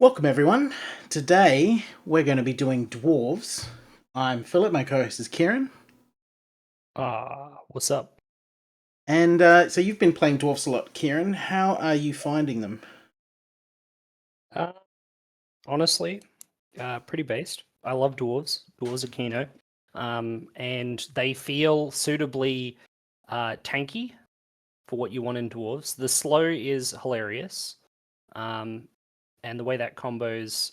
Welcome everyone. Today we're going to be doing dwarves. I'm Philip, my co-host is Kieran. What's up? And so you've been playing dwarves a lot, Kieran. How are you finding them? Uh, honestly, pretty based. I love dwarves. Dwarves are kino. And they feel suitably tanky for what you want in dwarves. The slow is hilarious. And the way that combos,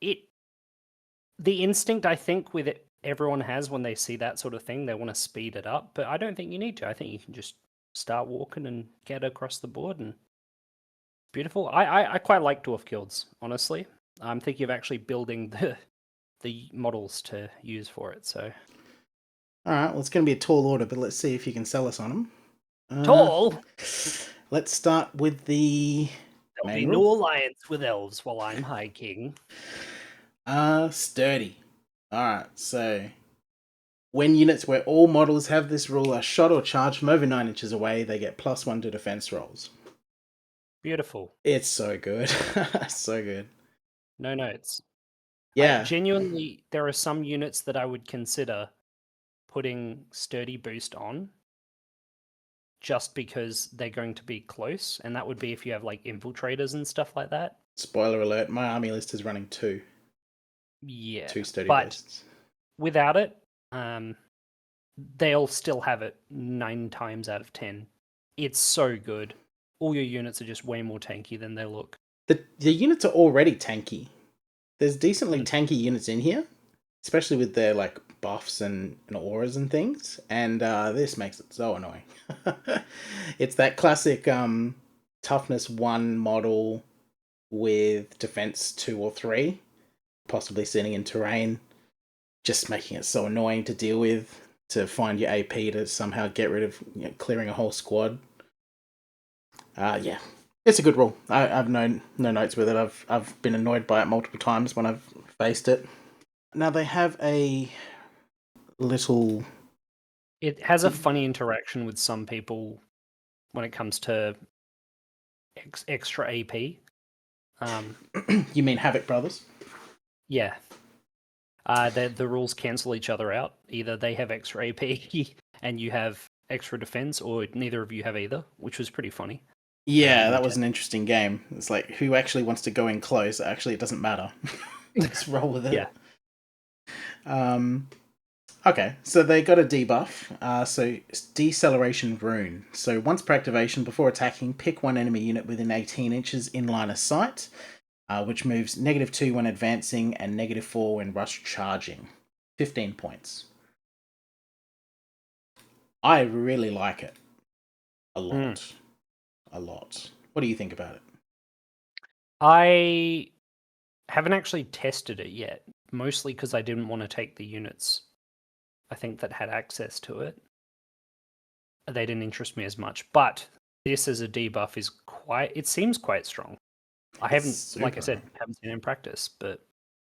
the instinct I think with it, everyone has when they see that sort of thing, they want to speed it up. But I don't think you need to. I think you can just start walking and get across the board and beautiful. I quite like dwarf guilds, honestly. I'm thinking of actually building the models to use for it. So Alright, well it's going to be a tall order, but let's see if you can sell us on them. tall. Let's start with the There'll main be rule. no alliance with elves while I'm High King. Sturdy. Alright, so when units where all models have this rule are shot or charged from over 9 inches away, they get +1 to defense rolls. Beautiful. It's so good. So good. No notes. Yeah. Genuinely, there are some units that I would consider putting sturdy boost on just because they're going to be close, and that would be if you have like infiltrators and stuff like that. Spoiler alert, my army list is running 2. Yeah. 2 sturdy but boosts. Without it, they'll still have it 9 times out of 10. It's so good. All your units are just way more tanky than they look. The units are already tanky. There's decently tanky units in here, especially with their like buffs and auras and things. And this makes it so annoying. It's that classic toughness 1 model with defense 2 or 3, possibly sitting in terrain, just making it so annoying to deal with, to find your AP to somehow get rid of, clearing a whole squad. Yeah, it's a good rule. I've no notes with it. I've been annoyed by it multiple times when I've faced it. Now they have a little. It has a funny interaction with some people when it comes to extra AP. You mean Havoc Brothers? Yeah. The rules cancel each other out. Either they have extra AP and you have extra defense, or neither of you have either, which was pretty funny. Yeah, that was an interesting game. It's like, who actually wants to go in close? Actually, it doesn't matter. Just roll with it. Yeah. Okay, so they got a debuff. So deceleration rune. So once per activation, before attacking, pick one enemy unit within 18 inches in line of sight, which moves -2 when advancing and -4 when rush charging. 15 points. I really like it. A lot. A lot. What do you think about it? I haven't actually tested it yet, mostly because I didn't want to take the units, I think, that had access to it. They didn't interest me as much, but this as a debuff is it seems quite strong. I haven't, like I said, haven't seen it in practice, but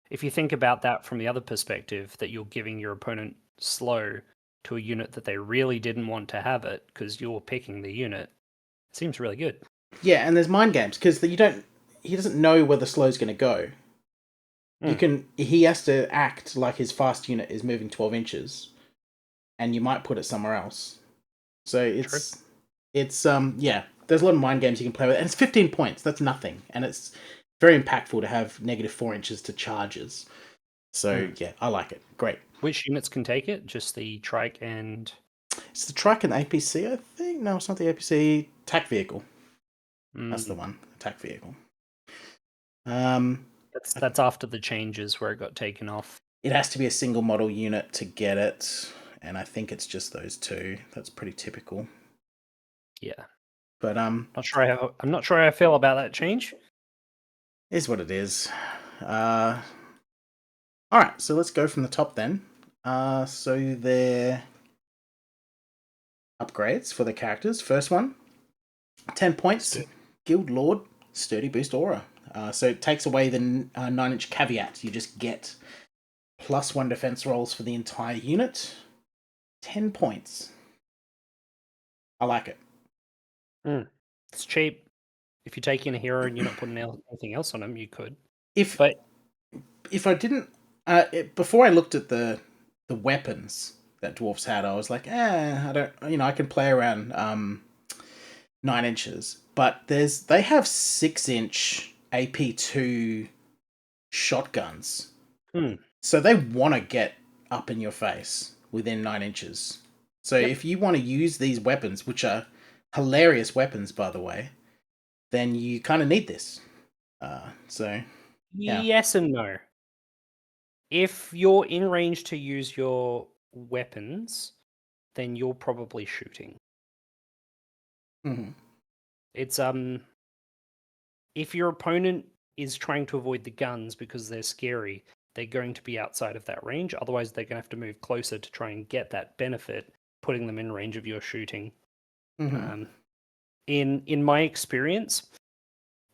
if you think about that from the other perspective, that you're giving your opponent slow to a unit that they really didn't want to have it because you're picking the unit, it seems really good. Yeah, and there's mind games because he doesn't know where the slow's going to go. He has to act like his fast unit is moving 12 inches, and you might put it somewhere else. So it's yeah, there's a lot of mind games you can play with, and it's 15 points. That's nothing, and it's very impactful to have -4 inches to charges. So yeah, I like it. Great. Which units can take it? Just the Trike and... It's the Trike and the APC, I think. No, it's not the APC. Attack vehicle. That's the one. Attack vehicle. That's after the changes where it got taken off. It has to be a single model unit to get it, and I think it's just those 2. That's pretty typical. Yeah, but I'm not sure how I feel about that change. Is what it is. All right, so let's go from the top then. So their upgrades for the characters. First one, 10 points. Guild Lord, Sturdy Boost Aura. So it takes away the 9-inch caveat. You just get +1 defense rolls for the entire unit. 10 points. I like it. It's cheap. If you're taking a hero and you're not putting anything else on him, you could. If But I didn't, before I looked at the weapons that dwarves had, I was like, I don't, I can play around 9 inches, but they have 6-inch AP2 shotguns, so they want to get up in your face within 9 inches. So if you want to use these weapons, which are hilarious weapons, by the way, then you kind of need this. Yeah. Yes and no. If you're in range to use your weapons, then you're probably shooting. Mm-hmm. It's if your opponent is trying to avoid the guns because they're scary, they're going to be outside of that range. Otherwise, they're going to have to move closer to try and get that benefit, putting them in range of your shooting. Mm-hmm. In my experience,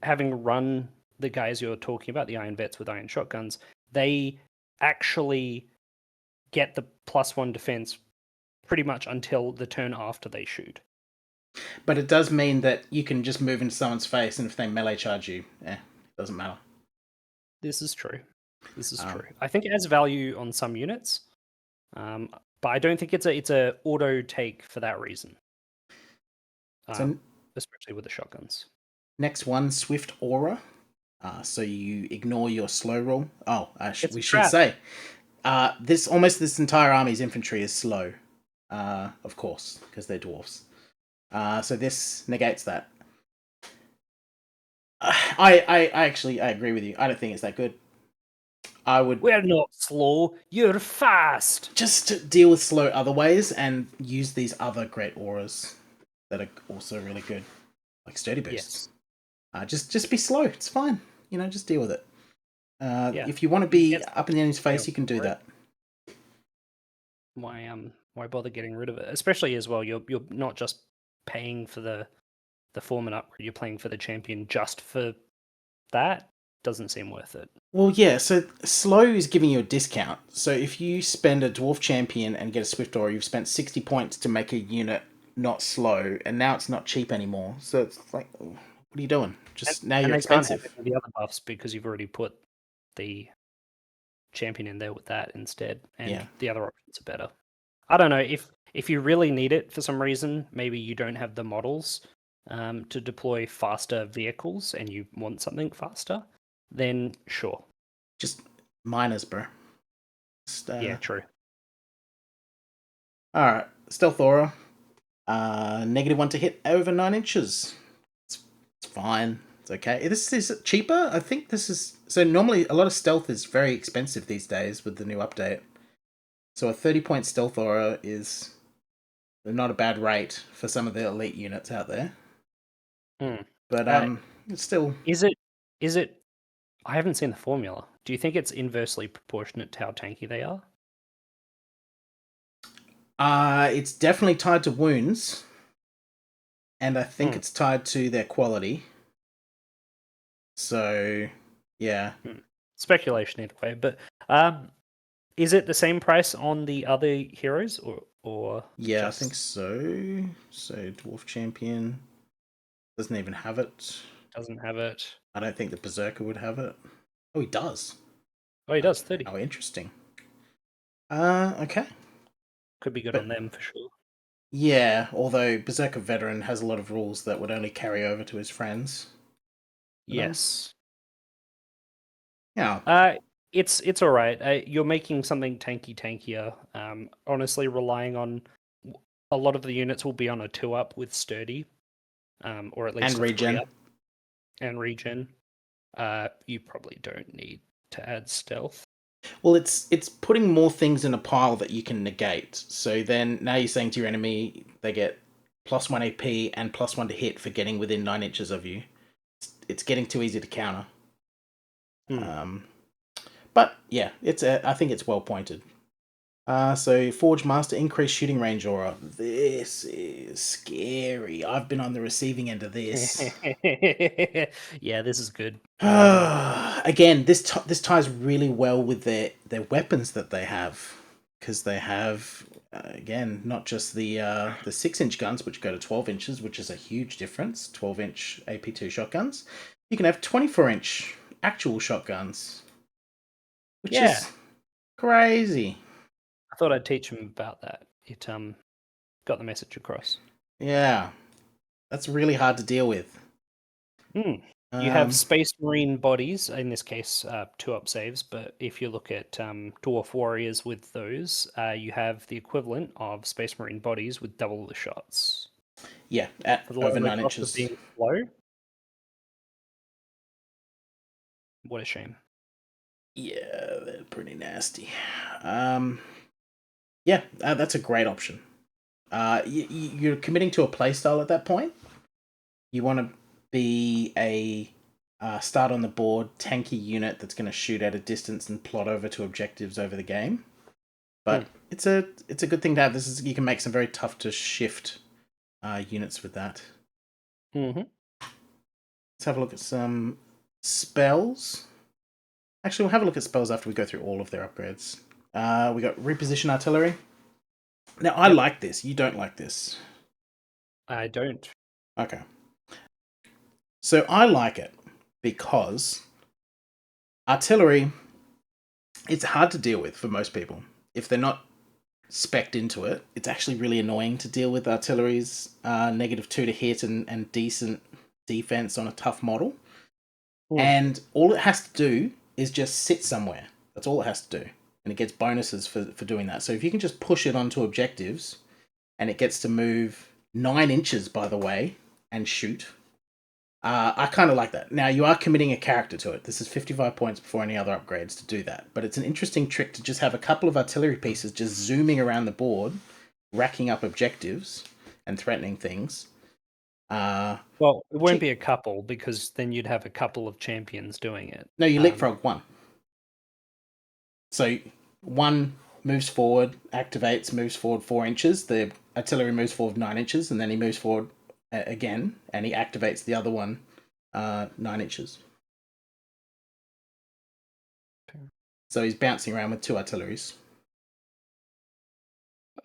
having run the guys you're talking about, the Iron Vets with iron shotguns, they actually get the +1 defense pretty much until the turn after they shoot. But it does mean that you can just move into someone's face, and if they melee charge you, it doesn't matter. This is true. True. I think it has value on some units, but I don't think it's a auto take for that reason. Especially with the shotguns. Next one, Swift Aura. So you ignore your slow roll. We should say this entire army's infantry is slow, of course, because they're dwarfs. So this negates that. I agree with you. I don't think it's that good. We're not slow. You're fast. Just to deal with slow other ways and use these other great auras that are also really good, like sturdy boosts. Yes. Just be slow. It's fine. Just deal with it. If you want to be up in the enemy's face, you can do that. Why bother getting rid of it? Especially as well, you're not just paying for the form and upgrade. You're playing for the champion just for that. Doesn't seem worth it. Well, yeah. So slow is giving you a discount. So if you spend a Dwarf Champion and get a Swift Aura, you've spent 60 points to make a unit not slow, and now it's not cheap anymore. So it's like, what are you doing? Now you're expensive. Can't have the other buffs because you've already put the champion in there with that instead, and the other options are better. I don't know if you really need it for some reason. Maybe you don't have the models to deploy faster vehicles, and you want something faster. Then sure. Just miners, bro. True. Alright, Stealth Aura. -1 to hit over 9 inches. It's fine. It's okay. This is cheaper. I think this is... So normally a lot of stealth is very expensive these days with the new update. So a 30-point Stealth Aura is not a bad rate for some of the elite units out there. But it's still... Is it... I haven't seen the formula. Do you think it's inversely proportionate to how tanky they are? It's definitely tied to wounds. And I think it's tied to their quality. So, yeah. Speculation either way. But is it the same price on the other heroes? Or yeah, I think so. So, Dwarf Champion doesn't even have it. Doesn't have it. I don't think the Berserker would have it. Oh, he does. Oh, he does, 30. Oh, interesting. Okay. Could be good on them for sure. Yeah, although Berserker Veteran has a lot of rules that would only carry over to his friends. Yes. Yeah. It's all right. You're making something tankier. Honestly, relying on a lot of the units will be on a 2-up with sturdy, or at least and regen. And regen. You probably don't need to add stealth. Well, it's putting more things in a pile that you can negate. So then now you're saying to your enemy they get +1 AP and +1 to hit for getting within 9 inches of you. It's getting too easy to counter. But yeah, I think it's well pointed. So Forge Master, increased shooting range aura. This is scary. I've been on the receiving end of this. Yeah, this is good. Again, this ties really well with their weapons that they have, because they have again, not just the 6-inch guns, which go to 12 inches, which is a huge difference. 12-inch AP2 shotguns. You can have 24-inch actual shotguns, which is crazy. I thought I'd teach him about that. It got the message across. Yeah, that's really hard to deal with. You have Space Marine bodies, in this case, 2-up saves, but if you look at Dwarf Warriors with those, you have the equivalent of Space Marine bodies with double the shots. Yeah, at over 9 cost inches. Of being low. What a shame. Yeah, they're pretty nasty. Yeah, that's a great option. You're committing to a playstyle at that point. You want to be a start on the board tanky unit that's going to shoot at a distance and plot over to objectives over the game. But it's a good thing to have. You can make some very tough to shift units with that. Mm-hmm. Let's have a look at some spells. Actually, we'll have a look at spells after we go through all of their upgrades. We got reposition artillery. Now, I like this. You don't like this. I don't. Okay. So I like it because artillery, it's hard to deal with for most people. If they're not spec'd into it, it's actually really annoying to deal with artillery's -2 to hit and decent defense on a tough model. And all it has to do is just sit somewhere. That's all it has to do. And it gets bonuses for doing that. So if you can just push it onto objectives, and it gets to move 9 inches, by the way, and shoot, I kind of like that. Now, you are committing a character to it. This is 55 points before any other upgrades to do that. But it's an interesting trick to just have a couple of artillery pieces just zooming around the board, racking up objectives and threatening things. Well, it won't be a couple, because then you'd have a couple of champions doing it. No, you leapfrog one. So one moves forward, activates, moves forward 4 inches. The artillery moves forward 9 inches, and then he moves forward again, and he activates the other one 9 inches. Okay. So he's bouncing around with 2 artilleries.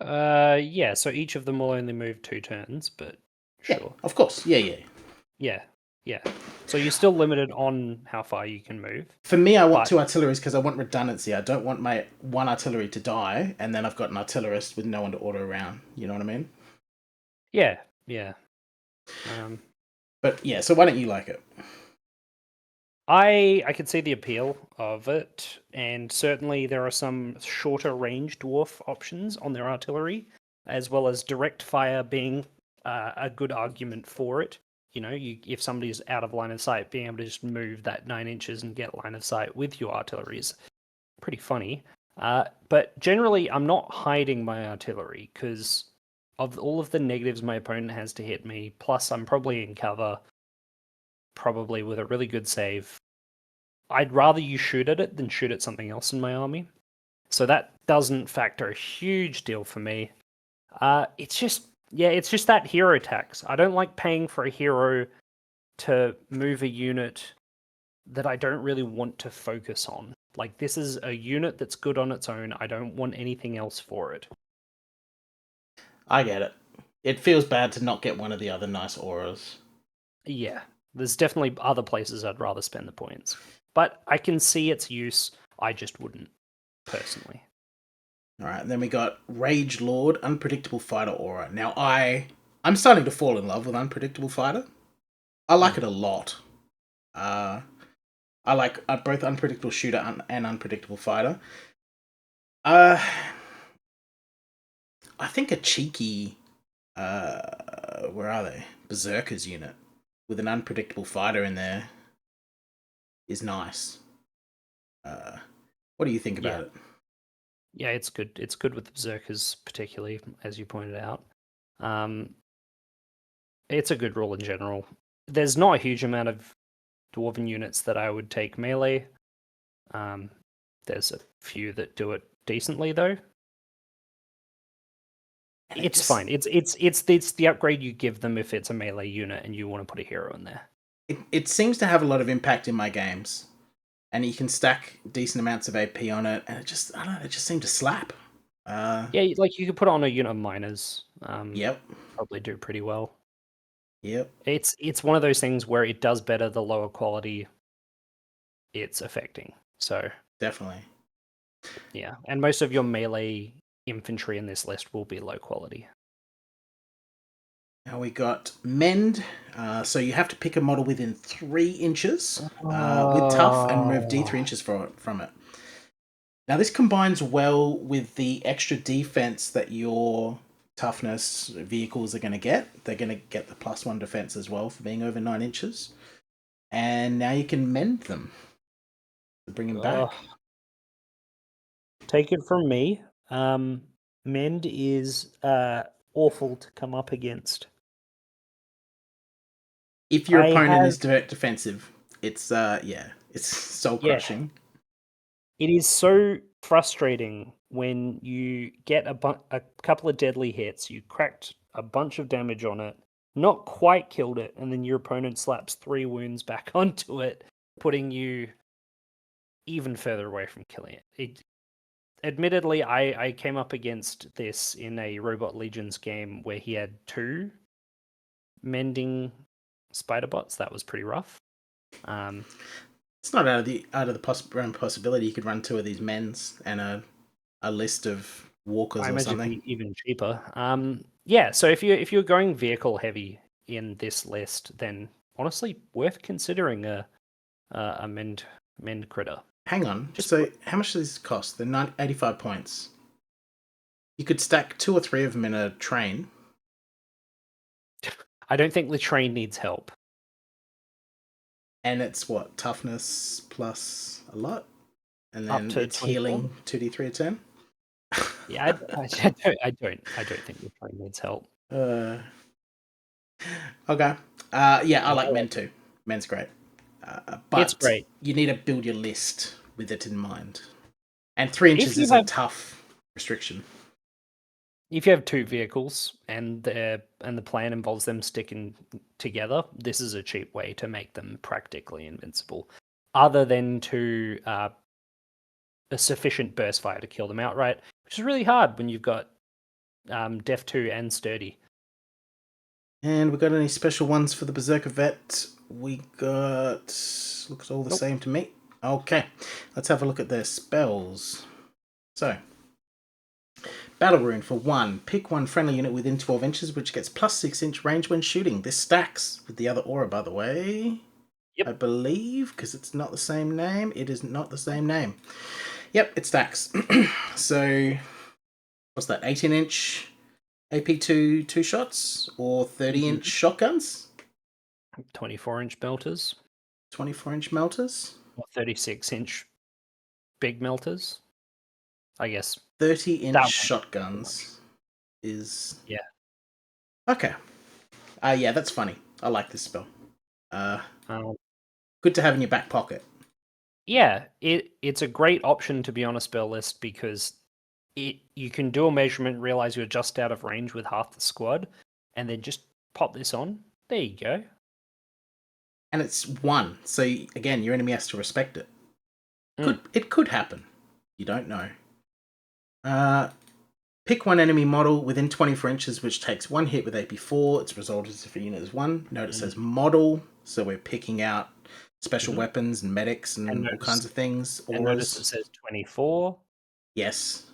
Yeah, so each of them will only move 2 turns, but sure. Yeah, of course. Yeah. So you're still limited on how far you can move. For me, I want 2 artilleries because I want redundancy. I don't want my 1 artillery to die, and then I've got an artillerist with no one to order around. You know what I mean? Yeah. But yeah, so why don't you like it? I can see the appeal of it, and certainly there are some shorter range dwarf options on their artillery, as well as direct fire being a good argument for it. You know, if somebody's out of line of sight, being able to just move that 9 inches and get line of sight with your artillery is pretty funny. But generally, I'm not hiding my artillery because of all of the negatives my opponent has to hit me, plus I'm probably in cover, probably with a really good save. I'd rather you shoot at it than shoot at something else in my army. So that doesn't factor a huge deal for me. It's just that hero tax. I don't like paying for a hero to move a unit that I don't really want to focus on. Like, this is a unit that's good on its own. I don't want anything else for it. I get it. It feels bad to not get one of the other nice auras. Yeah, there's definitely other places I'd rather spend the points. But I can see its use. I just wouldn't, personally. All right, then we got Rage Lord, Unpredictable Fighter aura. Now, I'm starting to fall in love with Unpredictable Fighter. I like it a lot. I like both Unpredictable Shooter and Unpredictable Fighter. I think a cheeky, where are they? Berserkers unit with an Unpredictable Fighter in there is nice. What do you think about it? Yeah, it's good. It's good with the Berserkers, particularly, as you pointed out. It's a good rule in general. There's not a huge amount of Dwarven units that I would take melee. There's a few that do it decently, though. It's fine. It's the upgrade you give them if it's a melee unit and you want to put a hero in there. It seems to have a lot of impact in my games. And you can stack decent amounts of AP on it, and it just seemed to slap. Yeah, like you could put it on a unit of miners. Yep. Probably do pretty well. Yep. It's one of those things where it does better the lower quality it's affecting. So Definitely. yeah, and most of your melee infantry in this list will be low quality. Now we got mend. So you have to pick a model within 3 inches with tough and remove D3 inches from it. Now this combines well with the extra defense that your toughness vehicles are going to get. They're going to get the +1 defense as well for being over 9 inches. And now you can mend them to bring them back. Take it from me. Mend is awful to come up against. If your opponent is defensive, it's it's soul crushing. It is so frustrating when you get a couple of deadly hits, you cracked a bunch of damage on it, not quite killed it, and then your opponent slaps 3 wounds back onto it, putting you even further away from killing it. Admittedly, I came up against this in a Robot Legions game where he had 2 mending spider bots. That was pretty rough. It's not out of the possibility you could run 2 of these mends and a list of walkers or something. Even cheaper. Yeah. So if you're going vehicle heavy in this list, then honestly worth considering a mend critter. Hang on. So how much does this cost? They're 85 points. You could stack 2 or 3 of them in a train. I don't think the train needs help. And it's what? Toughness plus a lot? And then it's 24? Healing 2d3 a turn? Yeah, I don't think the train needs help. Okay. Yeah, I like men too. Men's great. But it's great. You need to build your list with it in mind. And 3 inches is a tough restriction. If you have 2 vehicles and the plan involves them sticking together, this is a cheap way to make them practically invincible. Other than to a sufficient burst fire to kill them outright, which is really hard when you've got Def 2 and Sturdy. And we got any special ones for the Berserker Vet? We got... looks all the same to me. Okay, let's have a look at their spells. So, Battle Rune for 1. Pick 1 friendly unit within 12 inches, which gets +6 inch range when shooting. This stacks with the other aura, by the way. Yep. I believe, because it's not the same name. It is not the same name. Yep, it stacks. So, what's that? 18 inch AP2 2 shots or 30 inch shotguns? 24 inch melters. 24 inch melters? Or 36 inch big melters. I guess 30 inch shotguns is... Yeah. Okay. Yeah, that's funny. I like this spell. Good to have in your back pocket. Yeah, it's a great option to be on a spell list because you can do a measurement, realize you're just out of range with half the squad, and then just pop this on. There you go. And it's 1, so again, your enemy has to respect it. It could happen. You don't know. Pick 1 enemy model within 24 inches, which takes 1 hit with AP4. Its result is if a unit is 1. Note it says model, so we're picking out special weapons and medics and all kinds of things. And notice it says 24. Yes.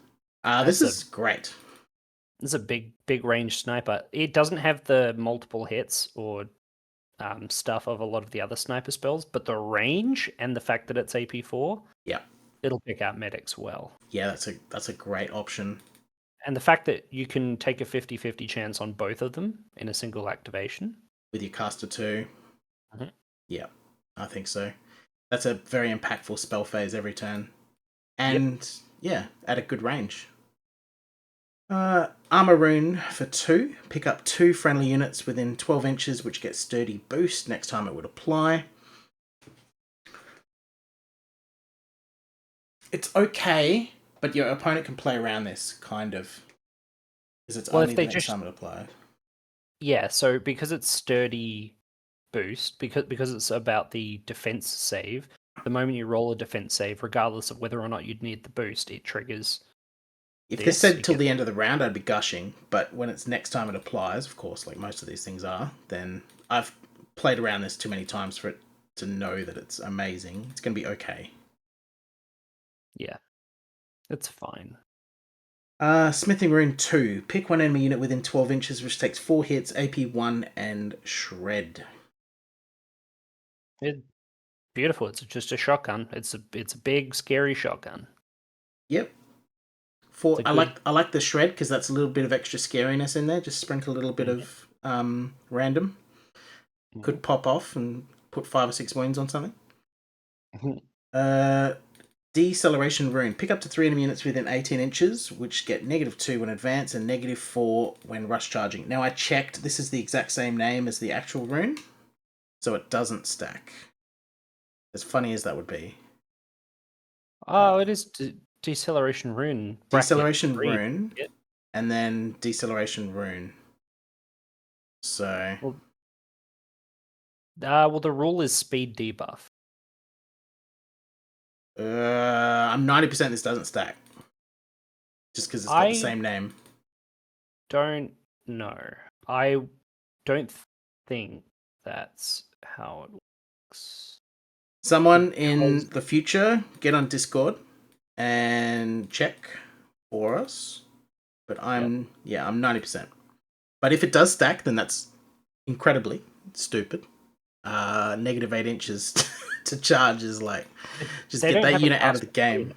This is great. This is a big range sniper. It doesn't have the multiple hits or stuff of a lot of the other sniper spells, but the range and the fact that it's AP4, yeah, it'll pick out medics well. Yeah, that's a great option. And the fact that you can take a 50-50 chance on both of them in a single activation. With your caster too. Yeah, I think so. That's a very impactful spell phase every turn. And yeah, at a good range. Armor Rune for 2. Pick up 2 friendly units within 12 inches, which gets Sturdy boost next time it would apply. It's okay, but your opponent can play around this, kind of. Because it's only the next time it applies. Yeah, so because it's Sturdy boost, because it's about the defense save, the moment you roll a defense save, regardless of whether or not you'd need the boost, it triggers If this said till the end of the round, I'd be gushing. But when it's next time it applies, of course, like most of these things are, then I've played around this too many times for it to know that it's amazing. It's going to be okay. Yeah, it's fine. Smithing Rune 2. Pick one enemy unit within 12 inches, which takes 4 hits, AP 1, and Shred. It's beautiful. It's just a shotgun. It's a big, scary shotgun. Yep. I like the Shred because that's a little bit of extra scariness in there. Just sprinkle a little bit of random. Could pop off and put 5 or 6 wounds on something. Deceleration Rune. Pick up to 3 enemy units within 18 inches, which get -2 when advanced and -4 when rush charging. Now, I checked. This is the exact same name as the actual rune, so it doesn't stack. As funny as that would be. Oh, it is Deceleration Rune. Deceleration Rune, and then Deceleration Rune. So... Well, the rule is speed debuff. I'm 90% this doesn't stack. Just because it's got the same name. Don't know. I don't think that's how it works. Someone in the future, get on Discord and check for us. But I'm 90%. But if it does stack, then that's incredibly stupid. -8 inches to charge is like, just get that unit out of the game.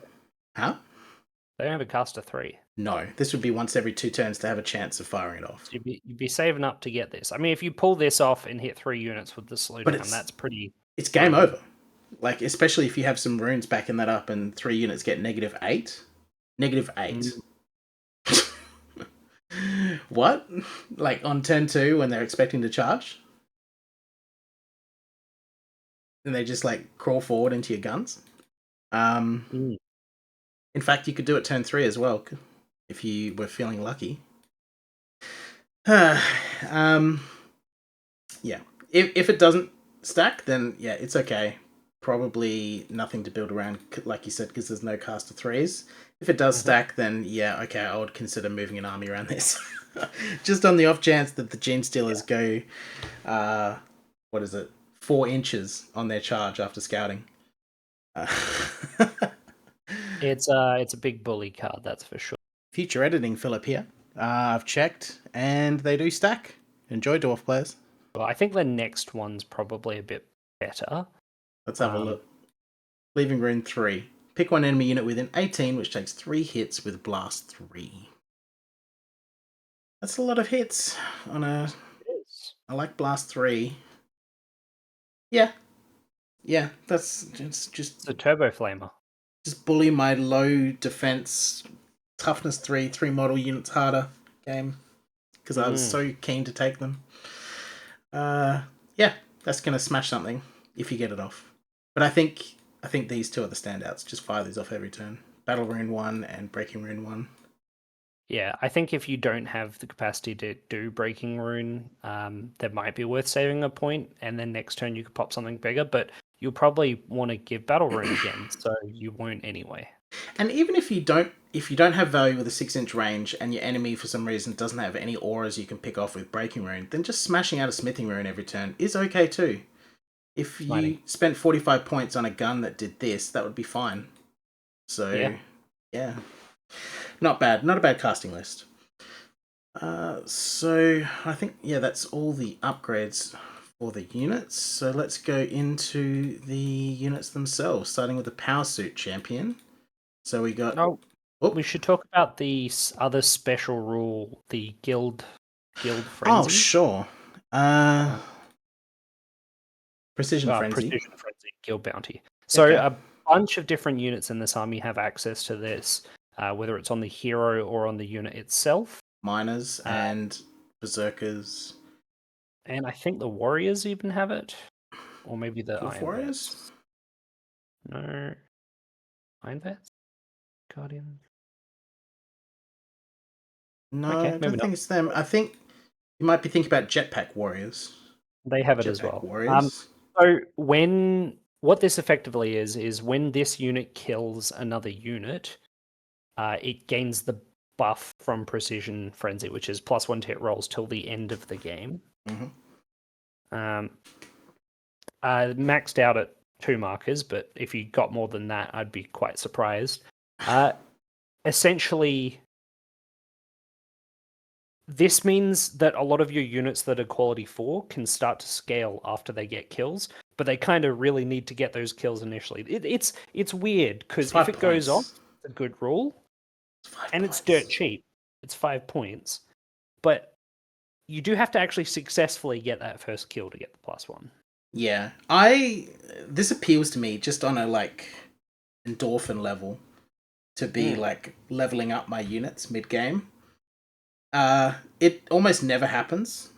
Huh? They don't have a caster 3. No, this would be once every 2 turns to have a chance of firing it off. So you'd be saving up to get this. I mean, if you pull this off and hit 3 units with the slowdown, that's pretty... It's game over. Like, especially if you have some runes backing that up and 3 units get -8. -8. What? Like, on turn 2 when they're expecting to charge? And they just, like, crawl forward into your guns? In fact, you could do it turn 3 as well, if you were feeling lucky. Yeah. If it doesn't stack, then, yeah, it's okay. Probably nothing to build around, like you said, because there's no caster 3s. If it does stack, then, yeah, okay, I would consider moving an army around this. Just on the off chance that the Gene Stealers go, 4 inches on their charge after scouting. It's a big bully card, that's for sure. Future editing, Philip here. I've checked, and they do stack. Enjoy, Dwarf players. Well, I think the next one's probably a bit better. Let's have a look. Leaving Rune 3. Pick one enemy unit within 18, which takes 3 hits with Blast 3. That's a lot of hits on a... I like Blast 3. Yeah, that's just... It's a Turbo Flamer. Just bully my low defense, toughness 3 model units harder game. Because I was so keen to take them. Yeah, that's going to smash something if you get it off. But I think these two are the standouts. Just fire these off every turn. Battle Rune 1 and Breaking Rune 1. Yeah, I think if you don't have the capacity to do Breaking Rune, that might be worth saving a point, and then next turn you could pop something bigger, but you'll probably want to give Battle Rune again, so you won't anyway. And even if you don't have value with a 6-inch range, and your enemy for some reason doesn't have any auras you can pick off with Breaking Rune, then just smashing out a Smithing Rune every turn is okay too. If you spent 45 points on a gun that did this, that would be fine. So, yeah. Not bad. Not a bad casting list. So, I think, that's all the upgrades for the units. So, let's go into the units themselves, starting with the Powersuit Champion. So, we got... we should talk about the other special rule, the Guild Frenzy. Oh, sure. Precision Frenzy. Precision Frenzy, Guild Bounty. So a bunch of different units in this army have access to this, whether it's on the hero or on the unit itself. Miners and Berserkers. And I think the Warriors even have it. Or maybe the Dwarf Warriors? No. Iron Vets? Guardian? No, I don't think it's them. I think you might be thinking about Jetpack Warriors. They have it as well. Warriors. So what this effectively is when this unit kills another unit, it gains the buff from Precision Frenzy, which is +1 to hit rolls till the end of the game. Mm-hmm. Maxed out at 2 markers, but if you got more than that, I'd be quite surprised. Essentially, this means that a lot of your units that are quality 4 can start to scale after they get kills, but they kind of really need to get those kills initially. It's weird, because if it goes off, it's a good rule, and it's dirt cheap. It's 5 points, but you do have to actually successfully get that first kill to get the +1. Yeah, this appeals to me just on a like endorphin level to be like leveling up my units mid game. It almost never happens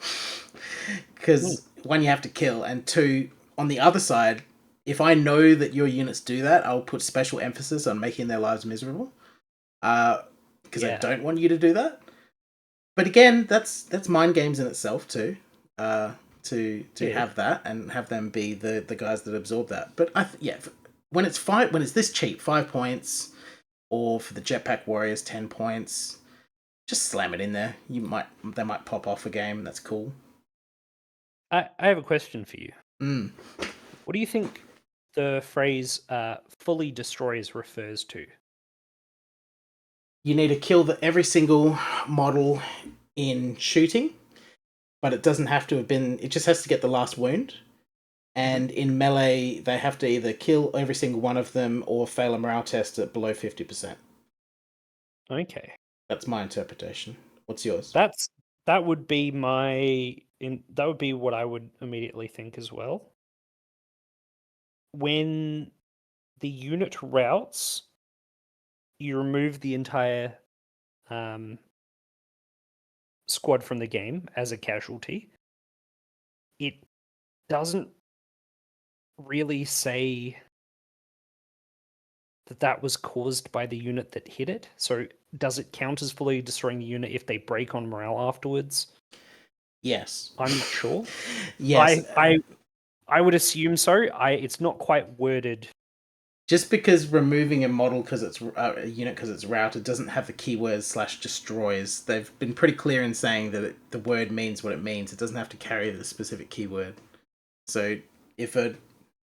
because one, you have to kill, and two, on the other side, if I know that your units do that, I'll put special emphasis on making their lives miserable. Because I don't want you to do that. But again, that's mind games in itself too. To have that and have them be the guys that absorb that. But when it's this cheap, 5 points, or for the Jetpack Warriors 10 points, just slam it in there. They might pop off a game. That's cool. I have a question for you. Mm. What do you think the phrase "fully destroys" refers to? You need to kill every single model in shooting, but it doesn't have to have been. It just has to get the last wound. And in melee, they have to either kill every single one of them or fail a morale test at below 50%. Okay. That's my interpretation. What's yours? That would be that would be what I would immediately think as well. When the unit routes, you remove the entire squad from the game as a casualty. It doesn't really say that was caused by the unit that hit it. So does it count as fully destroying the unit if they break on morale afterwards? Yes. I'm not sure. Yes. I would assume so. It's not quite worded. Just because removing a model because it's a unit because it's routed doesn't have the keywords /destroys. They've been pretty clear in saying that the word means what it means. It doesn't have to carry the specific keyword. So if a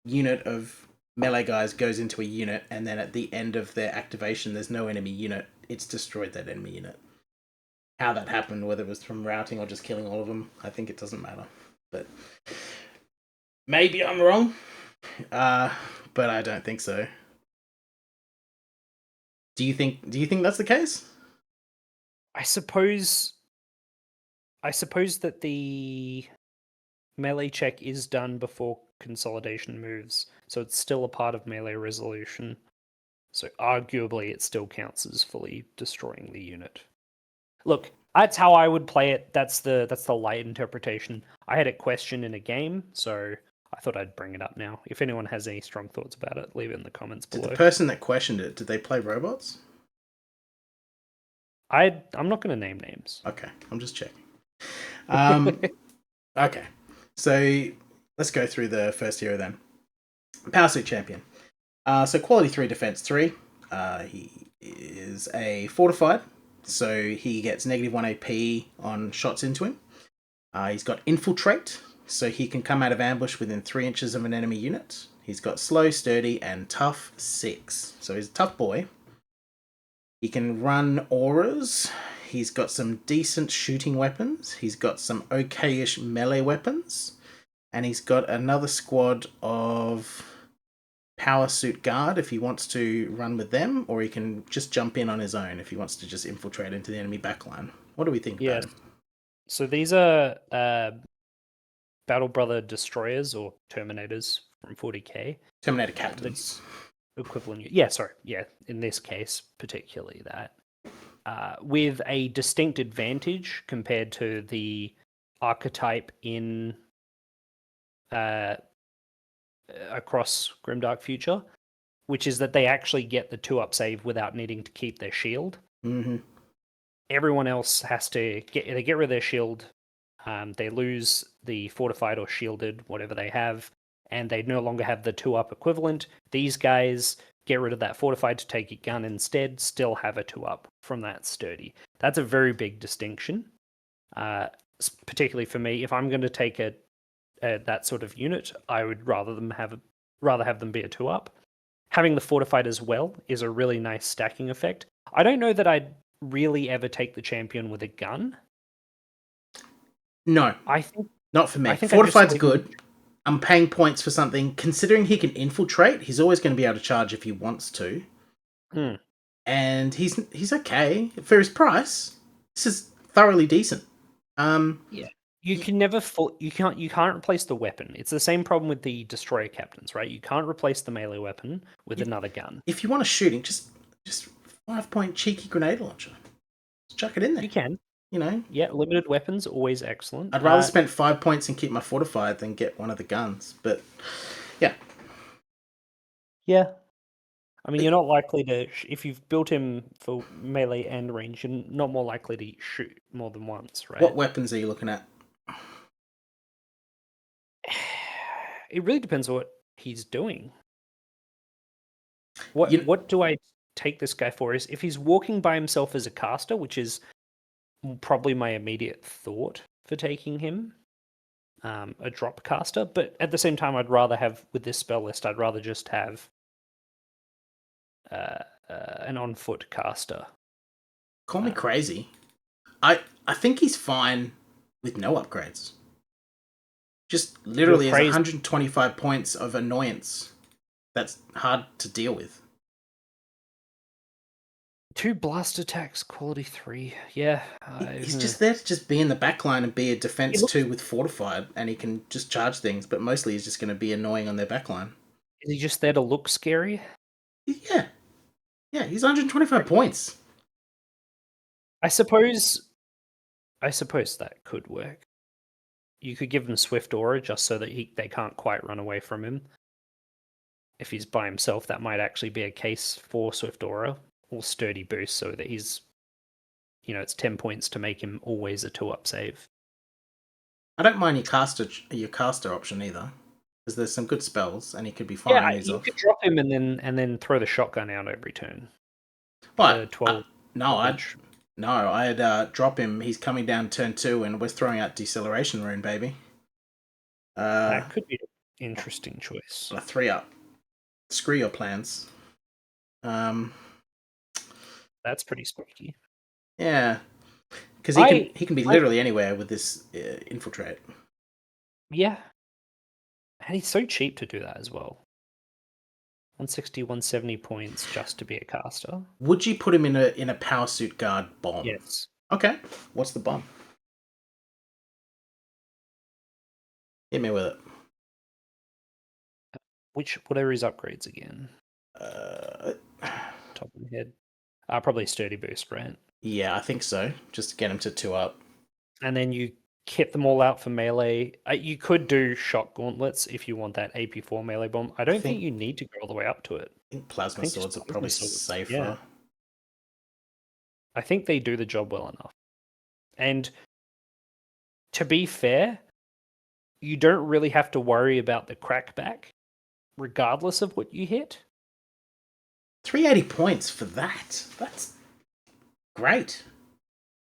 unit of melee guys goes into a unit and then at the end of their activation there's no enemy unit, it's destroyed that enemy unit. How that happened, whether it was from routing or just killing all of them, I think it doesn't matter. But maybe I'm wrong, but I don't think so. Do you think that's the case? I suppose that the melee check is done before consolidation moves, so it's still a part of melee resolution. So arguably it still counts as fully destroying the unit. Look, that's how I would play it. That's the light interpretation. I had it questioned in a game, so I thought I'd bring it up now. If anyone has any strong thoughts about it, leave it in the comments below. Did the person that questioned it, did they play robots? I'm not going to name names. Okay, I'm just checking. Okay, so let's go through the first hero then. Powersuit Champion. So quality 3, defense 3. He is a fortified, so he gets -1 AP on shots into him. He's got infiltrate, so he can come out of ambush within 3 inches of an enemy unit. He's got slow, sturdy, and tough 6. So he's a tough boy. He can run auras. He's got some decent shooting weapons. He's got some okay-ish melee weapons. And he's got another squad of Powersuit Guard if he wants to run with them, or he can just jump in on his own if he wants to just infiltrate into the enemy backline. What do we think about him? So these are Battle Brother Destroyers or Terminators from 40k. Terminator Captains. Equivalent. In this case, particularly that. With a distinct advantage compared to the archetype in across Grimdark Future, which is that they actually get the 2-up save without needing to keep their shield. Mm-hmm. Everyone else has to get rid of their shield. They lose the fortified or shielded, whatever they have, and they no longer have the 2-up equivalent. These guys get rid of that fortified to take your gun instead, still have a 2-up from that sturdy. That's a very big distinction, particularly for me. If I'm going to take that sort of unit, I would rather have them be a 2-up. Having the fortified as well is a really nice stacking effect. I don't know that I'd really ever take the champion with a gun. No, I think not for me. I think Fortified's good. I'm paying points for something. Considering he can infiltrate, he's always going to be able to charge if he wants to. And he's okay for his price. This is thoroughly decent. Yeah. You can't replace the weapon. It's the same problem with the destroyer captains, right? You can't replace the melee weapon with another gun. If you want a shooting, just 5-point cheeky grenade launcher. Just chuck it in there. You can. You know? Yeah, limited weapons, always excellent. I'd rather spend 5 points and keep my fortified than get one of the guns. But, yeah. Yeah. I mean, you're not likely to... If you've built him for melee and range, you're not more likely to shoot more than once, right? What weapons are you looking at? It really depends on what he's doing. What do I take this guy for? Is if he's walking by himself as a caster, which is probably my immediate thought for taking him, a drop caster. But at the same time, I'd rather have, with this spell list, I'd rather just have an on-foot caster. Call me crazy. I think he's fine with no upgrades. Just literally is 125 points of annoyance. That's hard to deal with. 2 blast attacks, quality 3. Yeah. He's just there to just be in the backline and be a defense 2 with fortified, and he can just charge things, but mostly he's just going to be annoying on their backline. Is he just there to look scary? Yeah. Yeah, he's 125 points. I suppose that could work. You could give him Swift Aura just so that they can't quite run away from him. If he's by himself, that might actually be a case for Swift Aura or Sturdy Boost, so that he's, it's 10 points to make him always a 2-up save. I don't mind your caster option either, because there's some good spells, and he could be fine. Yeah, you could drop him and then throw the shotgun out every turn. What? 12. I'd drop him. He's coming down turn 2, and we're throwing out Deceleration Rune, baby. That could be an interesting choice. A 3-up. Screw your plans. That's pretty spooky. Yeah, because he can be literally anywhere with this infiltrate. Yeah, and he's so cheap to do that as well. 160, 170 points just to be a caster. Would you put him in a Powersuit Guard bomb? Yes. Okay. What's the bomb? Hit me with it. What are his upgrades again? Top of my head. Probably Sturdy Boost, right? Yeah, I think so. Just to get him to 2-up. And then you kit them all out for melee. You could do Shock Gauntlets if you want that AP4 melee bomb. I don't think you need to go all the way up to it. I think Plasma Swords are probably safer. Yeah. I think they do the job well enough. And to be fair, you don't really have to worry about the crackback, regardless of what you hit. 380 points for that. That's great.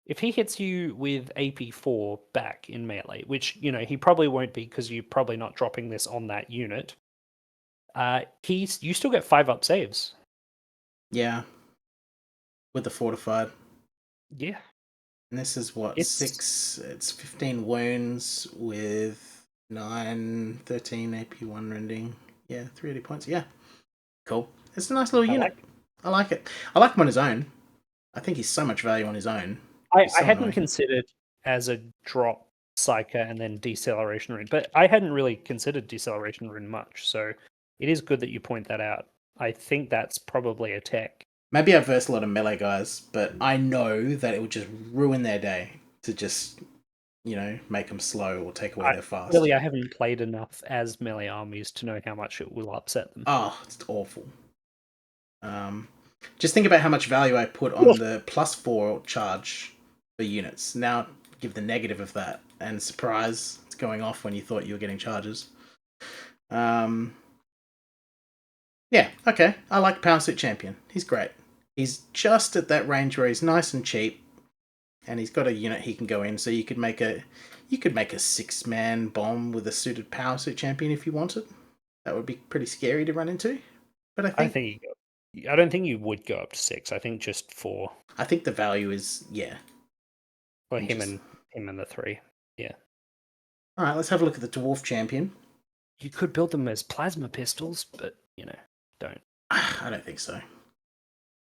If he hits you with AP4 back in melee, which, he probably won't be because you're probably not dropping this on that unit, you still get 5-up saves. Yeah. With the fortified. Yeah. And this is what? It's 15 wounds with 9, 13 AP1 rending. Yeah, 380 points. Yeah. Cool. It's a nice little unit. I like it. I like him on his own. I think he's so much value on his own. I hadn't considered as a drop Psyker and then Deceleration Rune, but I hadn't really considered Deceleration Rune much, so it is good that you point that out. I think that's probably a tech. Maybe I verse a lot of melee guys, but I know that it would just ruin their day to just, make them slow or take away their fast. Really, I haven't played enough as melee armies to know how much it will upset them. Oh, it's awful. Just think about how much value I put on the +4 charge for units. Now give the negative of that, and surprise, it's going off when you thought you were getting charges. Yeah, Yeah, okay. I like Powersuit Champion. He's great. He's just at that range where he's nice and cheap, and he's got a unit he can go in. So you could make a 6-man bomb with a suited Powersuit Champion if you wanted. That would be pretty scary to run into. But I don't think you would go up to 6. I think just 4 I think the value is for him and the 3. Yeah. All right, let's have a look at the Dwarf Champion. You could build them as plasma pistols, but don't. I don't think so.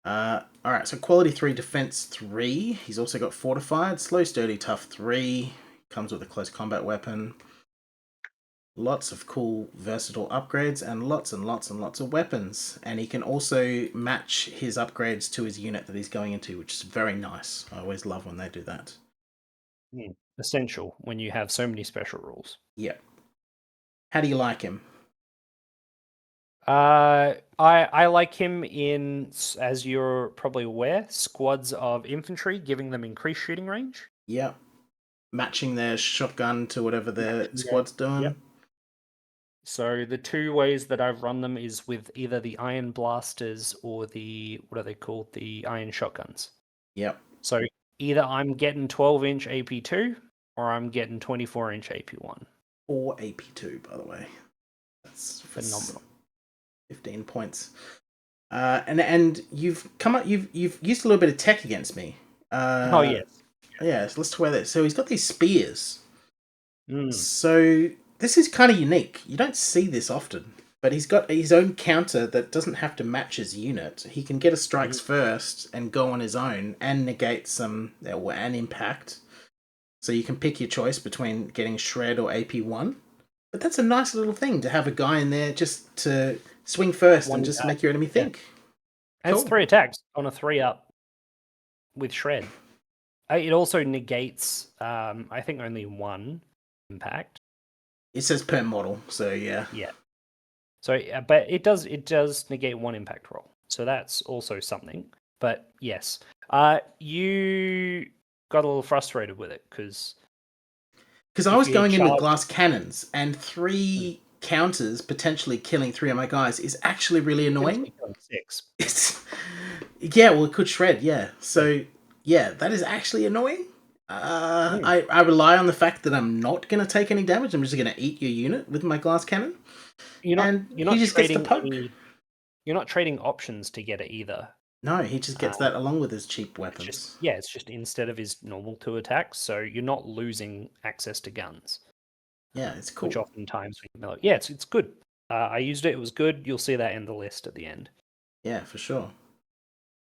All right, so quality 3, defense 3. He's also got fortified, slow, sturdy, tough 3. Comes with a close combat weapon. Lots of cool, versatile upgrades, and lots of weapons. And he can also match his upgrades to his unit that he's going into, which is very nice. I always love when they do that. Essential when you have so many special rules. Yep. How do you like him? I like him in, as you're probably aware, squads of infantry, giving them increased shooting range. Yep. Matching their shotgun to whatever their squad's doing. Yep. So the 2 ways that I've run them is with either the iron blasters or the, what are they called? The iron shotguns. Yep. So either I'm getting 12-inch AP2 or I'm getting 24-inch AP1. Or AP2, by the way. That's phenomenal. 15 points. And you've used a little bit of tech against me. Oh yes. Yeah, so let's talk about this. So he's got these spears. Mm. So this is kind of unique. You don't see this often. But he's got his own counter that doesn't have to match his unit. He can get a strikes first and go on his own and negate an impact. So you can pick your choice between getting shred or AP1. But that's a nice little thing to have a guy in there just to swing first and just make your enemy think. Yeah. Cool. It's 3 attacks on a 3-up with shred. It also negates, I think, only 1 impact. It says per model, so yeah. Yeah. So, but it does negate 1 impact roll. So that's also something. But yes, you got a little frustrated with it because I was going in with glass cannons and 3 counters potentially killing 3 of my guys is actually really annoying. 6. Yeah, well, it could shred. Yeah, so yeah, that is actually annoying. I rely on the fact that I'm not going to take any damage. I'm just going to eat your unit with my glass cannon. You're not trading options to get it either. No, he just gets that along with his cheap weapons. It's just instead of his normal 2 attacks, so you're not losing access to guns. Yeah, it's cool. Which oftentimes, it's good. I used it; it was good. You'll see that in the list at the end. Yeah, for sure.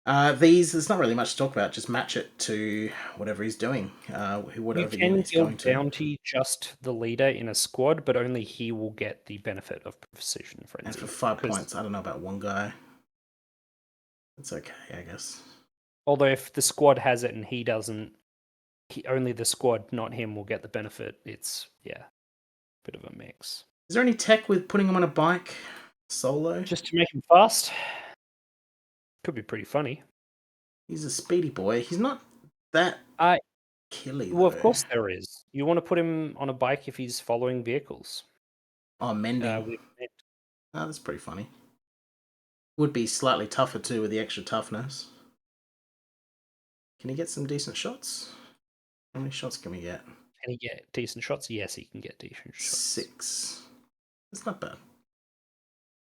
There's not really much to talk about. Just match it to whatever he's doing. Whatever you he's going to. bounty just the leader in a squad, but only he will get the benefit of precision frenzy. And for 5 points, I don't know about one guy. It's okay, I guess. Although if the squad has it and he doesn't, only the squad, not him, will get the benefit. It's bit of a mix. Is there any tech with putting him on a bike solo? Just to make him fast. Could be pretty funny. He's a speedy boy. He's not that killy. Well, of course there is. You want to put him on a bike if he's following vehicles. Oh, mending. That's pretty funny. Would be slightly tougher too with the extra toughness. Can he get some decent shots? How many shots can we get? Can he get decent shots? Yes, he can get decent shots. 6. That's not bad.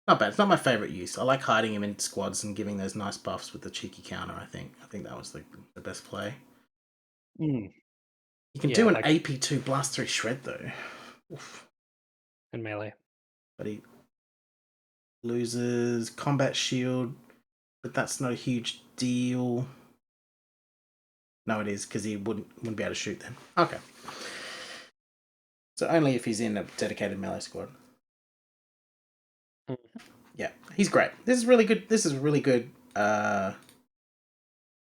Not bad. It's not my favourite use. I like hiding him in squads and giving those nice buffs with the cheeky counter, I think. I think that was the best play. You can do an AP2 blast through shred, though. Oof. And melee. But he loses combat shield, but that's not a huge deal. No, it is, because he wouldn't be able to shoot then. Okay. So only if he's in a dedicated melee squad. Yeah, he's great. This is really good. This is a really good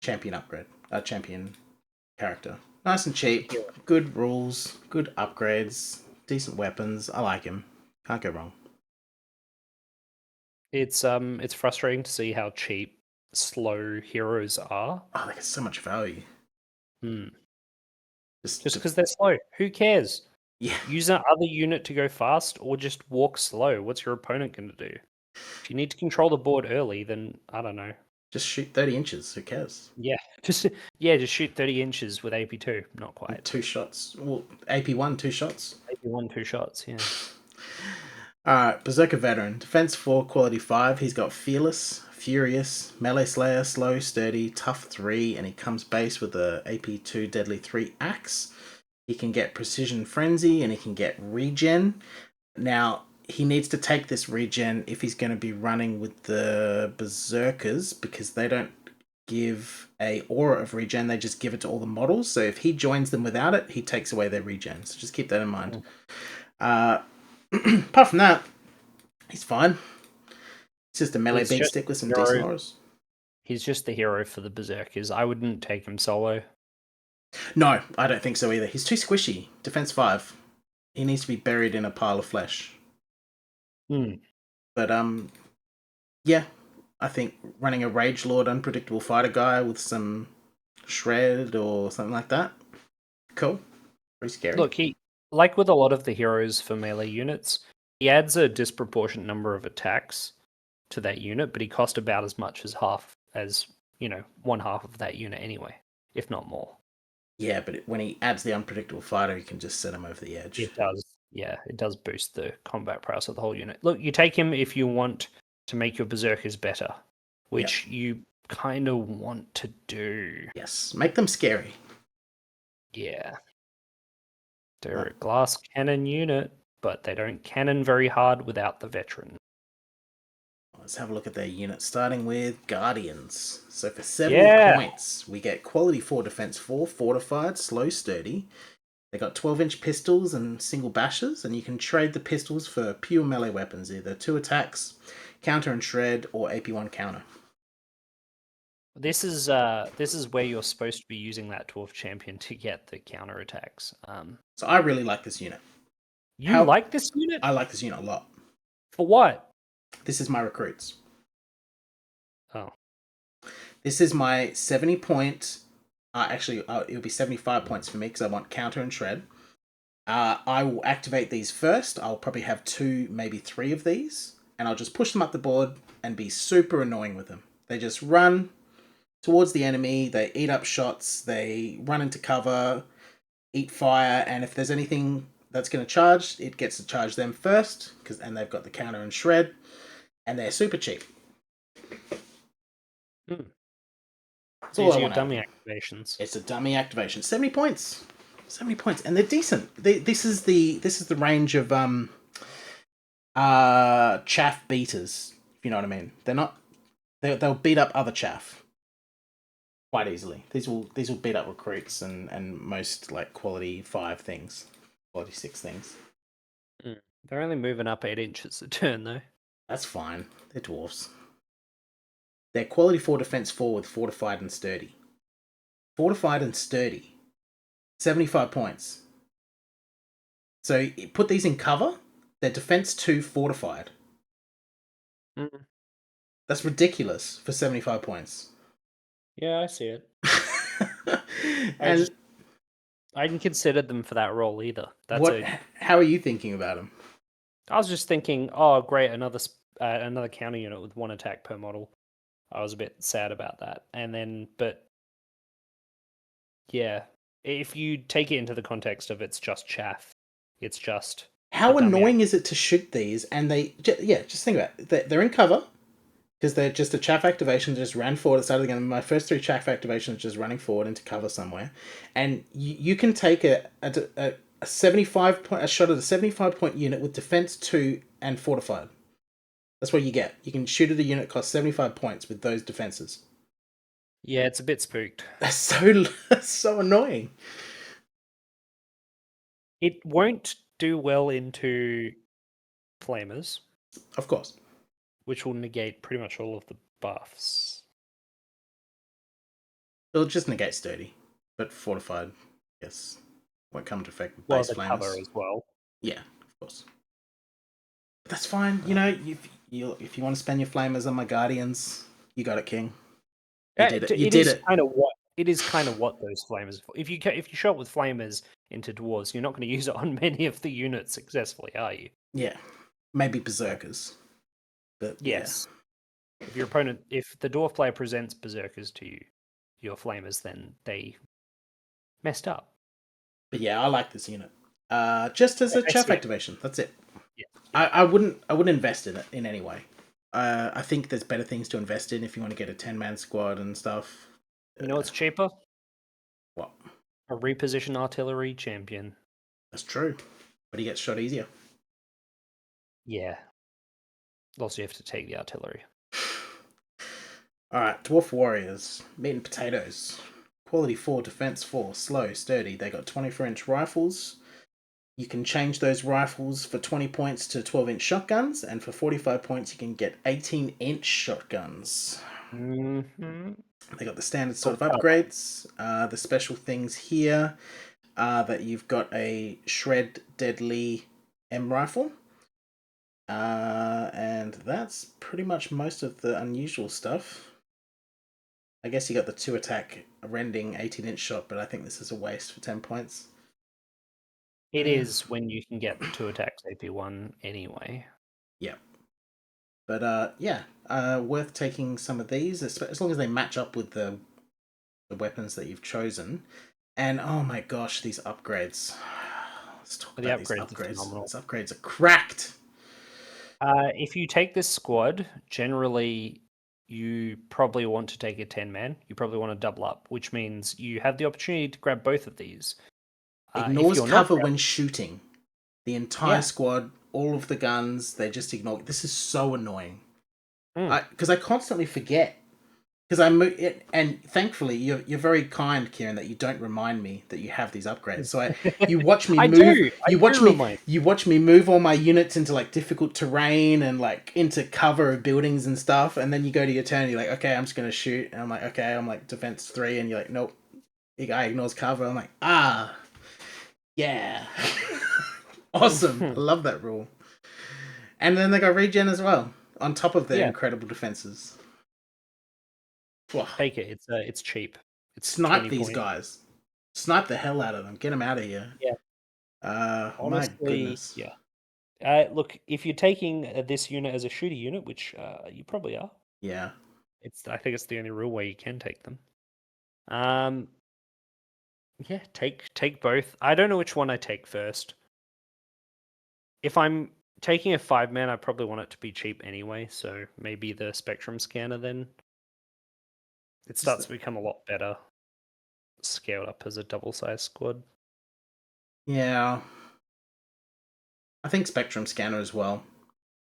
champion upgrade. Champion character. Nice and cheap. Good rules. Good upgrades. Decent weapons. I like him. Can't go wrong. It's frustrating to see how cheap slow heroes are. Oh, they get so much value. Just because they're slow. Who cares? Yeah. Use another unit to go fast or just walk slow. What's your opponent going to do? If you need to control the board early, then I don't know. Just shoot 30 inches. Who cares? Yeah, just shoot 30 inches with AP2. Not quite. 2 shots. Well, AP1, 2 shots. AP1, 2 shots. Yeah. Alright, Berserker Veteran. Defense 4, quality 5. He's got Fearless, Furious, Melee Slayer, Slow, Sturdy, Tough 3, and he comes base with a AP2 Deadly 3 Axe. He can get Precision Frenzy, and he can get Regen. Now, he needs to take this regen if he's going to be running with the Berserkers, because they don't give a aura of regen, they just give it to all the models. So if he joins them without it, he takes away their regen. So just keep that in mind. Apart from that, he's fine. It's just a melee beat stick with some decent auras. He's just the hero for the Berserkers. I wouldn't take him solo. No, I don't think so either. He's too squishy. Defense 5. He needs to be buried in a pile of flesh. But yeah, I think running a Rage Lord Unpredictable Fighter guy with some Shred or something like that, cool. Pretty scary. Look, he, like with a lot of the heroes for melee units, he adds a disproportionate number of attacks to that unit, but he costs about as much as one half of that unit anyway, if not more. Yeah, but when he adds the Unpredictable Fighter, he can just set him over the edge. It does. Yeah, it does boost the combat prowess of the whole unit. Look, you take him if you want to make your Berserkers better, which you kind of want to do. Yes, make them scary. Yeah. They're a glass cannon unit, but they don't cannon very hard without the veteran. Let's have a look at their unit, starting with Guardians. So for 70 points, we get quality 4, defense 4, fortified, slow, sturdy. They got 12-inch pistols and single bashes, and you can trade the pistols for pure melee weapons, either 2 attacks, counter and shred, or AP1 counter. This is where you're supposed to be using that Dwarf Champion to get the counter attacks. So I really like this unit. You like this unit? I like this unit a lot. For what? This is my recruits. Oh. This is my 70 point. It'll be 75 points for me because I want counter and shred. I will activate these first. I'll probably have 2, maybe 3 of these, and I'll just push them up the board and be super annoying with them. They just run towards the enemy, they eat up shots, they run into cover, eat fire, and if there's anything that's going to charge, it gets to charge them first, and they've got the counter and shred, and they're super cheap. It's all your dummy activations. It's a dummy activation. 70 points. 70 points. And they're decent. This is the range of chaff beaters, if you know what I mean. They'll beat up other chaff quite easily. These will beat up recruits and most like quality 5 things. Quality 6 things. They're only moving up 8 inches a turn though. That's fine. They're dwarfs. They're quality 4, defense 4 with fortified and sturdy. Fortified and sturdy. 75 points. So put these in cover. They're defense 2 fortified. That's ridiculous for 75 points. Yeah, I see it. And I hadn't considered them for that role either. How are you thinking about them? I was just thinking, oh great, another counter unit with 1 attack per model. I was a bit sad about that. But yeah, if you take it into the context of it's just chaff, it's just... How annoying is it to shoot these and just think about it. They're in cover because they're just a chaff activation, just ran forward at the start of the game. My first 3 chaff activations just running forward into cover somewhere. And you can take a 75 point, a shot at a 75 point unit with defense 2 and fortified. That's what you get. You can shoot at a unit cost 75 points with those defenses. Yeah, it's a bit spooked. That's so annoying. It won't do well into flamers. Of course. Which will negate pretty much all of the buffs. It'll just negate sturdy, but fortified, yes, won't come into effect with base flamers. Cover as well. Yeah, of course. But that's fine. You know, if you want to spend your flamers on my guardians, you got it, King. You did it. It is kind of what those flamers. If you show up with flamers into dwarves, you're not going to use it on many of the units successfully, are you? Yeah, maybe berserkers. But Yes. If the dwarf player presents berserkers to you, your flamers, then they messed up. but yeah, I like this unit. Just as a chaff activation. That's it. Yeah. I wouldn't invest in it in any way. I think there's better things to invest in if you want to get a 10-man squad and stuff. You know what's cheaper? What? A reposition artillery champion. That's true, but he gets shot easier. Yeah. Also, you have to take the artillery. All right, Dwarf Warriors, meat and potatoes. Quality 4, defense 4, slow, sturdy. They got 24-inch rifles. You can change those rifles for 20 points to 12-inch shotguns, and for 45 points you can get 18-inch shotguns. Mm-hmm. They got the standard sort of upgrades. The special things here are that you've got a Shred Deadly M rifle. And that's pretty much most of the unusual stuff. I guess you got the 2-attack rending 18-inch shot, but I think this is a waste for 10 points. It is when you can get the 2-attacks AP1 anyway. Yeah. But worth taking some of these, as long as they match up with the weapons that you've chosen. And oh my gosh, these upgrades. Let's talk about these upgrades. These upgrades are cracked. If you take this squad, generally you probably want to take a 10-man. You probably want to double up, which means you have the opportunity to grab both of these. Ignores cover when shooting. The entire squad, all of the guns, they just ignore. This is so annoying. Because I constantly forget. Because and thankfully you're very kind, Kieran, that you don't remind me that you have these upgrades. So you watch me move. You watch me move all my units into like difficult terrain and like into cover of buildings and stuff, and then you go to your turn. And you're like, okay, I'm just gonna shoot. And I'm like, okay, I'm like defense 3, and you're like, nope. The guy ignores cover. I'm like, yeah, awesome. I love that rule. And then they got regen as well on top of their incredible defenses. Take it. It's cheap. It's snipe these guys. Snipe the hell out of them. Get them out of here. Yeah. Honestly, my goodness. Yeah. Look, if you're taking this unit as a shooter unit, which you probably are. Yeah. I think it's the only real way you can take them. Yeah, take both. I don't know which one I take first. If I'm taking a 5-man, I probably want it to be cheap anyway, so maybe the Spectrum Scanner then. It starts to become a lot better scaled up as a double-sized squad. Yeah. I think Spectrum Scanner as well.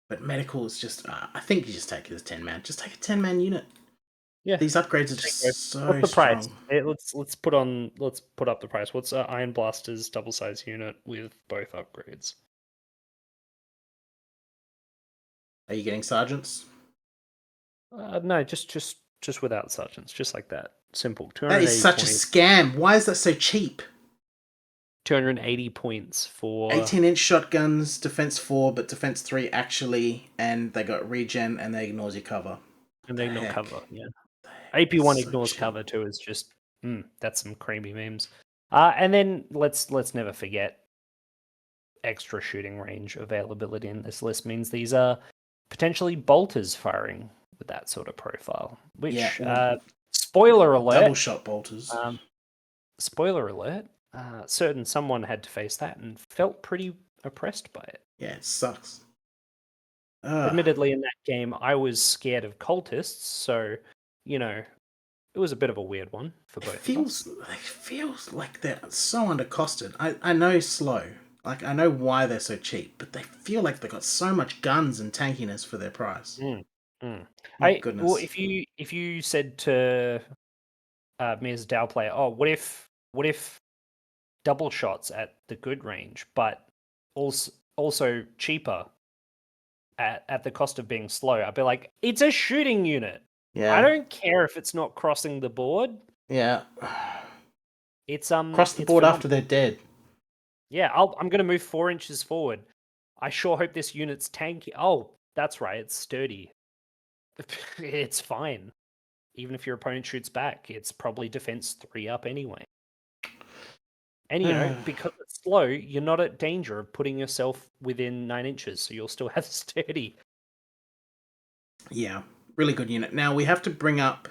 But Medical is just... I think you just take it as 10-man. Just take a 10-man unit. Yeah. These upgrades are just so What's the strong. Price? Let's put up the price. What's Iron Blaster's double-sized unit with both upgrades? Are you getting sergeants? No, just without sergeants, just like that. Simple. That is such a scam. Why is that so cheap? 280 points for 18-inch shotguns, defense 4, but defense 3 actually, and they got regen and they ignores your cover. And they ignore cover, yeah. AP1 ignores cover too. Is just that's some creamy memes. And then let's never forget extra shooting range availability in this list means these are potentially bolters firing with that sort of profile. Which spoiler alert, double shot bolters. Spoiler alert. Someone had to face that and felt pretty oppressed by it. Yeah, it sucks. Admittedly, in that game, I was scared of cultists, so it was a bit of a weird one for both of us. It feels like they're so undercosted. I know slow. Like, I know why they're so cheap, but they feel like they've got so much guns and tankiness for their price. My goodness. Well, if you said to me as a Dow player, what if double shots at the good range, but also cheaper at the cost of being slow, I'd be like, it's a shooting unit. Yeah. I don't care if it's not crossing the board. Yeah. It's cross the board after they're dead. Yeah, I'm going to move 4 inches forward. I sure hope this unit's tanky. Oh, that's right, it's sturdy. It's fine. Even if your opponent shoots back, it's probably defense 3 up anyway. And because it's slow, you're not at danger of putting yourself within 9 inches, so you'll still have sturdy. Yeah, really good unit. Now we have to bring up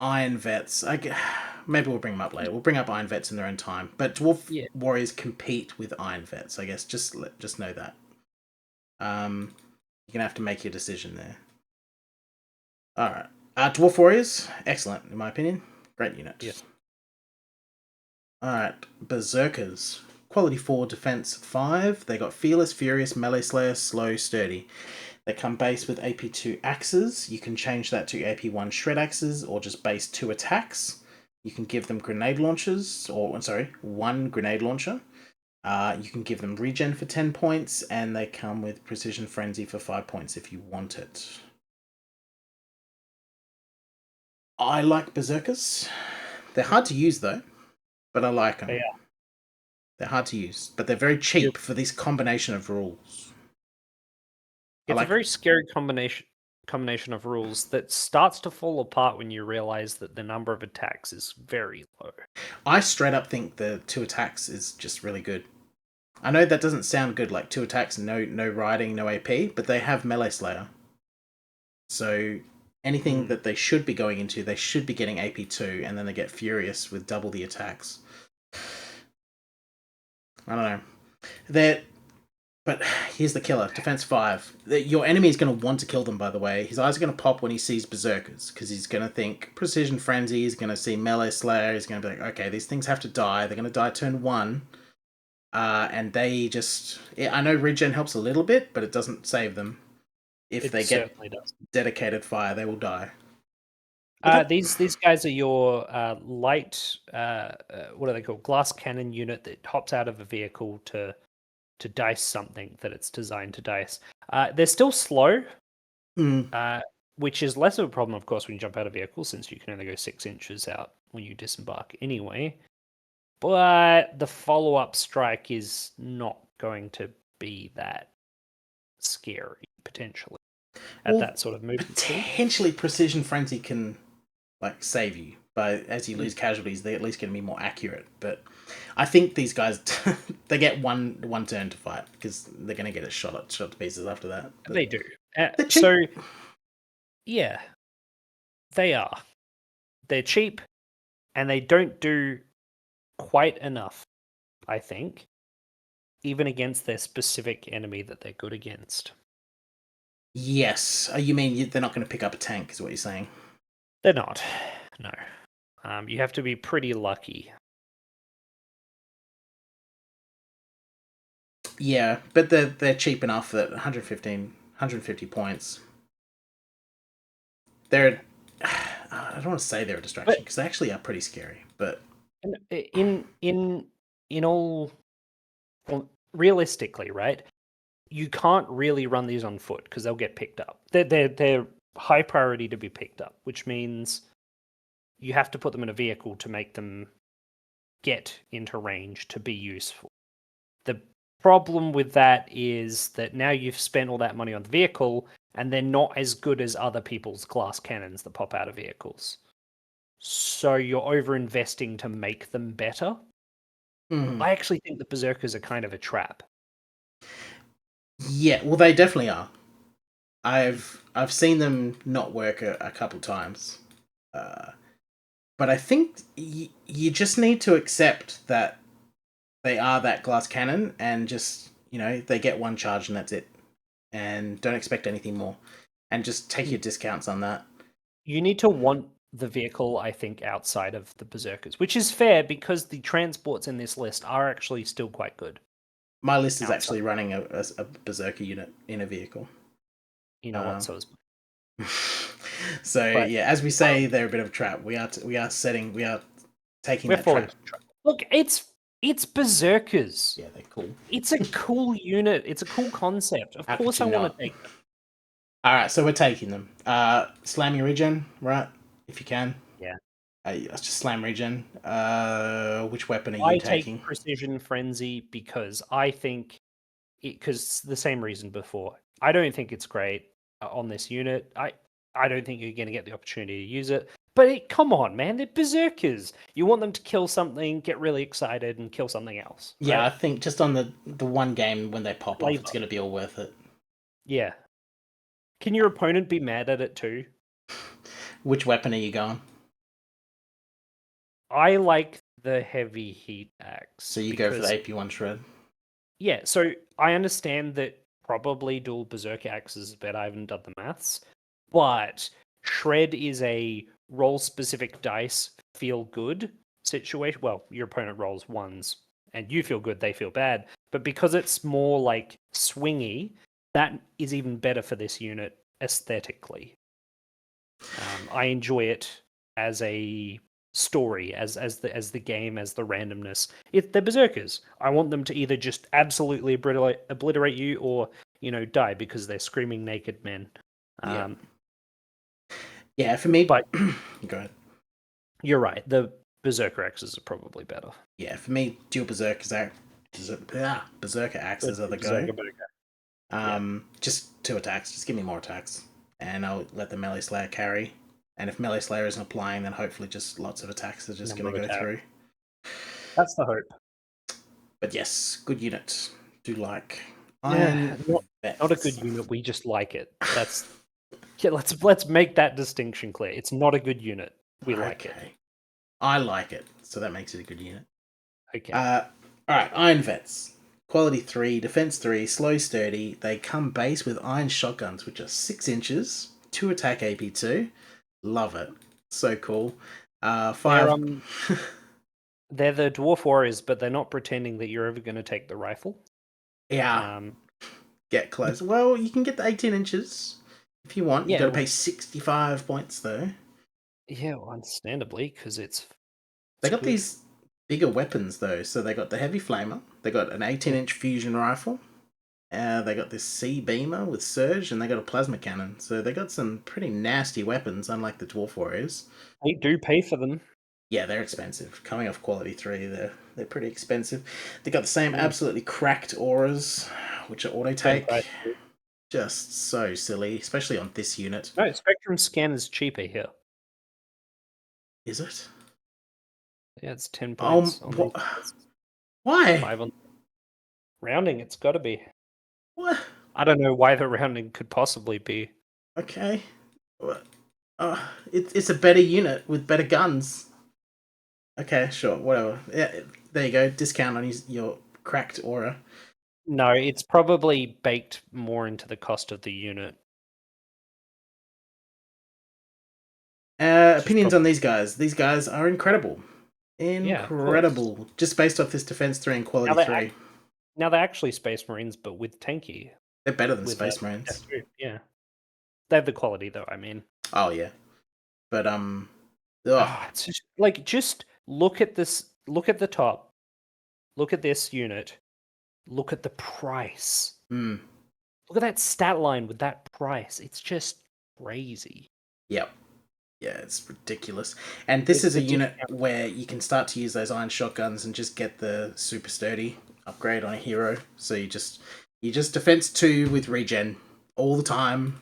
Iron Vets. Maybe we'll bring them up later. We'll bring up Iron Vets in their own time. But Dwarf Yeah. Warriors compete with Iron Vets. I guess just know that. You're gonna have to make your decision there. All right. Dwarf Warriors, excellent in my opinion. Great unit. Yeah. All right. Berserkers, quality 4, defense 5. They got fearless, furious, melee slayer, slow, sturdy. They come base with AP2 axes. You can change that to AP1 shred axes or just base 2 attacks. You can give them grenade launchers, or sorry, 1 grenade launcher. You can give them regen for 10 points, and they come with precision frenzy for 5 points if you want it. I like Berserkers. They're hard to use though, but I like them. They are. They're hard to use, but they're very cheap for this combination of rules. It's a very scary combination of rules that starts to fall apart when you realize that the number of attacks is very low. I straight up think the 2 attacks is just really good. I know that doesn't sound good, like 2 attacks, no riding, no AP, but they have melee slayer. So anything that they should be going into, they should be getting AP2, and then they get furious with double the attacks. I don't know. But here's the killer. Defense 5. Your enemy is going to want to kill them, by the way. His eyes are going to pop when he sees Berserkers, because he's going to think Precision Frenzy, he's going to see Melee Slayer, he's going to be like, okay, these things have to die. They're going to die turn 1. And they just... I know regen helps a little bit, but it doesn't save them. If they get dedicated fire, they will die. These guys are your light, what are they called? Glass cannon unit that hops out of a vehicle to dice something that it's designed to dice. They're still slow, which is less of a problem, of course, when you jump out of a vehicle, since you can only go 6 inches out when you disembark anyway. But the follow-up strike is not going to be that scary, potentially, at that sort of movement. Potentially, Precision Frenzy can save you, but as you lose casualties, they're at least going to be more accurate. But I think these guys they get one turn to fight because they're going to get it shot to pieces after that. But they do. So yeah, they are. They're cheap, and they don't do quite enough, I think, even against their specific enemy that they're good against. Yes. You mean they're not going to pick up a tank, is what you're saying? They're not. No. You have to be pretty lucky. Yeah, but they're cheap enough that 150 points. I don't want to say they're a distraction because they actually are pretty scary. But in all, realistically, right? You can't really run these on foot because they'll get picked up. They're high priority to be picked up, which means you have to put them in a vehicle to make them get into range to be useful. The problem with that is that now you've spent all that money on the vehicle and they're not as good as other people's glass cannons that pop out of vehicles. So you're over-investing to make them better. I actually think the Berserkers are kind of a trap. Yeah, well, they definitely are. I've seen them not work a couple times, but I think you just need to accept that they are that glass cannon, and just they get one charge and that's it, and don't expect anything more, and just take your discounts on that. You need to want the vehicle, I think, outside of the Berserkers, which is fair because the transports in this list are actually still quite good. My list is actually running a Berserker unit in a vehicle. You know what? So is mine. So yeah, as we say, they're a bit of a trap. We are taking that trap. Look, it's Berserkers. Yeah, they're cool. It's a cool unit. It's a cool concept. Of course, I want to take them. All right, so we're taking them. Slam your regen, right? If you can. Yeah. Let's just slam regen. Which weapon are you taking? I take Precision Frenzy because I think because the same reason before. I don't think it's great on this unit. I don't think you're going to get the opportunity to use it. But come on, man, they're Berserkers. You want them to kill something, get really excited, and kill something else. Right? Yeah, I think just on the one game when they pop off, it's going to be all worth it. Yeah. Can your opponent be mad at it too? Which weapon are you going? I like the heavy heat axe. So you go for the AP1 shred? Yeah, so I understand that probably dual Berserker axes is better. I haven't done the maths. But shred is a roll specific dice, feel good situation. Well, your opponent rolls ones and you feel good, they feel bad. But because it's more like swingy, that is even better for this unit aesthetically. I enjoy it as a story, as the game, as the randomness. They're berserkers. I want them to either just absolutely obliterate you, or die because they're screaming naked men. Yeah, for me, but go ahead. You're right. The berserker axes are probably better. Yeah, for me, dual berserker axes are the go. Just 2 attacks. Just give me more attacks, and I'll let the melee slayer carry. And if melee slayer isn't applying, then hopefully just lots of attacks are just going to go through. That's the hope. But yes, good unit. Do like Iron. Not a good unit. We just like it. That's let's make that distinction clear. It's not a good unit. We like it. I like it, so that makes it a good unit. Okay. All right, Iron Vets. Quality 3, Defense 3, slow, sturdy. They come base with iron shotguns, which are 6 inches, 2 attack AP2. Love it. So cool. 5. They're the Dwarf Warriors, but they're not pretending that you're ever going to take the rifle. Yeah. Get close. Well, you can get the 18 inches if you want. You got to pay 65 points, though. Yeah, well, understandably, because they got these bigger weapons, though. So they got the heavy flamer. They got an 18-inch fusion rifle. They got this sea beamer with surge, and they got a plasma cannon. So they got some pretty nasty weapons, unlike the Dwarf Warriors. They do pay for them. Yeah, they're expensive. Coming off quality 3, they're pretty expensive. They got the same absolutely cracked auras, which are auto take. Just so silly, especially on this unit. No, Spectrum Scan is cheaper here. Is it? Yeah, it's 10 points. Why? 5 on rounding. It's got to be. What? I don't know why the rounding could possibly be. Okay. It's a better unit with better guns. Okay, sure, whatever. Yeah, there you go. Discount on your cracked aura. No, it's probably baked more into the cost of the unit. Opinions on these guys. These guys are incredible. Incredible. Yeah, just based off this Defense 3 and Quality 3. Now they're actually Space Marines, but with tanky. They're better than Space Marines. Yeah. They have the quality, though, I mean. Oh, yeah. But, it's just, just look at this. Look at the top. Look at this unit. Look at the price. Look at that stat line with that price. It's just crazy. Yep. Yeah, it's ridiculous. And this is a unit where you can start to use those iron shotguns and just get the super sturdy upgrade on a hero. So you just defense 2 with regen all the time.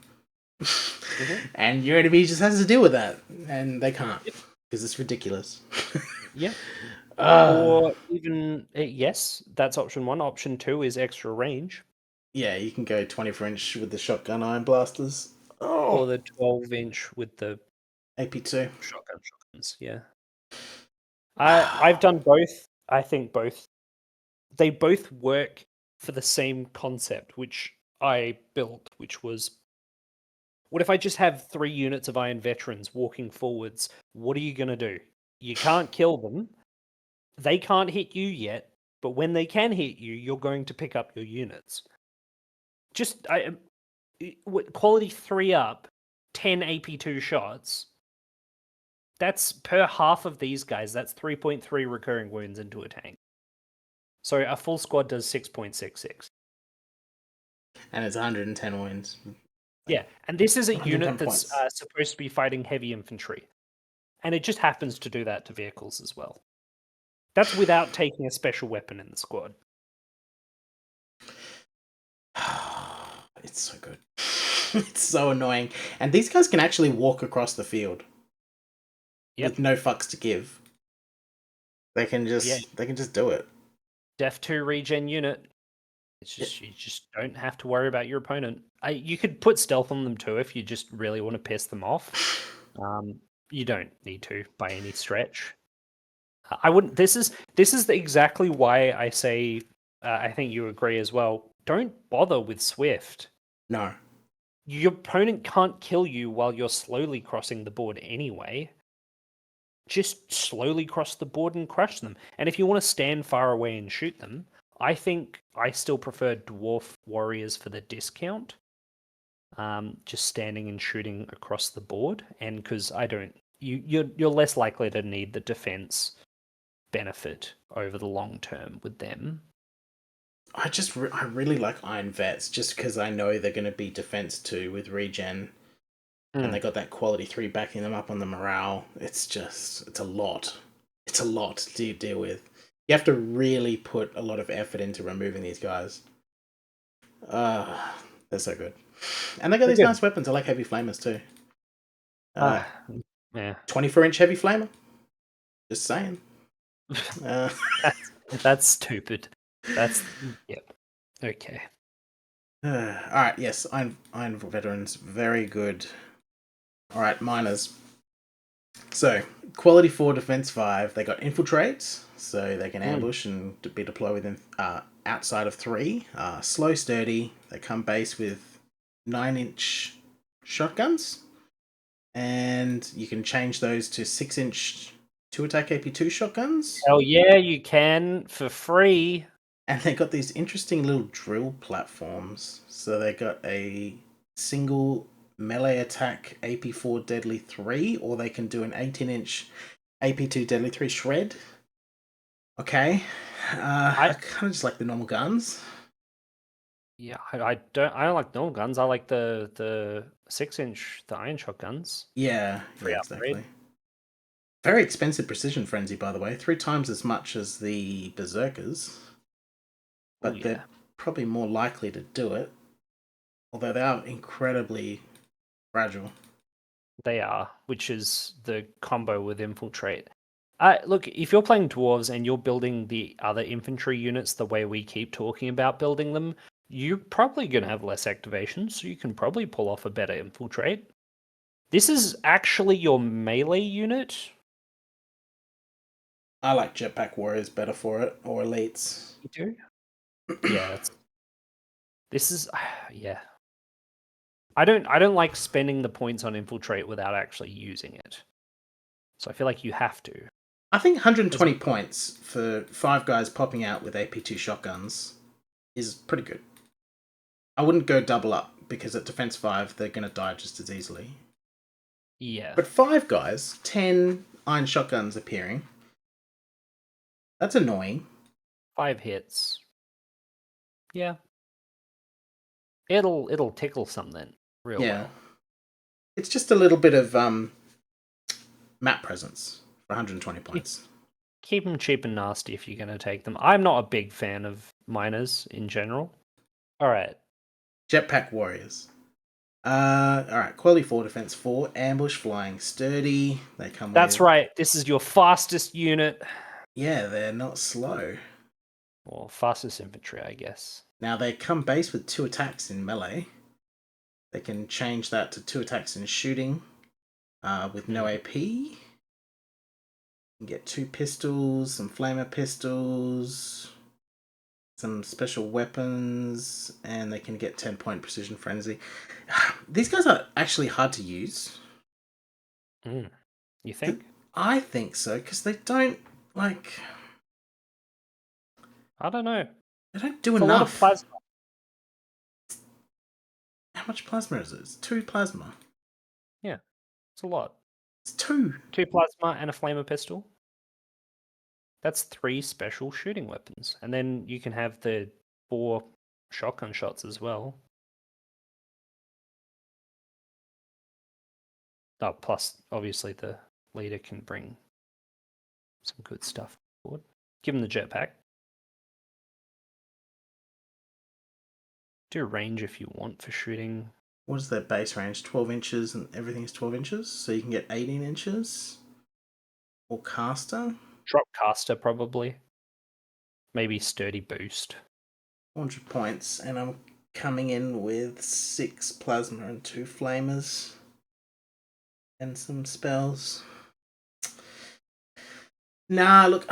And your enemy just has to deal with that. And they can't. Because it's ridiculous. Yeah. Or even, yes, that's option 1. Option 2 is extra range. Yeah, you can go 24-inch with the shotgun iron blasters. Or the 12-inch with the AP2. Shotguns, yeah. I've done both. I think they both work for the same concept, which I built, which was, what if I just have 3 units of Iron Veterans walking forwards? What are you going to do? You can't kill them. They can't hit you yet, but when they can hit you, you're going to pick up your units. Just quality 3 up, 10 AP2 shots. That's per half of these guys. That's 3.3 recurring wounds into a tank. So a full squad does 6.66. And it's 110 wounds. Yeah, and this is a unit that's supposed to be fighting heavy infantry. And it just happens to do that to vehicles as well. That's without taking a special weapon in the squad. It's so good. It's so annoying. And these guys can actually walk across the field. With no fucks to give. They can just do it. Def 2 regen unit. It's just you just don't have to worry about your opponent. You could put stealth on them too if you just really want to piss them off. You don't need to by any stretch. I wouldn't. This is exactly why I say. I think you agree as well. Don't bother with Swift. No. Your opponent can't kill you while you're slowly crossing the board anyway. Just slowly cross the board and crush them. And if you want to stand far away and shoot them, I think I still prefer Dwarf Warriors for the discount. Just standing and shooting across the board, and because you're less likely to need the defense benefit over the long term with them. I really like Iron Vets just because I know they're going to be defense 2 with regen. And they got that quality 3 backing them up on the morale. It's a lot. It's a lot to deal with. You have to really put a lot of effort into removing these guys. They're so good. And they got these nice weapons. I like heavy flamers too. Yeah. 24-inch heavy flamer. Just saying. That's stupid. That's yep. Okay. Alright, yes, Iron Veterans, very good. Alright, miners. So, quality 4, defense 5. They got infiltrates, so they can ambush and be deployed within outside of 3. Slow, sturdy. They come base with 9-inch shotguns, and you can change those to 6-inch 2-attack AP2 shotguns. Hell yeah, you can for free. And they got these interesting little drill platforms. So they got a single melee attack AP4 Deadly 3, or they can do an 18-inch AP2 Deadly 3 shred. Okay. I kind of just like the normal guns. Yeah, I don't like normal guns. I like the 6-inch, the iron shotguns. Yeah, exactly. Very expensive precision frenzy, by the way. 3 times as much as the Berserkers. But they're probably more likely to do it. Although they are incredibly fragile. They are, which is the combo with infiltrate. Look, if you're playing dwarves and you're building the other infantry units the way we keep talking about building them, you're probably going to have less activation, so you can probably pull off a better infiltrate. This is actually your melee unit. I like Jetpack Warriors better for it, or Elites. You do? Yeah. This is yeah. I don't like spending the points on infiltrate without actually using it. So I feel like you have to. I think 120 points for 5 guys popping out with AP2 shotguns is pretty good. I wouldn't go double up because at defense 5 they're going to die just as easily. Yeah. But 5 guys, 10 iron shotguns appearing. That's annoying. 5 hits. Yeah. It'll tickle something real well. It's just a little bit of map presence for 120 points. Keep them cheap and nasty if you're going to take them. I'm not a big fan of miners in general. All right. Jetpack Warriors. Alright, quality 4, defense 4, ambush, flying, sturdy. They come That's right. This is your fastest unit. Yeah, they're not slow. Well, fastest infantry, I guess. Now they come base with 2 attacks in melee. They can change that to 2 attacks in shooting with no AP. You can get 2 pistols, some flamer pistols, some special weapons, and they can get 10-point precision frenzy. These guys are actually hard to use. You think? I think so, because they don't, like... I don't know. They don't do it's enough. A lot of plasma. How much plasma is it? It's 2 plasma. Yeah, it's a lot. It's 2. 2 plasma and a flamer pistol. That's 3 special shooting weapons. And then you can have the 4 shotgun shots as well. Oh, plus, obviously, the leader can bring some good stuff forward. Give him the jetpack. Do range if you want for shooting. What is their base range? 12 inches and everything is 12 inches? So you can get 18 inches? Or caster? Drop caster, probably. Maybe sturdy boost. 400 points, and I'm coming in with 6 plasma and 2 flamers. And some spells. Nah, look.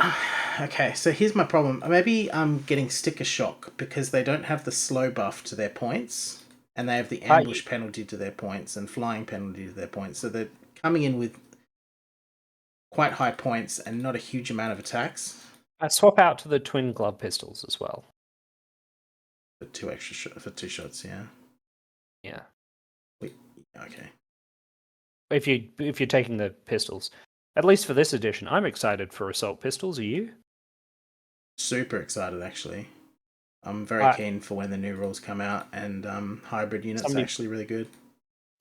Okay, so here's my problem. Maybe I'm getting sticker shock because they don't have the slow buff to their points, and they have the ambush penalty to their points and flying penalty to their points. So they're coming in with quite high points and not a huge amount of attacks. I swap out to the twin glove pistols as well. For 2 extra for 2 shots, yeah. Yeah. Okay. If you're taking the pistols, at least for this edition, I'm excited for assault pistols. Are you? Super excited, actually. I'm very keen for when the new rules come out, and hybrid units are actually really good.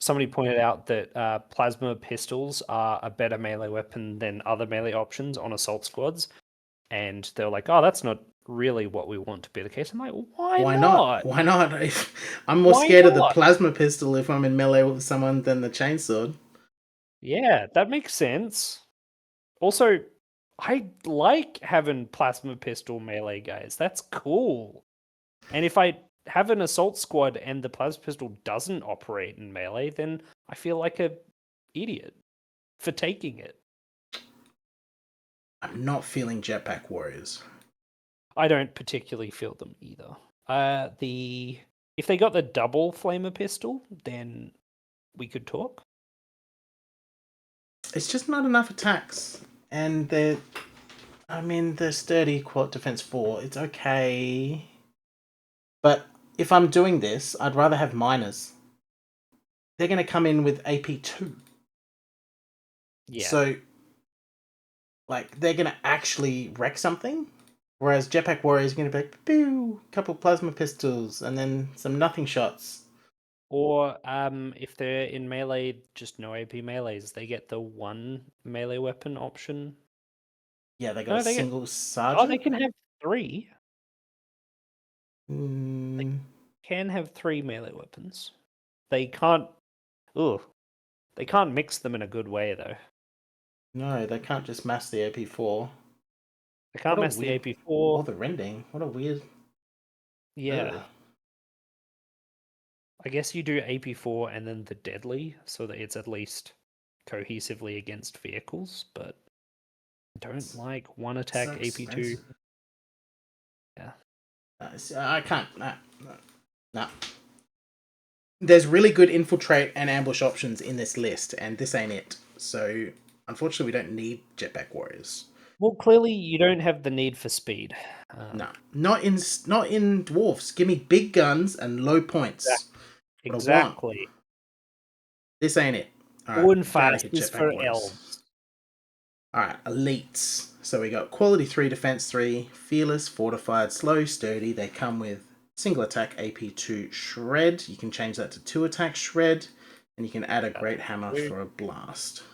Somebody pointed out that plasma pistols are a better melee weapon than other melee options on assault squads, and they're like, "Oh, that's not really what we want to be the case." I'm like, "Why not? Why not? I'm more scared of the plasma pistol if I'm in melee with someone than the chainsword." Yeah, that makes sense. Also, I like having plasma pistol melee guys. That's cool. And if I have an assault squad and the plasma pistol doesn't operate in melee, then I feel like an idiot for taking it. I'm not feeling Jetpack Warriors. I don't particularly feel them either. If they got the double flamer pistol, then we could talk. It's just not enough attacks, and they're sturdy, quad defense 4. It's okay, but if I'm doing this, I'd rather have miners. They're going to come in with AP 2. Yeah. So, like, they're going to actually wreck something. Whereas Jetpack Warriors are going to be like, pew, couple plasma pistols, and then some nothing shots. Or if they're in melee, just no AP melees, they get the 1 melee weapon option. Yeah, they got a single sergeant. Oh, they can have 3. Mm. They can have 3 melee weapons. They can't. They can't mix them in a good way, though. No, they can't just mass the AP4. They can't mass the AP4. Or the rending. What a weird. Yeah. Ugh. I guess you do AP4 and then the deadly, so that it's at least cohesively against vehicles, but I don't like 1 attack so AP2. Yeah. I can't. Nah. There's really good infiltrate and ambush options in this list, and this ain't it. So, unfortunately, we don't need Jetpack Warriors. Well, clearly, you don't have the need for speed. No, not in dwarfs. Give me big guns and low points. Exactly. This ain't it. Right, fast is for elves. Alright, elites. So we got quality 3, defense 3, fearless, fortified, slow, sturdy. They come with single attack AP2 shred. You can change that to 2 attack shred, and you can add a great hammer for a blast.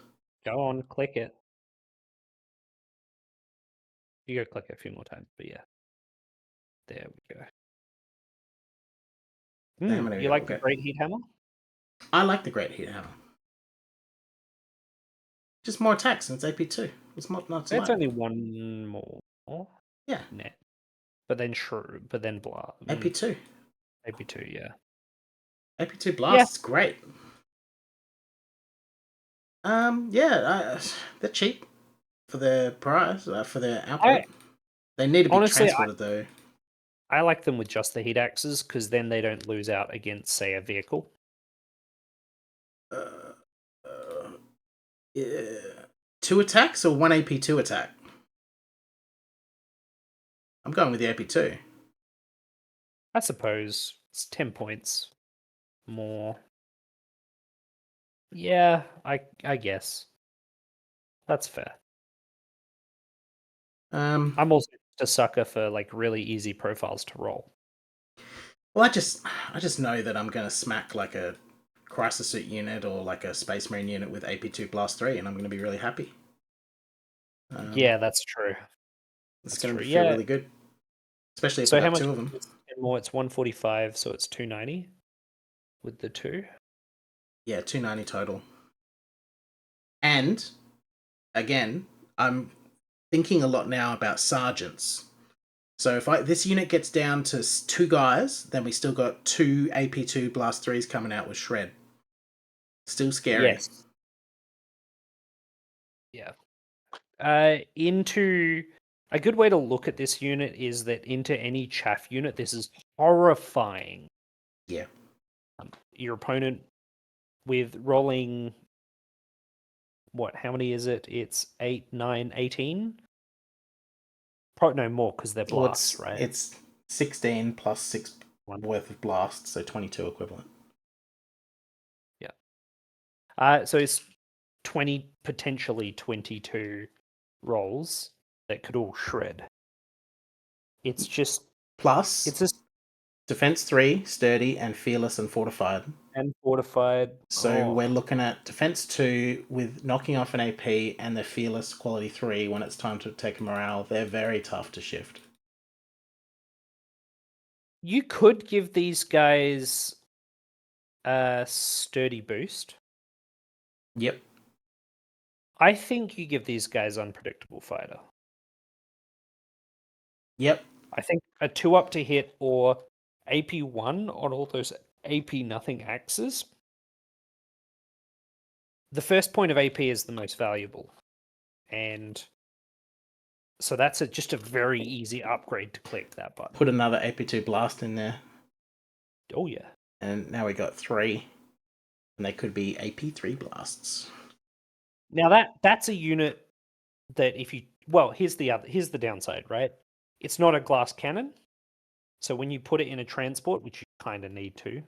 Go on, click it. You go click it a few more times, but yeah. There we go. You like the Great Heat Hammer? I like the Great Heat Hammer. Just more attacks since AP2. It's not That's only 1 more. Yeah. Net. But then blah. AP2. AP2, yeah. AP2 blast is great. They're cheap for their price, for their output. They need to be transported though. I like them with just the heat axes because then they don't lose out against, say, a vehicle. Yeah. 2 attacks or 1 AP2 attack? I'm going with the AP2. I suppose it's 10 points more. Yeah, I guess. That's fair. I'm also a sucker for like really easy profiles to roll. Well, I just know that I'm going to smack like a Crisis Suit unit or like a Space Marine unit with AP2 Blast 3, and I'm going to be really happy. Yeah, that's true. It's going to feel really good. Especially if I got 2 of them. More, it's 145, so it's 290 with the 2. Yeah, 290 total. And, again, I'm thinking a lot now about sergeants. So if this unit gets down to 2 guys, then we still got 2 AP2 Blast 3s coming out with Shred. Still scary. Yes. Yeah. Into a good way to look at this unit is that into any chaff unit, this is horrifying. Yeah. Your opponent with rolling, what, how many is it? It's 8, 9, 18? Probably no more because they're blasts, right? It's 16 plus 6 worth of blast, so 22 equivalent. Yeah. So it's 20, potentially 22 rolls that could all shred. It's just... Plus, it's just defense 3, sturdy, and fearless and fortified. and fortified. So we're looking at defense 2 with knocking off an AP and the fearless quality 3 when it's time to take a morale. They're very tough to shift. You could give these guys a sturdy boost. Yep. I think you give these guys unpredictable fighter. Yep. I think a 2-up to hit or AP1 on all those AP nothing axes. The first point of AP is the most valuable. And so that's just a very easy upgrade to click that button. Put another AP2 blast in there. Oh, yeah. And now we got 3. And they could be AP3 blasts. Now that's a unit that if you... well, here's the downside, right? It's not a glass cannon. So when you put it in a transport, which you kind of need to,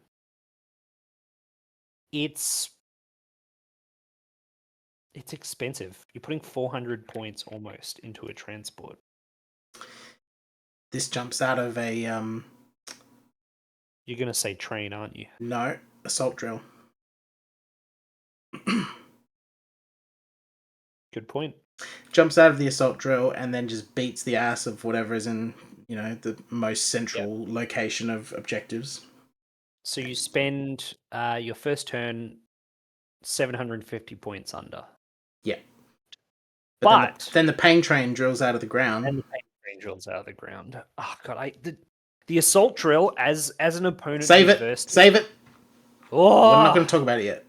it's expensive. You're putting 400 points almost into a transport. This jumps out of a... You're going to say train, aren't you? No, assault drill. Good point. Jumps out of the assault drill and then just beats the ass of whatever is in, the most central location of objectives. So you spend your first turn 750 points under. Yeah. But then the pain train drills out of the ground. And the pain train drills out of the ground. Oh god, the assault drill as an opponent. Save it. Oh, I'm not going to talk about it yet.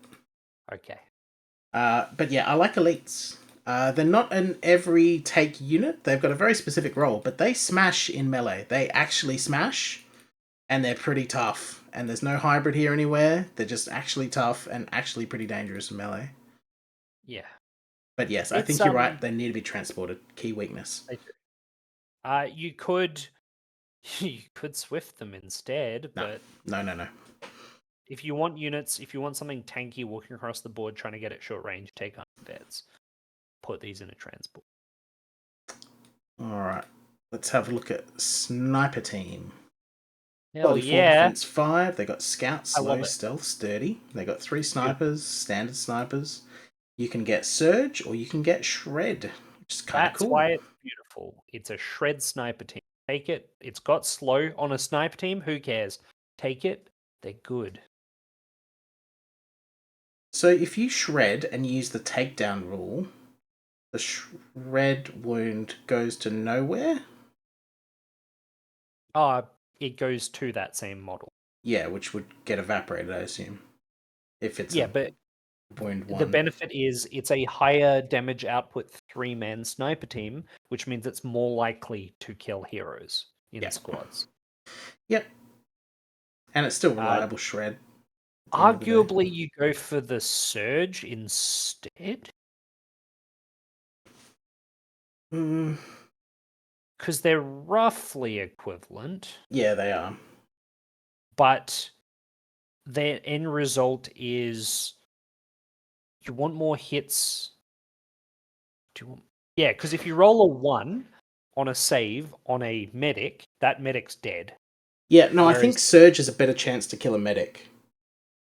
Okay. But yeah, I like elites. They're not an every take unit. They've got a very specific role, but they smash in melee. They actually smash, and they're pretty tough. And there's no hybrid here anywhere. They're just actually tough and actually pretty dangerous in melee. Yeah. But yes, I think you're right. They need to be transported. Key weakness. You could swift them instead, but No. If you want units, if you want something tanky walking across the board trying to get at short range, take undeads. Put these in a transport. Alright. Let's have a look at Sniper Team. Hell yeah. Defense 5. They got Scout, Slow, Stealth, Sturdy. They got 3 snipers, standard snipers. You can get Surge or you can get Shred, which is kind of cool. That's why it's beautiful. It's a Shred Sniper Team. Take it. It's got Slow on a Sniper Team. Who cares? Take it. They're good. So if you shred and use the takedown rule, the shred wound goes to nowhere? It goes to that same model. Yeah, which would get evaporated, I assume. If it's but wound 1. The benefit is it's a higher damage output 3-man sniper team, which means it's more likely to kill heroes in squads. Yep. And it's still reliable shred. Arguably, you go for the Surge instead. Because they're roughly equivalent. Yeah, they are. But their end result is you want more hits. Yeah, because if you roll a 1 on a save on a medic, that medic's dead. Yeah, no, I think Surge has a better chance to kill a medic.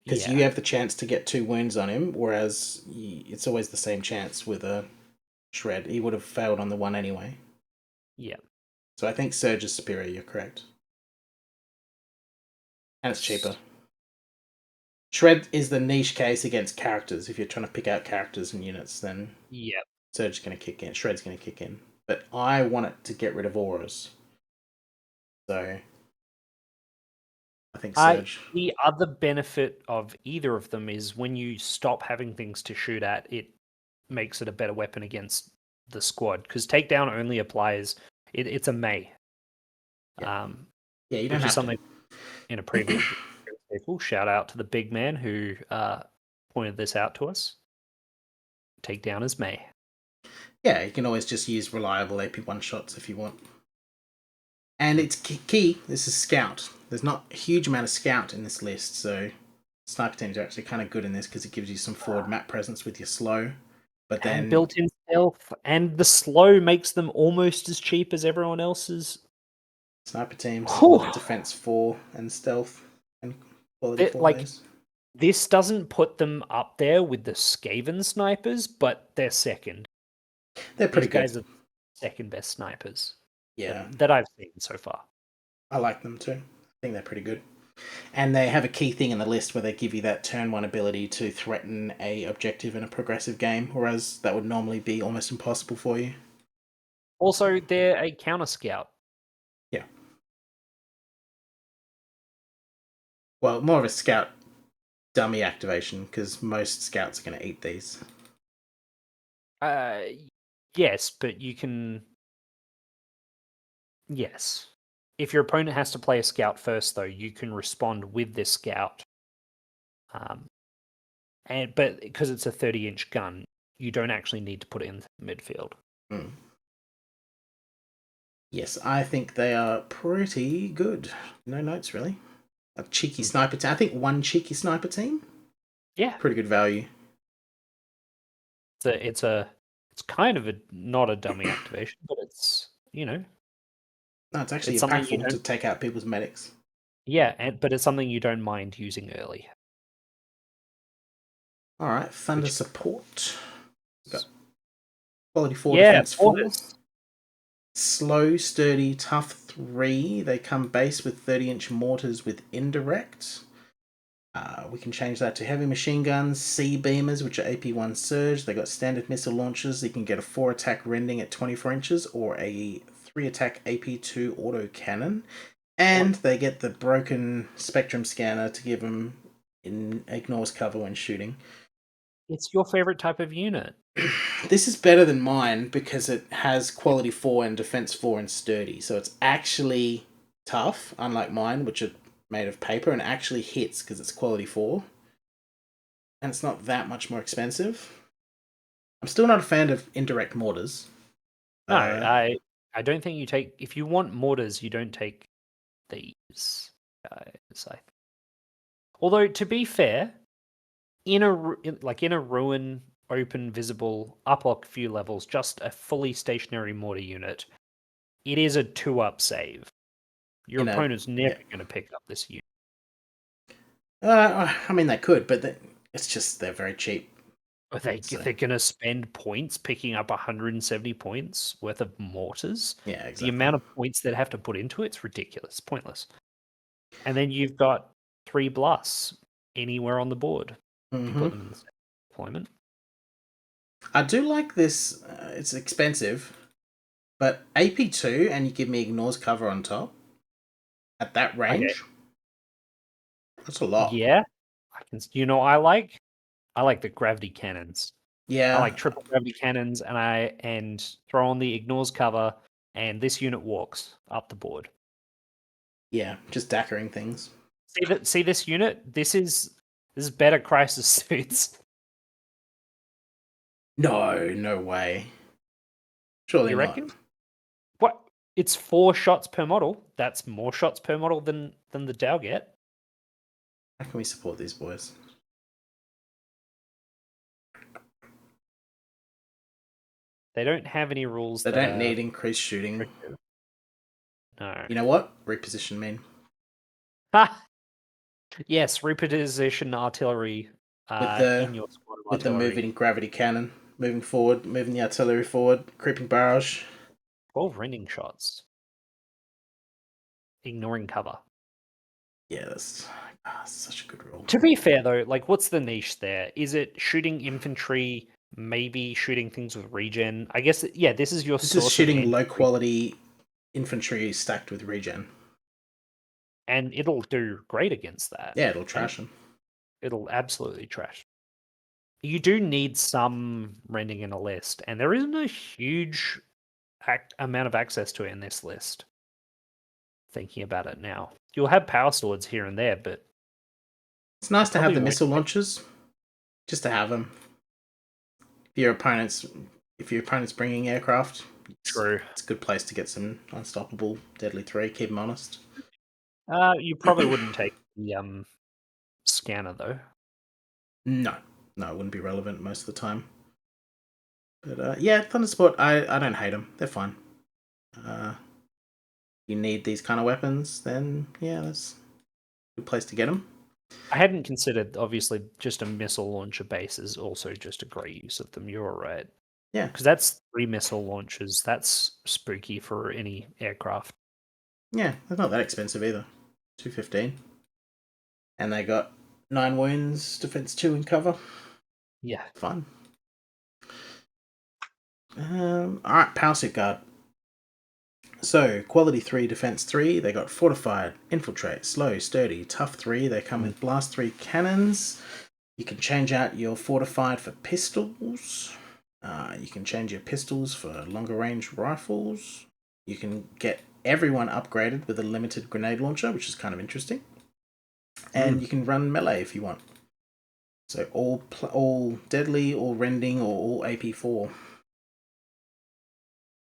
Because you have the chance to get 2 wounds on him, whereas it's always the same chance with a Shred. He would have failed on the 1 anyway. Yeah. So I think Surge is superior, you're correct. And it's cheaper. Shred is the niche case against characters. If you're trying to pick out characters and units, then Surge is going to kick in. Shred's going to kick in. But I want it to get rid of auras. So I think Surge. The other benefit of either of them is when you stop having things to shoot at, it makes it a better weapon against the squad. Because takedown only applies, it's a May. Yeah, you don't which have is something to. in a previous people. Shout out to the big man who pointed this out to us. Takedown is May. Yeah, you can always just use reliable AP one shots if you want. And it's key. This is Scout. There's not a huge amount of Scout in this list, so sniper teams are actually kind of good in this because it gives you some forward map presence with your slow. But then and built-in stealth, and the slow makes them almost as cheap as everyone else's. Sniper teams, with defense 4 and stealth and quality 4 like this doesn't put them up there with the Skaven snipers, but they're second. They're pretty good. These guys are second best snipers. Yeah, that I've seen so far. I like them too. I think they're pretty good. And they have a key thing in the list where they give you that turn 1 ability to threaten a objective in a progressive game, whereas that would normally be almost impossible for you. Also, they're a counter scout. Yeah. Well, more of a scout dummy activation, because most scouts are going to eat these. Yes, but you can... Yes. If your opponent has to play a scout first, though, you can respond with this scout. But because it's a 30-inch gun, you don't actually need to put it in the midfield. Mm. Yes, I think they are pretty good. No notes, really. A cheeky sniper team. I think one cheeky sniper team. Yeah. Pretty good value. It's kind of not a dummy activation, but it's, No, it's actually impactful to take out people's medics. Yeah, but it's something you don't mind using early. Alright, Thunder support. Got quality 4, defense 4. Slow, sturdy, tough 3. They come base with 30-inch mortars with indirect. We can change that to heavy machine guns, C-beamers, which are AP1 surge. They got standard missile launchers. You can get a 4-attack rending at 24 inches or a 3-attack AP2 auto cannon. And they get the broken spectrum scanner to give them ignores cover when shooting. It's your favorite type of unit. This is better than mine because it has quality 4 and defense 4 and sturdy. So it's actually tough, unlike mine, which are made of paper, and actually hits because it's quality 4. And it's not that much more expensive. I'm still not a fan of indirect mortars. No, I don't think you take... If you want mortars, you don't take these guys. Although, to be fair, in a ruin, open, visible, up a few levels, just a fully stationary mortar unit, it is a 2-up save. Your opponent's never going to pick up this unit. I mean, they could, but it's just they're very cheap. They're going to spend points picking up 170 points worth of mortars? Yeah, exactly. The amount of points they'd have to put into it's ridiculous, pointless. And then you've got 3 blasts anywhere on the board. You put them in the same deployment. I do like this. It's expensive, but AP2 and you give me ignores cover on top at that range. Okay. That's a lot. Yeah, I like the gravity cannons. Yeah, I like triple gravity cannons, and throw on the ignores cover, and this unit walks up the board. Yeah, just dackering things. See this unit? This is better crisis suits. No way. Surely you not. Reckon? What? It's 4 shots per model. That's more shots per model than the Dow get. How can we support these boys? They don't have any rules. They don't need increased shooting. No. You know what? Reposition mean. Ha! Yes, reposition artillery in your squad of artillery. With the moving gravity cannon. Moving forward, moving the artillery forward, creeping barrage. 12 rending shots. Ignoring cover. Yeah, that's such a good rule. To be fair, though, what's the niche there? Is it shooting infantry, maybe shooting things with regen? I guess, this is your source. This is shooting low-quality infantry stacked with regen. and it'll do great against that. Yeah, it'll trash them. It'll absolutely trash. You do need some rending in a list, and there isn't a huge amount of access to it in this list. Thinking about it now, you'll have power swords here and there, but it's nice to have the missile launchers, just to have them. If your opponent's bringing aircraft, true, it's a good place to get some unstoppable deadly 3. Keep them honest. You probably wouldn't take the scanner though. No, it wouldn't be relevant most of the time. But yeah, Thundersport, I don't hate them. They're fine. You need these kind of weapons, then yeah, that's a good place to get them. I hadn't considered, obviously, just a missile launcher base is also just a great use of them. You're right. Yeah. Because that's 3 missile launchers. That's spooky for any aircraft. Yeah, they're not that expensive either. $215. And they got 9 wounds, defense 2 and cover. Yeah. Fun. Alright, Powersuit Guard. So, quality 3, defense 3. They got fortified, infiltrate, slow, sturdy, tough 3. They come with blast 3 cannons. You can change out your fortified for pistols. You can change your pistols for longer range rifles. You can get everyone upgraded with a limited grenade launcher, which is kind of interesting. And you can run melee if you want. So all deadly, all rending, or all AP4.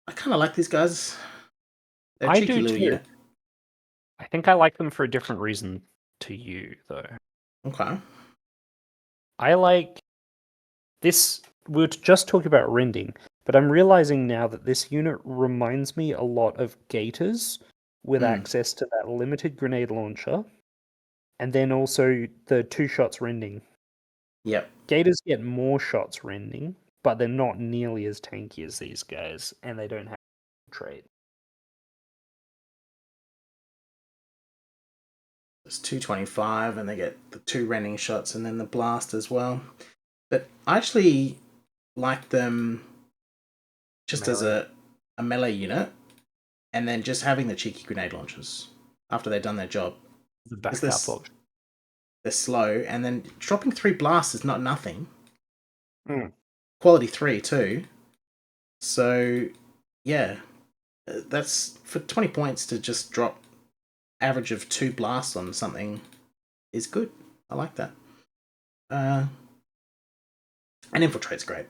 I kind of like these guys. They're I cheeky do little too. unit. I think I like them for a different reason to you, though. Okay. I like this. We were just talking about rending, but I'm realizing now that this unit reminds me a lot of Gators with access to that limited grenade launcher, and then also the 2 shots rending. Yep. Gators get more shots rending, but they're not nearly as tanky as these guys, and they don't have trade. It's 225, and they get the 2 rending shots and then the blast as well. But I actually like them just as a melee unit, and then just having the cheeky grenade launchers after they've done their job. The backup option. They're slow, and then dropping 3 blasts is not nothing. Quality 3 too. So yeah, that's for 20 points to just drop average of 2 blasts on something is good. I like that. And infiltrate's great,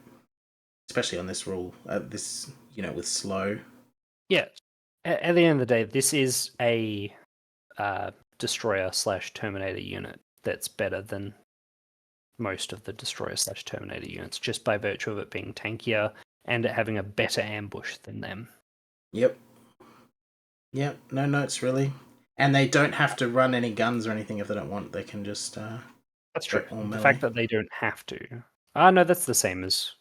especially on this rule. This with slow. Yeah. At the end of the day, this is a destroyer/terminator unit that's better than most of the destroyer/terminator units, just by virtue of it being tankier and it having a better ambush than them. Yep. No notes really. And they don't have to run any guns or anything if they don't want. They can just that's true. The fact that they don't have to. No, that's the same as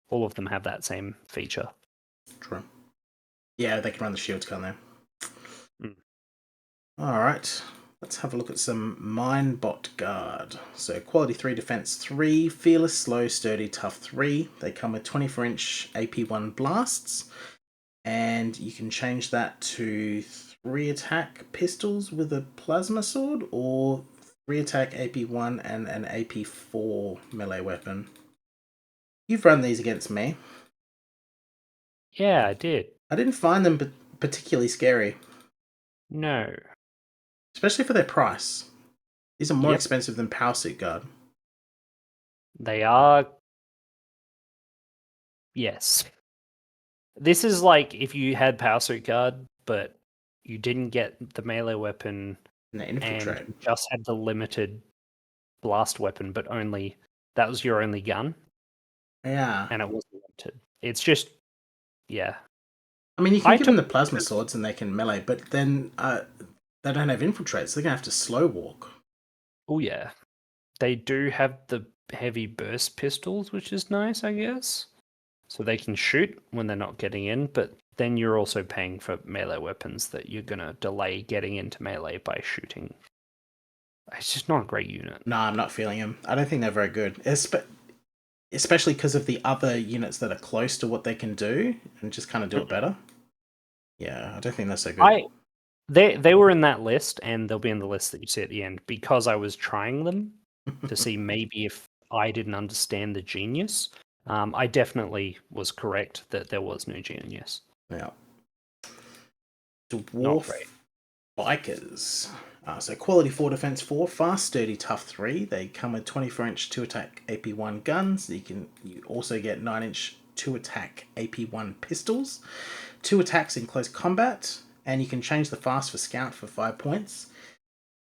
all of them have that same feature. True. Yeah, they can run the shields, can't they? Alright. Let's have a look at some Minebot Guard. So quality 3, defense 3, fearless, slow, sturdy, tough 3. They come with 24-inch AP1 blasts. And you can change that to 3 attack pistols with a plasma sword, or 3 attack AP1 and an AP4 melee weapon. You've run these against me. Yeah, I did. I didn't find them particularly scary. No. Especially for their price. These are more expensive than Powersuit Guard. They are. Yes. This is like if you had Powersuit Guard, but you didn't get the melee weapon and just had the limited blast weapon, but only that was your only gun. Yeah. And it wasn't limited. It's just, yeah. I mean, you can give them the plasma swords and they can melee, but then they don't have infiltrate, so they're going to have to slow walk. Oh, yeah. They do have the heavy burst pistols, which is nice, I guess. So they can shoot when they're not getting in, but then you're also paying for melee weapons that you're going to delay getting into melee by shooting. It's just not a great unit. No, I'm not feeling them. I don't think they're very good. Especially because of the other units that are close to what they can do and just kind of do it better. Yeah, I don't think they're so good. They were in that list, and they'll be in the list that you see at the end because I was trying them to see maybe if I didn't understand the genius. I definitely was correct that there was no genius. Yeah. Not Dwarf great. Bikers. So quality 4, defense 4, fast, sturdy, tough 3. They come with 24-inch 2-attack AP1 guns. You also get 9-inch 2-attack AP1 pistols, 2 attacks in close combat, and you can change the fast for scout for 5 points.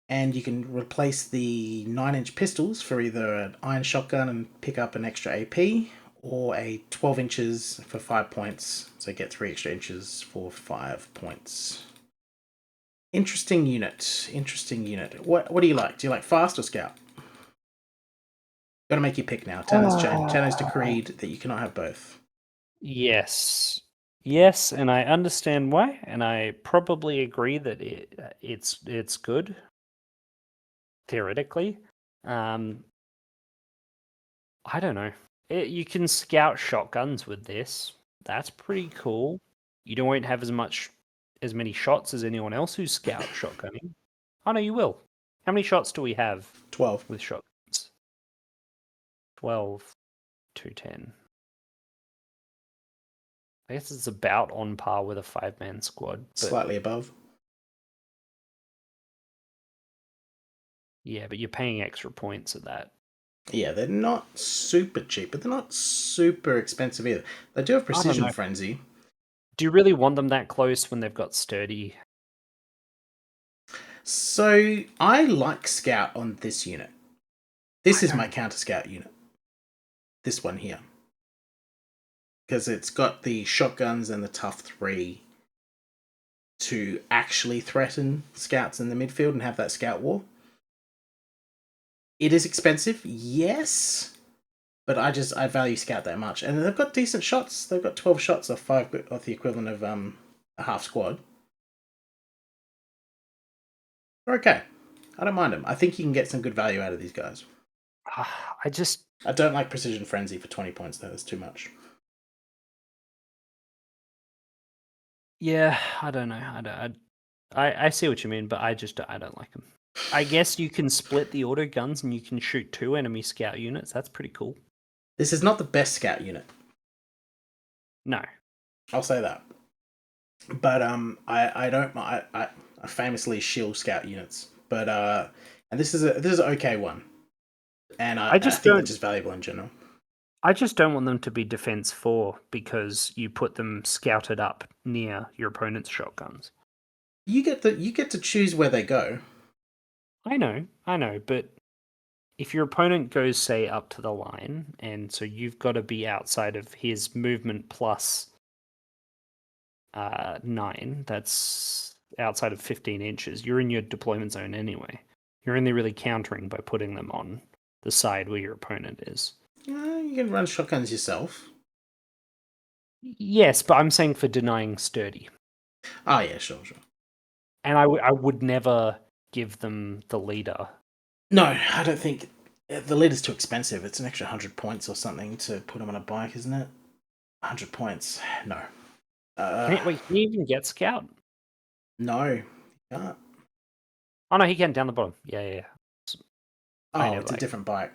And you can replace the 9-inch pistols for either an iron shotgun and pick up an extra AP, or a 12 inches for 5 points. So get 3 extra inches for 5 points. Interesting unit. What do you like? Do you like fast or scout? Gotta make you pick now. Tanner's decreed that you cannot have both. Yes, and I understand why, and I probably agree that it's good theoretically. I don't know. You can scout shotguns with this. That's pretty cool. You don't have as many shots as anyone else who's scout shotgunning. Oh no, you will. How many shots do we have? 12 with shotguns. 12 to 10. I guess it's about on par with a 5-man squad. Slightly above. Yeah, but you're paying extra points at that. Yeah, they're not super cheap, but they're not super expensive either. They do have Precision Frenzy. Do you really want them that close when they've got sturdy? So, I like Scout on this unit. This is my counter Scout unit. This one here. Because it's got the shotguns and the tough 3 to actually threaten scouts in the midfield and have that scout war. It is expensive, yes, but I value scout that much, and they've got decent shots. They've got 12 shots off 5 of the equivalent of a half squad. They're okay. I don't mind them. I think you can get some good value out of these guys. I don't like Precision Frenzy for 20 points though. That's too much. Yeah, I don't know. I see what you mean, but I don't like them. I guess you can split the auto guns and you can shoot 2 enemy scout units. That's pretty cool. This is not the best scout unit. No, I'll say that. But I famously shield scout units, but and this is an okay one, and I think they're just valuable in general. I just don't want them to be defense 4 because you put them scouted up near your opponent's shotguns. You get to choose where they go. I know, but if your opponent goes, say, up to the line, and so you've got to be outside of his movement plus 9, that's outside of 15 inches, you're in your deployment zone anyway. You're only really countering by putting them on the side where your opponent is. You can run shotguns yourself. Yes, but I'm saying for denying sturdy. Oh, yeah, sure. And I would never give them the leader. No, I don't think... The leader's too expensive. It's an extra 100 points or something to put him on a bike, isn't it? 100 points. No. Can he even get scout? No, he can't. Oh, no, he can down the bottom. Yeah. Oh, it's a different bike.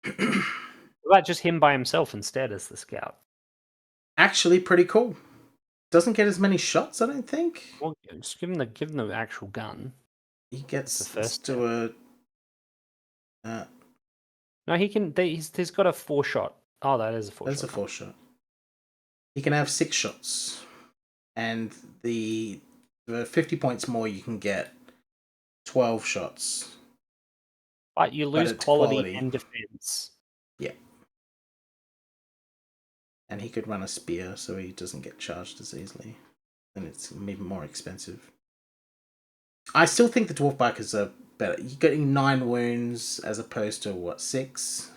What about just him by himself instead as the scout? Actually, pretty cool. Doesn't get as many shots, I don't think. Well, just give him the actual gun. He gets the first to a. No, he can. He's got a 4-shot. Oh, that is a 4-shot. That's a 4-shot. He can have 6 shots, and the 50 points more, you can get 12 shots. But you lose quality and defense. Yeah. And he could run a spear, so he doesn't get charged as easily. And it's even more expensive. I still think the Dwarf Bikers are better. You're getting 9 wounds as opposed to, 6?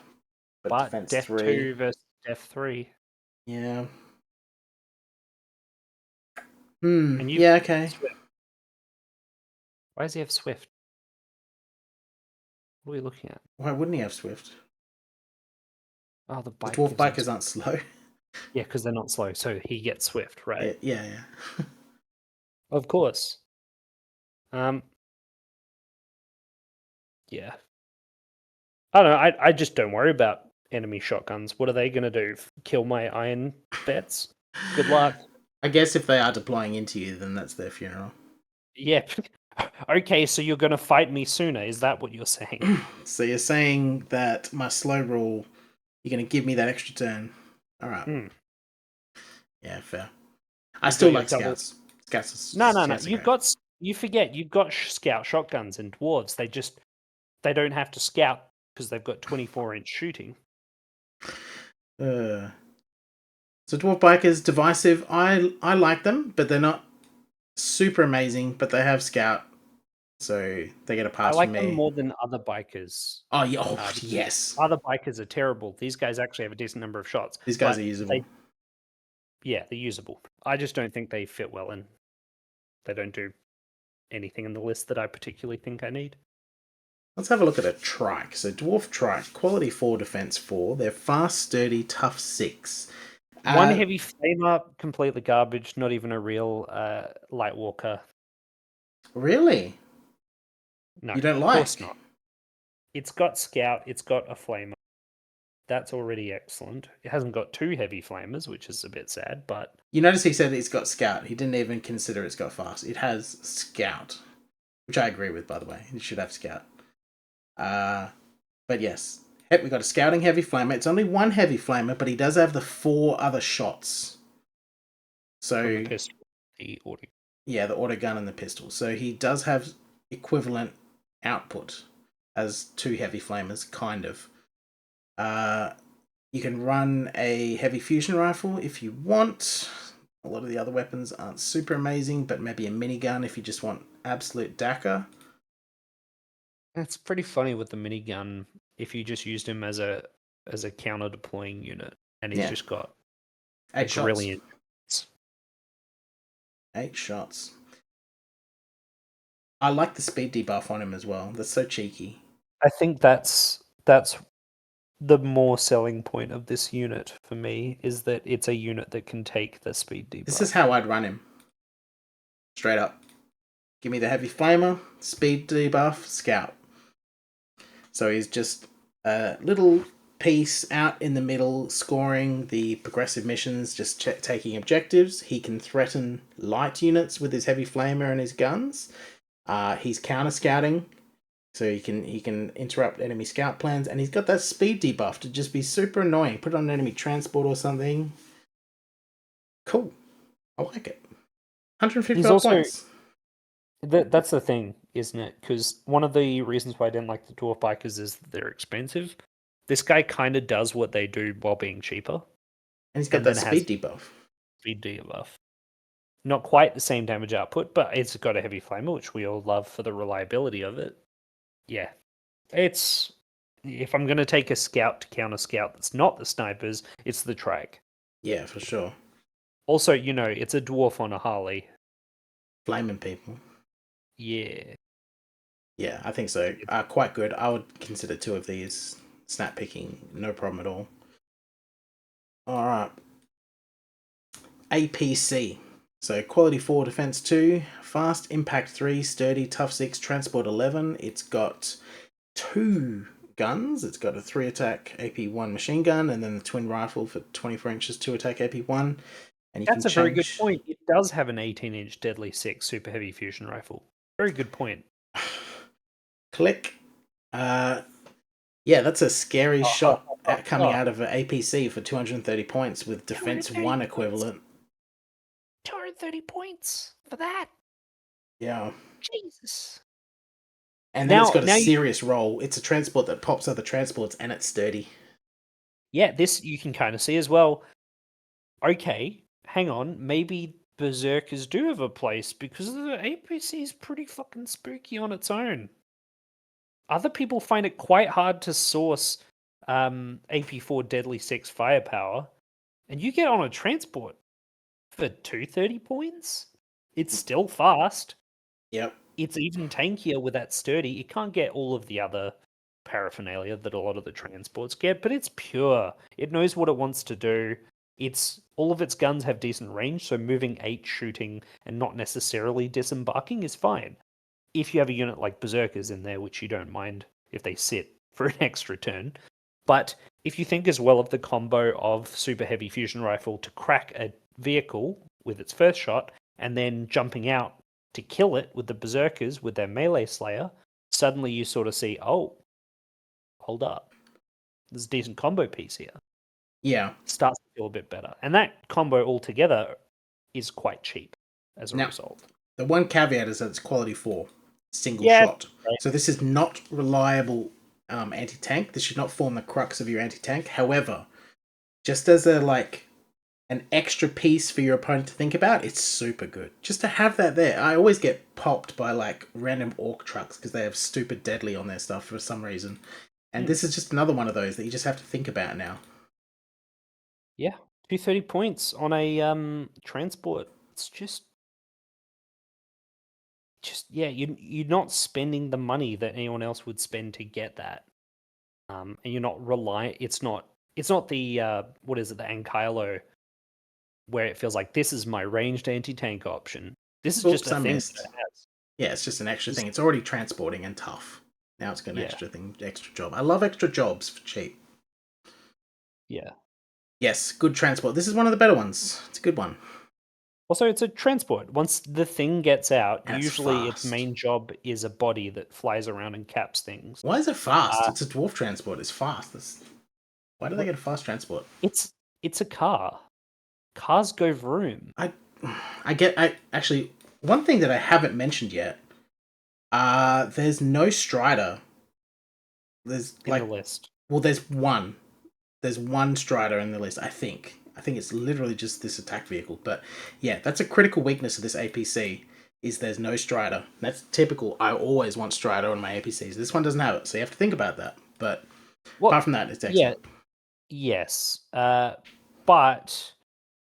But defense Death 3. 2 versus Death 3. Yeah. Yeah, okay. Swift. Why does he have Swift? What are we looking at? Why wouldn't he have Swift? Oh, the Dwarf Bikers aren't slow. Yeah, because they're not slow, so he gets Swift, right? Yeah. Of course. Yeah. I don't know. I just don't worry about enemy shotguns. What are they going to do? Kill my iron bets? Good luck. I guess if they are deploying into you, then that's their funeral. Yeah. Okay, so you're going to fight me sooner. Is that what you're saying? So you're saying that my slow rule, you're going to give me that extra turn. All right. Yeah, fair. I still like scouts. Scouts. No. You forget you've got scout shotguns and dwarves. They don't have to scout because they've got 24-inch shooting. So Dwarf Bikers, divisive. I like them, but they're not super amazing. But they have scout, so they get a pass I like from me. them more than other bikers. Oh yeah, yes. Other bikers are terrible. These guys actually have a decent number of shots. These guys are usable. They're usable. I just don't think they fit well in. They don't do anything in the list that I particularly think I need. Let's have a look at a trike. So Dwarf Trike, quality 4, defense 4. They're fast, sturdy, tough 6. One heavy flamer, completely garbage. Not even a real light walker. Really? No, you don't of like? Course not. It's got scout. It's got a flamer. That's already excellent. It hasn't got 2 heavy flamers, which is a bit sad, but... You notice he said it's got scout. He didn't even consider it's got fast. It has scout, which I agree with, by the way. It should have scout. But yes, we got a scouting heavy flamer. It's only 1 heavy flamer, but he does have the 4 other shots. So the pistol, the auto. Yeah, the auto gun and the pistol. So he does have equivalent output as 2 heavy flamers, kind of. You can run a heavy fusion rifle if you want. A lot of the other weapons aren't super amazing, but maybe a minigun if you just want absolute DACA. It's pretty funny with the minigun if you just used him as a counter deploying unit, and he's just got 8 shots. Brilliant. 8 shots. I like the speed debuff on him as well. That's so cheeky. I think that's the more selling point of this unit for me, is that it's a unit that can take the speed debuff. This is how I'd run him. Straight up. Give me the heavy flamer, speed debuff, scout. So he's just a little piece out in the middle, scoring the progressive missions, just taking objectives. He can threaten light units with his heavy flamer and his guns. He's counter scouting, so he can interrupt enemy scout plans, and he's got that speed debuff to just be super annoying. Put it on enemy transport or something. Cool. I like it. 155 points. That's the thing, isn't it? Because one of the reasons why I didn't like the Dwarf Bikers is that they're expensive. This guy kind of does what they do while being cheaper. And he's got that speed debuff. Speed debuff. Not quite the same damage output, but it's got a heavy flamer, which we all love for the reliability of it. Yeah. It's... If I'm going to take a scout to counter scout that's not the snipers, it's the trike. Yeah, for sure. Also, it's a dwarf on a Harley. Flaming people. Yeah. Yeah, I think so. Quite good. I would consider 2 of these snap picking, no problem at all. Alright. APC. So quality 4, defense 2, fast, impact 3, sturdy, tough 6, transport 11. It's got 2 guns. It's got a 3 attack AP1 machine gun, and then the twin rifle for 24 inches 2 attack AP1. And that's a very good point. It does have an 18-inch deadly 6 super heavy fusion rifle. Very good point. Click. Yeah, that's a scary shot coming out of an APC for 230 points with defense 1 equivalent. 230 points for that. Yeah. Jesus. And then it's got a serious roll. It's a transport that pops other transports, and it's sturdy. Yeah, this you can kind of see as well. Okay, hang on. Maybe Berserkers do have a place, because the APC is pretty fucking spooky on its own. Other people find it quite hard to source AP4 Deadly 6 firepower, and you get on a transport for 230 points? It's still fast. Yep. It's even tankier with that sturdy. It can't get all of the other paraphernalia that a lot of the transports get, but it's pure. It knows what it wants to do. It's all of its guns have decent range, so moving 8, shooting, and not necessarily disembarking is fine. If you have a unit like Berserkers in there, which you don't mind if they sit for an extra turn. But if you think as well of the combo of super heavy fusion rifle to crack a vehicle with its first shot, and then jumping out to kill it with the Berserkers with their melee slayer, suddenly you sort of see, oh, hold up. There's a decent combo piece here. Yeah. Starts to feel a bit better. And that combo altogether is quite cheap as a result. The one caveat is that it's quality 4, single Yeah, shot. So this is not reliable anti-tank. This should not form the crux of your anti-tank. However, just as an extra piece for your opponent to think about, it's super good. Just to have that there. I always get popped by random orc trucks because they have stupid deadly on their stuff for some reason. And this is just another one of those that you just have to think about now. Yeah, 230 points on a transport. It's just yeah, you're not spending the money that anyone else would spend to get that, and you're not reliant. It's not the what is it, the Ankylo, where it feels like this is my ranged anti-tank option. This is just a thing that it has. Yeah, it's just an extra thing. It's already transporting and tough. Now it's got an extra job. I love extra jobs for cheap. Yeah. Yes, good transport. This is one of the better ones. It's a good one. Also, it's a transport. Once the thing gets out, and usually its main job is a body that flies around and caps things. Why is it fast? It's a dwarf transport. It's fast. Why do they get a fast transport? It's a car. Cars go vroom. Actually, one thing that I haven't mentioned yet. There's no Strider. There's in the list. Well, there's one. There's one Strider in the list, I think. I think it's literally just this attack vehicle. But yeah, that's a critical weakness of this APC, is there's no Strider. That's typical. I always want Strider on my APCs. This one doesn't have it, so you have to think about that. But apart from that, it's excellent. Yes. But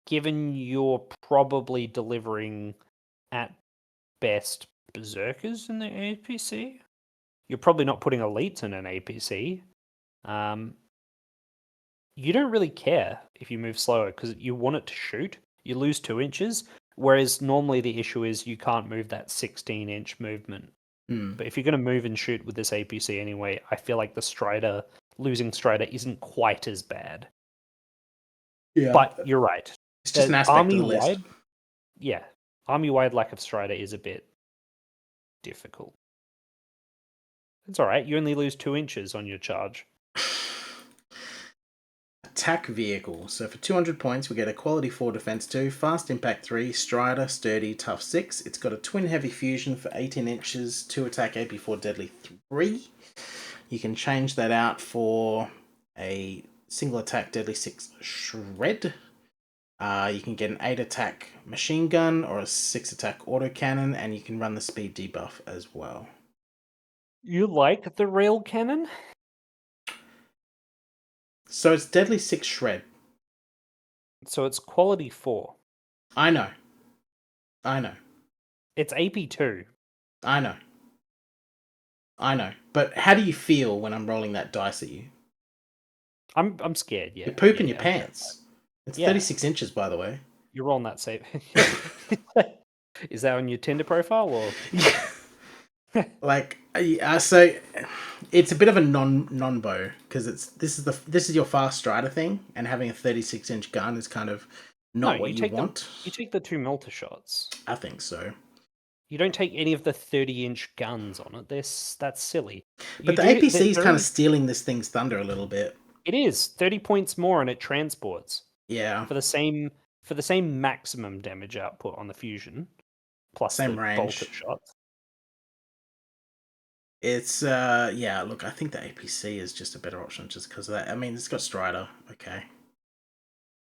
given you're probably delivering at best Berserkers in the APC, you're probably not putting elites in an APC. You don't really care if you move slower because you want it to shoot. You lose 2 inches, whereas normally the issue is you can't move that 16-inch movement. But if you're going to move and shoot with this APC anyway, I feel like losing Strider isn't quite as bad. Yeah, but you're right. It's just an aspect of the list. Yeah, army-wide lack of Strider is a bit difficult. It's all right. You only lose 2 inches on your charge. Attack vehicle. So for 200 points, we get a quality 4 defense 2, fast impact 3, Strider, sturdy, tough 6. It's got a twin heavy fusion for 18 inches, 2 attack, AP4 deadly 3. You can change that out for a single attack deadly 6 shred. You can get an 8 attack machine gun or a 6 attack autocannon, and you can run the speed debuff as well. You like the rail cannon? So it's deadly 6 shred. So it's quality 4. I know. It's AP2. I know. But how do you feel when I'm rolling that dice at you? I'm scared, yeah. You're pooping your pants. It's 36 inches, by the way. You're rolling that safe. Is that on your Tinder profile or? So it's a bit of a non-bow because this is your fast Strider thing, and having a 36-inch gun is kind of not what you want. You take the 2 melter shots. I think so. You don't take any of the 30-inch guns on it. That's silly. But the APC is kind of stealing this thing's thunder a little bit. It is 30 points more, and it transports. Yeah. For the same maximum damage output on the fusion, plus same the range bolted shots. It's look, I think the APC is just a better option just because of that. I mean, it's got Strider. Okay.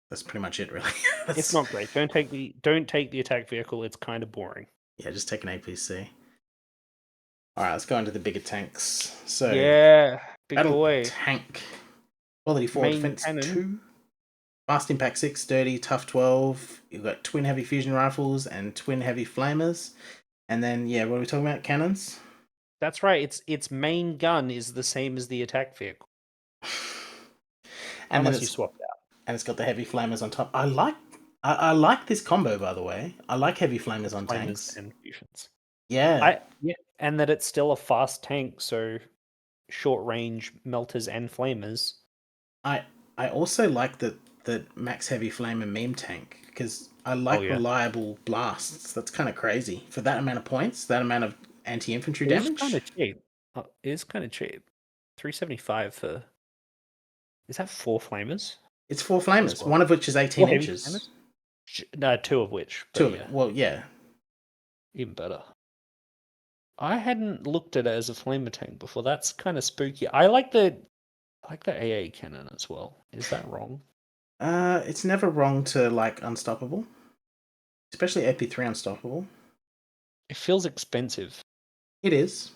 That's pretty much it, really. It's not great. Don't take the attack vehicle. It's kind of boring. Yeah, just take an APC. All right, let's go into the bigger tanks. So yeah, big boy tank. Quality 4, defense 2, fast impact 6, sturdy, tough 12. You've got twin heavy fusion rifles and twin heavy flamers, and then what are we talking about? Cannons. That's right. Its main gun is the same as the attack vehicle. And unless you swap it out. and it's got the heavy flamers on top. I like this combo, by the way. I like heavy flamers on Flamers tanks. and fusions. Yeah, And that it's still a fast tank, so short range melters and flamers. I also like that max heavy flamer meme tank because I like reliable blasts. That's kind of crazy for that amount of points, that amount of anti-infantry damage. It's kind of cheap. It is kind of cheap. 375 for. Is that 4 flamers? It's 4 flamers, one of which is 18 inches. No, 2 of which. Two of it. Well, yeah. Even better. I hadn't looked at it as a flamer tank before. That's kind of spooky. I like the AA cannon as well. Is that wrong? It's never wrong to like unstoppable, especially AP3 unstoppable. It feels expensive. It is,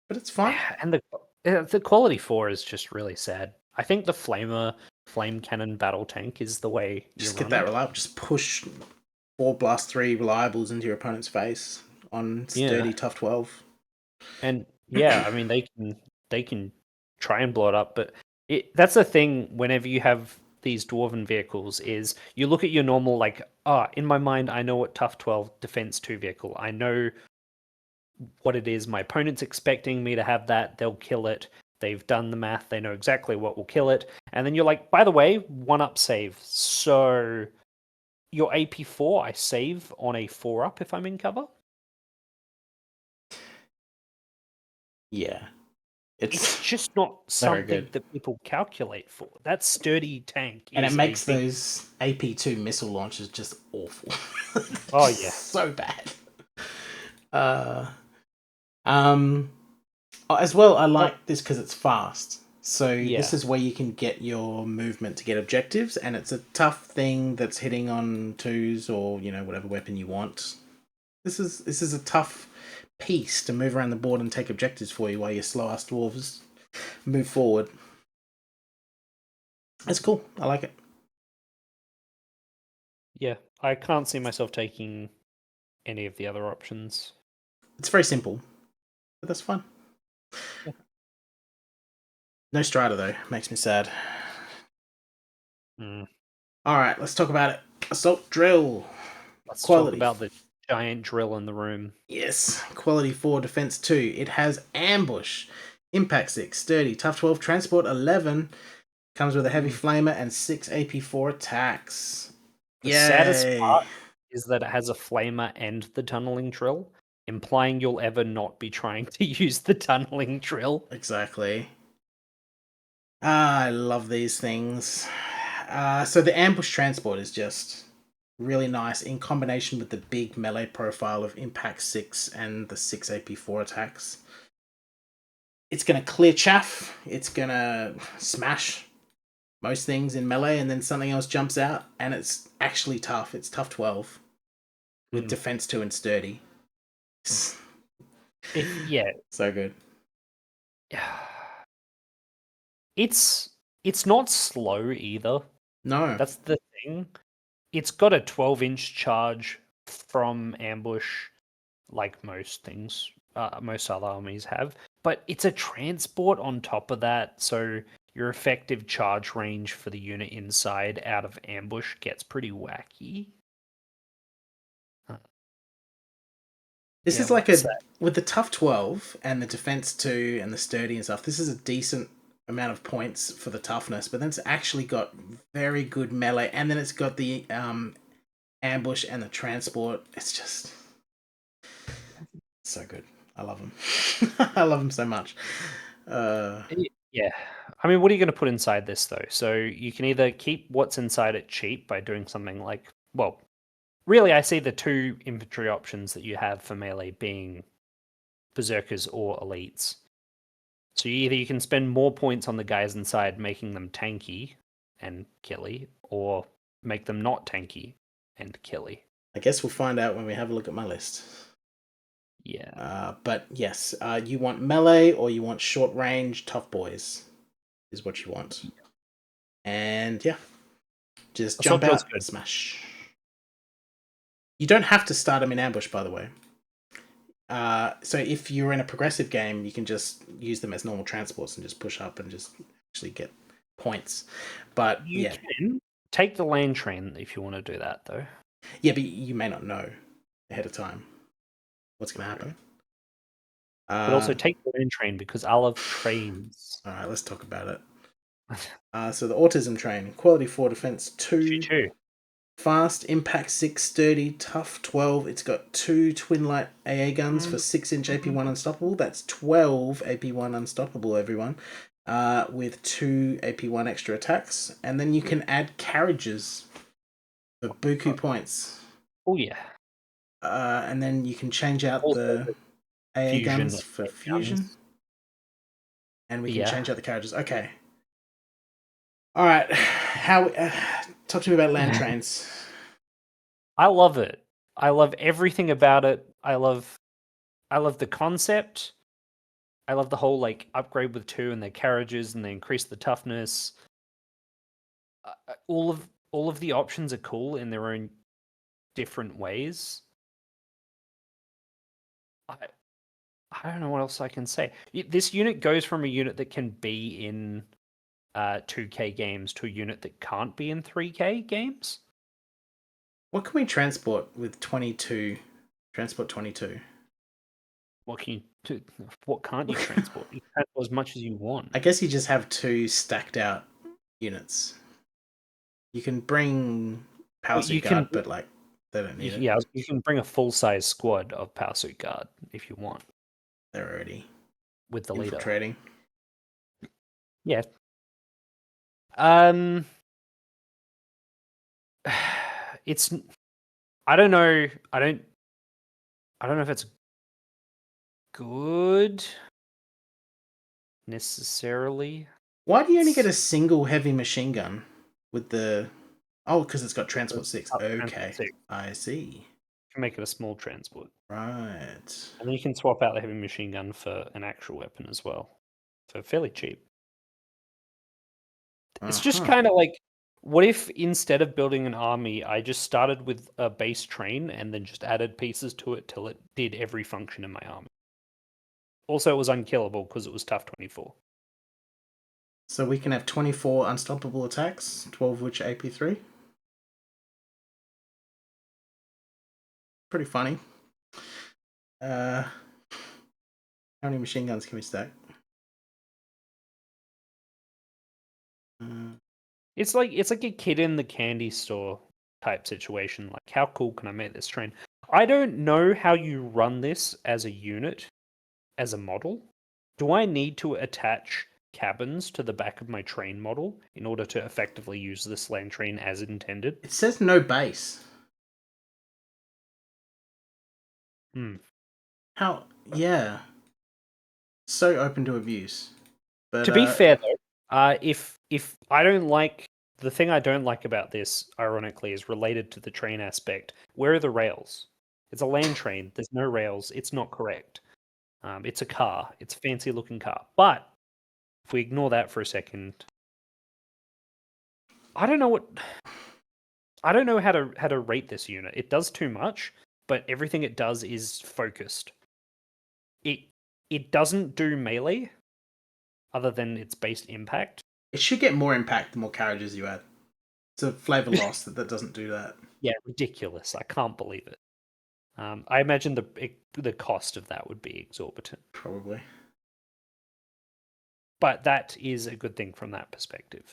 but it's fine. And the quality 4 is just really sad. I think the flame cannon battle tank is the way. Just get that reliable. Just push 4 blast 3 reliables into your opponent's face on sturdy tough 12. And yeah, I mean they can try and blow it up, but that's the thing. Whenever you have these dwarven vehicles, is you look at your normal in my mind I know what tough 12 defense 2 vehicle. I know what it is. My opponent's expecting me to have that. They'll kill it. They've done the math. They know exactly what will kill it. And then you're like, by the way, 1-up save. So your AP4, I save on a 4-up if I'm in cover. Yeah. It's just not something that people calculate for. That sturdy tank. And it makes those AP2 missile launches just awful. Oh, yeah. So bad. As well, I like this because it's fast. So this is where you can get your movement to get objectives, and it's a tough thing that's hitting on 2s or whatever weapon you want. This is a tough piece to move around the board and take objectives for you while your slow ass dwarves move forward. It's cool. I like it. Yeah, I can't see myself taking any of the other options. It's very simple, but that's fun. Yeah. No Strider though, makes me sad. Alright, let's talk about it. Assault drill. Let's talk about the giant drill in the room. Yes, quality 4, defense 2. It has ambush, impact 6, sturdy, tough 12, transport 11. Comes with a heavy flamer and 6 AP4 attacks. The saddest part is that it has a flamer and the tunneling drill, implying you'll ever not be trying to use the tunneling drill. Exactly. I love these things. So the ambush transport is just really nice in combination with the big melee profile of impact 6 and the 6 AP4 attacks. It's going to clear chaff. It's going to smash most things in melee, and then something else jumps out, and it's actually tough. It's tough 12 with defense 2 and sturdy. Yeah. So good. It's not slow either. No. That's the thing. It's got a 12-inch charge from ambush, like most things, most other armies have. But it's a transport on top of that, so your effective charge range for the unit inside out of ambush gets pretty wacky. This is like with the tough 12 and the defense 2 and the sturdy and stuff, this is a decent amount of points for the toughness, but then it's actually got very good melee, and then it's got the ambush and the transport. It's just so good. I love them. I love them so much. Yeah. I mean, what are you going to put inside this, though? So you can either keep what's inside it cheap by doing something like, well, really, I see the 2 infantry options that you have for melee being Berserkers or Elites. So either you can spend more points on the guys inside, making them tanky and killy, or make them not tanky and killy. I guess we'll find out when we have a look at my list. Yeah. But yes, you want melee or you want short range tough boys is what you want. And yeah, just jump out and smash. You don't have to start them in ambush, by the way. So if you're in a progressive game, you can just use them as normal transports and just push up and just actually get points. But You can take the land train if you want to do that, though. Yeah, but you may not know ahead of time what's going to happen. But also take the land train because I love trains. All right, let's talk about it. So the autism train, quality 4, defense 2, fast, impact 6, sturdy, tough 12. It's got 2 twin light AA guns for 6-inch AP1 unstoppable. That's 12 AP1 unstoppable, everyone. With 2 AP1 extra attacks, and then you can add carriages for buku points. Oh yeah. And then you can change out Also, the AA guns fusion for fusion. guns. And we can change out the carriages. Okay. All right. How? Talk to me about land trains. I love it. I love everything about it. I love the concept. I love the whole like upgrade with 2 and their carriages, and they increase the toughness. All of the options are cool in their own different ways. I don't know what else I can say. This unit goes from a unit that can be in 2K games to a unit that can't be in 3K games. What can we transport with 22? Transport 22. What can you do? What can't you transport? You can transport as much as you want. I guess you just have 2 stacked out units. You can bring Powersuit Guard, but like they don't need it. Yeah, you can bring a full-size squad of Powersuit Guard if you want. They're already with the leader infiltrating. Yeah. It's. I don't know. I don't know if it's good necessarily. Why do you only get a single heavy machine gun with the? Oh, because it's got transport 6. Okay, transport 6. I see. You can make it a small transport. Right. And then you can swap out the heavy machine gun for an actual weapon as well, for fairly cheap. It's just kind of like, what if instead of building an army, I just started with a base train and then just added pieces to it till it did every function in my army? Also, it was unkillable because it was tough 24. So we can have 24 unstoppable attacks, 12 of which AP3. Pretty funny. How many machine guns can we stack? It's like a kid in the candy store type situation. Like, how cool can I make this train? I don't know how you run this as a unit, as a model. Do I need to attach cabins to the back of my train model in order to effectively use this land train as intended? It says no base. How? Yeah. So open to abuse. But, to be fair, though, if I don't like... The thing I don't like about this, ironically, is related to the train aspect. Where are the rails? It's a land train. There's no rails. It's not correct. It's a car. It's a fancy-looking car. But if we ignore that for a second, I don't know how to rate this unit. It does too much, but everything it does is focused. It doesn't do melee, other than its base impact. It should get more impact the more carriages you add. It's a flavor loss that doesn't do that. Yeah, ridiculous. I can't believe it. I imagine the cost of that would be exorbitant. Probably. But that is a good thing from that perspective.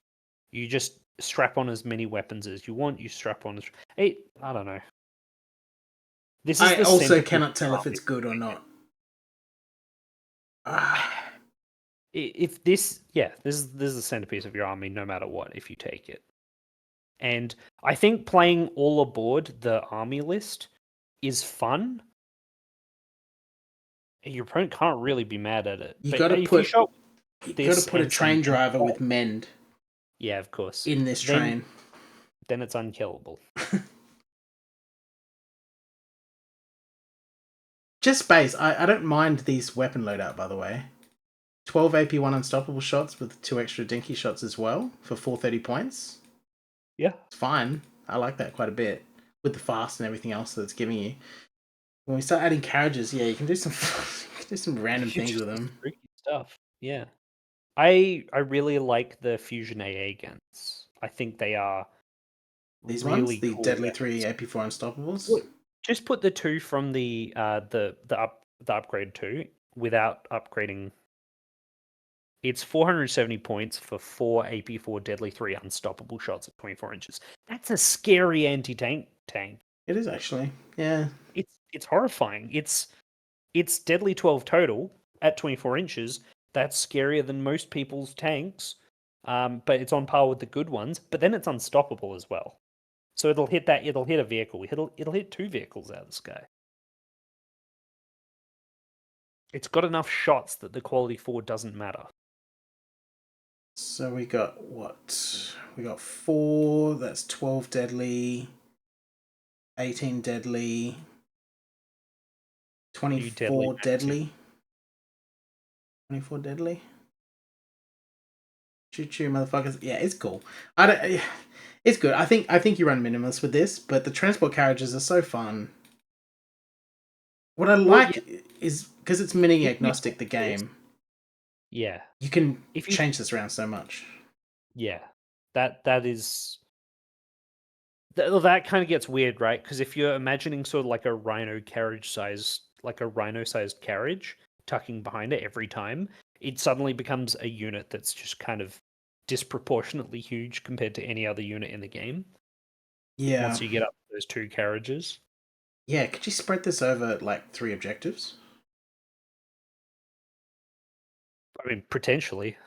You just strap on as many weapons as you want. You strap on... I don't know. I also cannot tell if it's good or not. If this is the centerpiece of your army, no matter what, if you take it. And I think playing all aboard the army list is fun. Your opponent can't really be mad at it. You got to put a train driver with mend. Yeah, of course. In this train. Then it's unkillable. Just base. I don't mind these weapon loadout, by the way. 12 AP1 unstoppable shots with 2 extra dinky shots as well for 430 points. Yeah. It's fine. I like that quite a bit. With the fast and everything else that it's giving you. When we start adding carriages, yeah, you can do some random things with them. Freaky stuff. Yeah. I really like the Fusion AA guns. I think they are These really ones, the cool Deadly weapons. 3 AP4 Unstoppables. Well, just put the two from the upgrade 2 without upgrading. It's 470 points for 4 AP4 Deadly 3 Unstoppable shots at 24 inches. That's a scary anti-tank tank. It is actually, yeah. It's horrifying. It's Deadly 12 total at 24 inches. That's scarier than most people's tanks, but it's on par with the good ones. But then it's unstoppable as well. So it'll hit a vehicle. It'll hit 2 vehicles out of the sky. It's got enough shots that the quality 4 doesn't matter. So we got what? We got 4, that's 12 deadly, 18 deadly, 24 deadly. 24 deadly. Choo choo, motherfuckers. Yeah, it's cool. It's good. I think you run minimalist with this, but the transport carriages are so fun. What I like is because it's mini agnostic, the game. Yeah, you can change this around so much. Yeah, that is that kind of gets weird, right? Because if you're imagining sort of like a rhino carriage size, like a rhino-sized carriage tucking behind it every time, it suddenly becomes a unit that's just kind of disproportionately huge compared to any other unit in the game. Yeah. Once you get up to those 2 carriages. Yeah, could you spread this over like 3 objectives? I mean, potentially.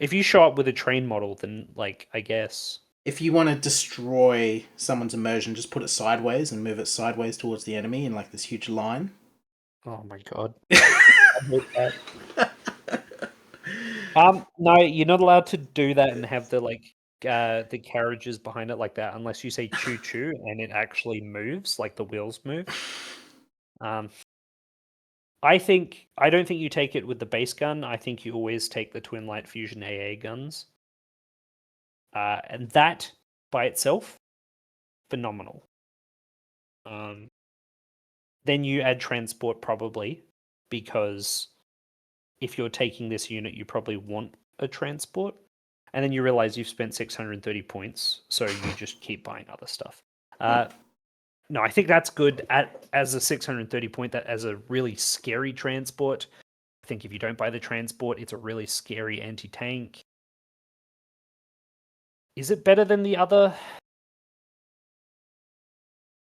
If you show up with a train model, then like I guess. If you want to destroy someone's immersion, just put it sideways and move it sideways towards the enemy in like this huge line. Oh my god. No, you're not allowed to do that and have the carriages behind it like that unless you say choo choo and it actually moves, like the wheels move. I don't think you take it with the base gun. I think you always take the Twin Light Fusion AA guns. And that by itself, phenomenal. Then you add transport probably, because if you're taking this unit, you probably want a transport. And then you realize you've spent 630 points, so you just keep buying other stuff. No, I think that's good as a 630 point, that as a really scary transport. I think if you don't buy the transport, it's a really scary anti-tank. Is it better than the other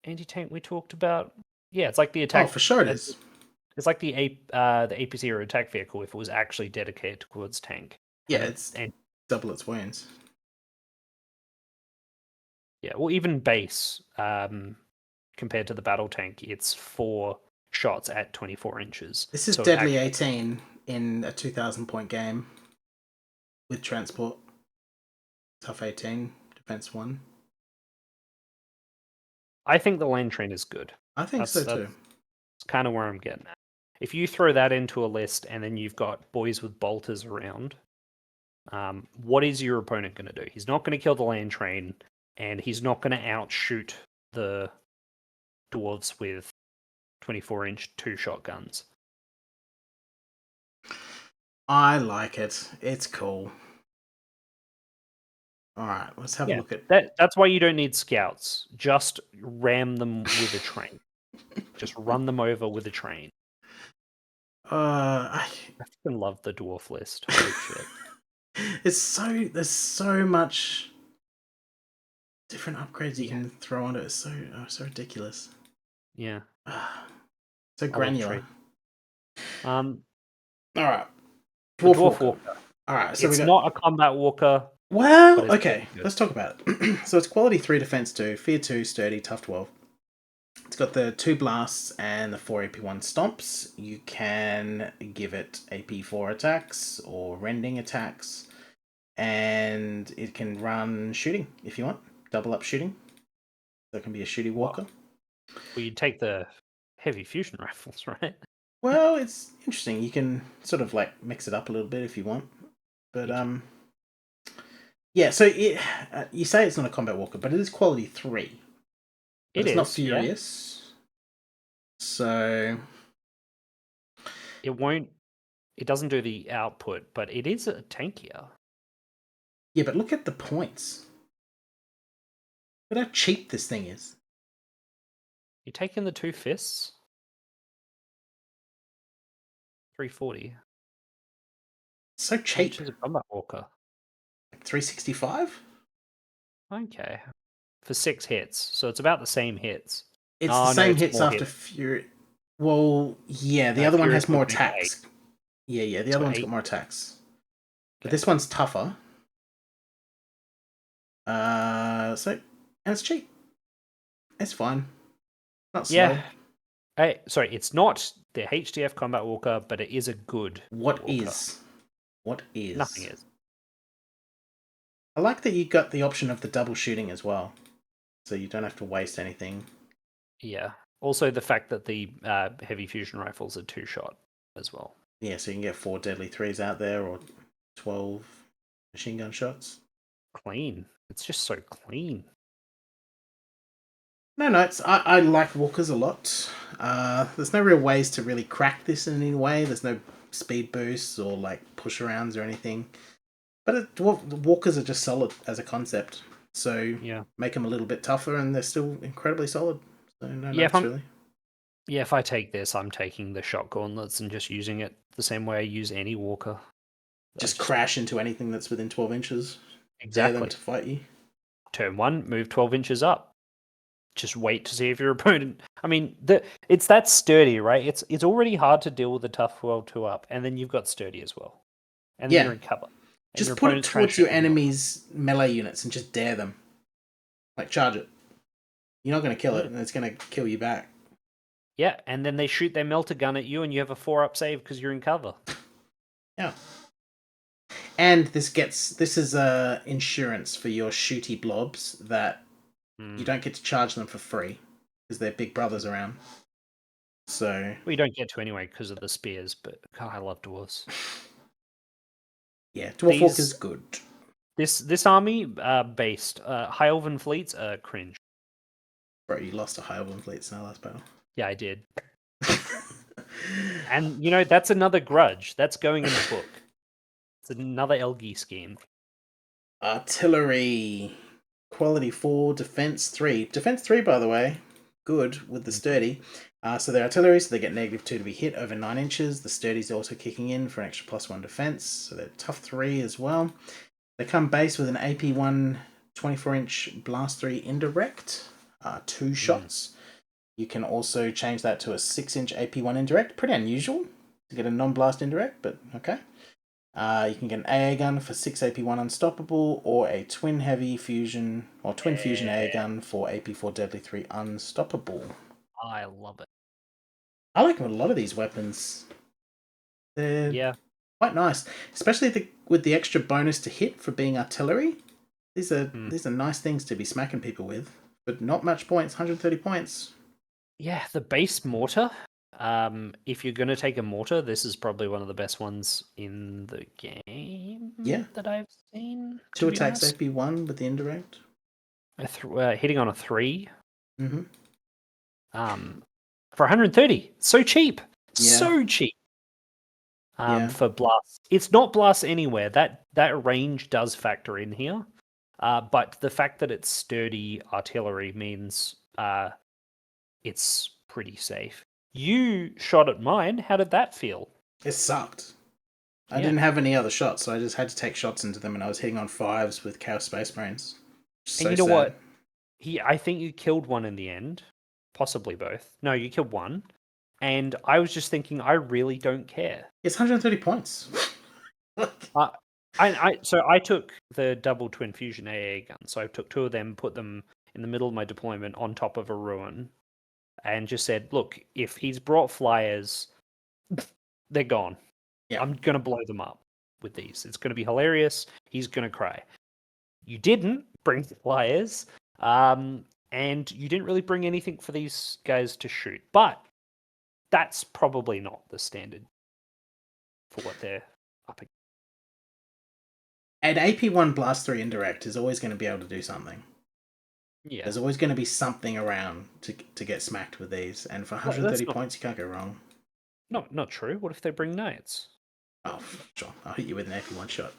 anti-tank we talked about? Yeah, it's like the attack. Oh, for sure it is. It's like the AP0 attack vehicle if it was actually dedicated towards tank. Yeah, it's double its wounds. Yeah, well, even base, compared to the battle tank, it's 4 shots at 24 inches. This is Deadly 18 in a 2,000 point game with transport. Tough 18, defense 1. I think the lane train is good. I think so too. That's kind of where I'm getting at. If you throw that into a list and then you've got boys with bolters around, what is your opponent going to do? He's not going to kill the land train, and he's not going to outshoot the dwarves with 24-inch 2-shot guns. I like it. It's cool. All right, let's have a look at that. That's why you don't need scouts. Just ram them with a train. Just run them over with a train. I fucking love the dwarf list. Holy shit. There's so much different upgrades you can throw onto it. It's so ridiculous. Yeah. So granular. All right. Dwarf Walker. All right, so it's not a combat walker. Well, okay, let's talk about it. So it's quality 3, defense 2, fear 2, sturdy, tough 12. It's got the 2 blasts and the 4 AP1 stomps. You can give it AP4 attacks or rending attacks, and it can run shooting if you want, double up shooting. So it can be a shooty walker. Well, you take the heavy fusion rifles, right? Well, it's interesting. You can sort of like mix it up a little bit if you want, but yeah. So you say it's not a combat walker, but it is quality 3. It's not furious. Yeah. So it won't It doesn't do the output, but it is tankier. Yeah, but look at the points. Look at how cheap this thing is. You take in the 2 fists? 340. So How cheap. much is a Combat Walker? 365? Okay. For 6 hits. So it's about the same hits. It's the same it's hits more after Fury. Well, yeah, the other one Furious has more would be attacks. Yeah, the So other one's 8. got more attacks. But Okay. this one's tougher. And it's cheap. It's fine. Not slow. Yeah. Hey, sorry, it's not the HDF Combat Walker, but it is a good What walker. is? What is? Nothing is. I like that you got the option of the double shooting as well. So you don't have to waste anything. Yeah. Also, the fact that the heavy fusion rifles are 2-shot as well. Yeah, so you can get 4 deadly 3s out there or 12 machine gun shots. Clean. It's just so clean. No, I like walkers a lot. There's no real ways to really crack this in any way. There's no speed boosts or like push arounds or anything. But walkers are just solid as a concept. So Yeah. make them a little bit tougher and they're still incredibly solid. So no Yeah, notes really. Yeah, if I take this, I'm taking the shot gauntlets and just using it the same way I use any walker. Just crash into anything that's within 12 inches. Exactly. Dare them to fight you. Turn 1, move 12 inches up. Just wait to see if your opponent. I mean, it's that sturdy, right? It's already hard to deal with a tough 12-2 up, and then you've got sturdy as well, and then you're in cover. Just put it towards your enemy's melee units and just dare them. Like charge it. You're not going to kill it, and it's going to kill you back. Yeah, and then they shoot their melter gun at you, and you have a 4-up save because you're in cover. Yeah. And this is insurance for your shooty blobs that you don't get to charge them for free because they're big brothers around. So you don't get to anyway because of the spears, but God, I love dwarves. Yeah, Dwarf Walker's good. This army based High Elven fleets cringe. Bro, you lost a High Elven fleet in our last battle. Yeah, I did. And that's another grudge. That's going in the book. It's another Elgi scheme. Artillery. Quality 4, defense 3. Defense 3, by the way, good with the sturdy. So they're artillery, so they get -2 to be hit over 9 inches. The sturdy's also kicking in for an extra +1 defense, so they're tough 3 as well. They come base with an AP1 24-inch blast 3 indirect, 2 shots. You can also change that to a 6-inch AP1 indirect. Pretty unusual to get a non-blast indirect, but okay. You can get an AA gun for 6 AP1 unstoppable, or a twin heavy fusion or twin fusion AA gun for AP4 deadly 3 unstoppable. I love it. I like a lot of these weapons. They're quite nice, especially with the extra bonus to hit for being artillery. These are nice things to be smacking people with, but not much points. 130 points. Yeah, the base mortar. If you're going to take a mortar, this is probably one of the best ones in the game that I've seen. 2 attacks AP1 with the indirect. Hitting on a 3. Mm-hmm. For 130. So cheap. Yeah. So cheap. For blast. It's not blast anywhere. That range does factor in here. But the fact that it's sturdy artillery means it's pretty safe. You shot at mine. How did that feel? It sucked. I didn't have any other shots, so I just had to take shots into them, and I was hitting on 5s with Chaos Space Marines. And you know what? I think you killed one in the end. Possibly both. No, you killed one. And I was just thinking, I really don't care. It's 130 points. So I took the double twin fusion AA gun. So I took 2 of them, put them in the middle of my deployment on top of a ruin, and just said, look, if he's brought flyers, they're gone. Yeah. I'm going to blow them up with these. It's going to be hilarious. He's going to cry. You didn't bring flyers, and you didn't really bring anything for these guys to shoot. But that's probably not the standard for what they're up against. An AP1 Blast 3 indirect is always going to be able to do something. Yeah. There's always going to be something around to get smacked with these. And for 130 points, you can't go wrong. Not true. What if they bring knights? Oh, sure. I'll hit you with an AP one shot.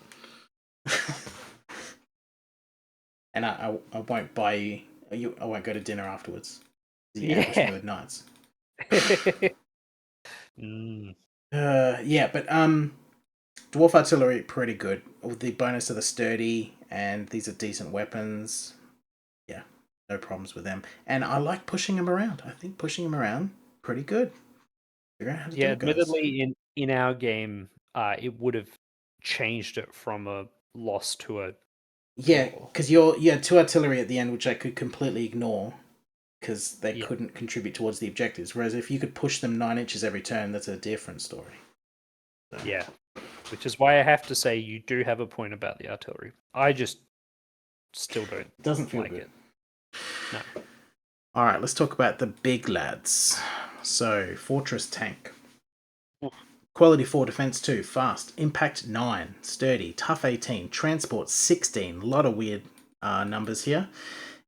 And I won't buy you. I won't go to dinner afterwards. You ambush me with knights. Yeah, but dwarf artillery pretty good with the bonus of the sturdy, and these are decent weapons. Yeah, no problems with them, and I like pushing them around. I think pushing them around pretty good. Figure out how to do it, guys. Admittedly, in our game, it would have changed it from a loss to a yeah, because you had two artillery at the end, which I could completely ignore because they couldn't contribute towards the objectives. Whereas if you could push them 9 inches every turn, that's a different story. So. Yeah, which is why I have to say you do have a point about the artillery. I just still don't. It doesn't feel like good. It. No. All right, let's talk about the big lads. So, Fortress Tank. Quality 4, Defense 2, Fast, Impact 9, Sturdy, Tough 18, Transport 16. A lot of weird numbers here.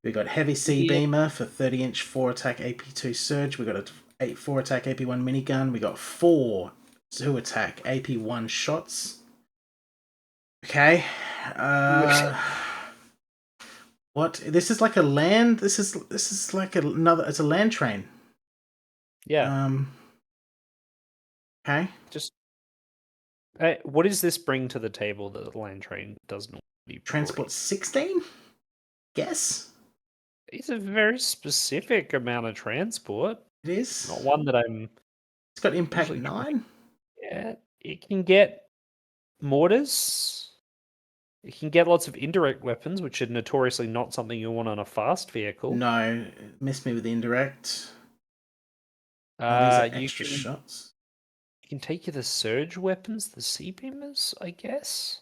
We got Heavy Sea Beamer for 30-inch 4-attack AP2 Surge. We got a 4-attack AP1 minigun. We got 4 2-attack AP1 shots. Okay. What? This is like a land. This is like another. It's a land train. Yeah. Okay. Just. What does this bring to the table that the land train doesn't? Transport 16. Guess. It's a very specific amount of transport. It is not one that I'm. It's got impact 9. Yeah, it can get mortars. It can get lots of indirect weapons, which are notoriously not something you want on a fast vehicle. No, missed me with the indirect. These are extra shots. You can take you the surge weapons, the sea beamers, I guess.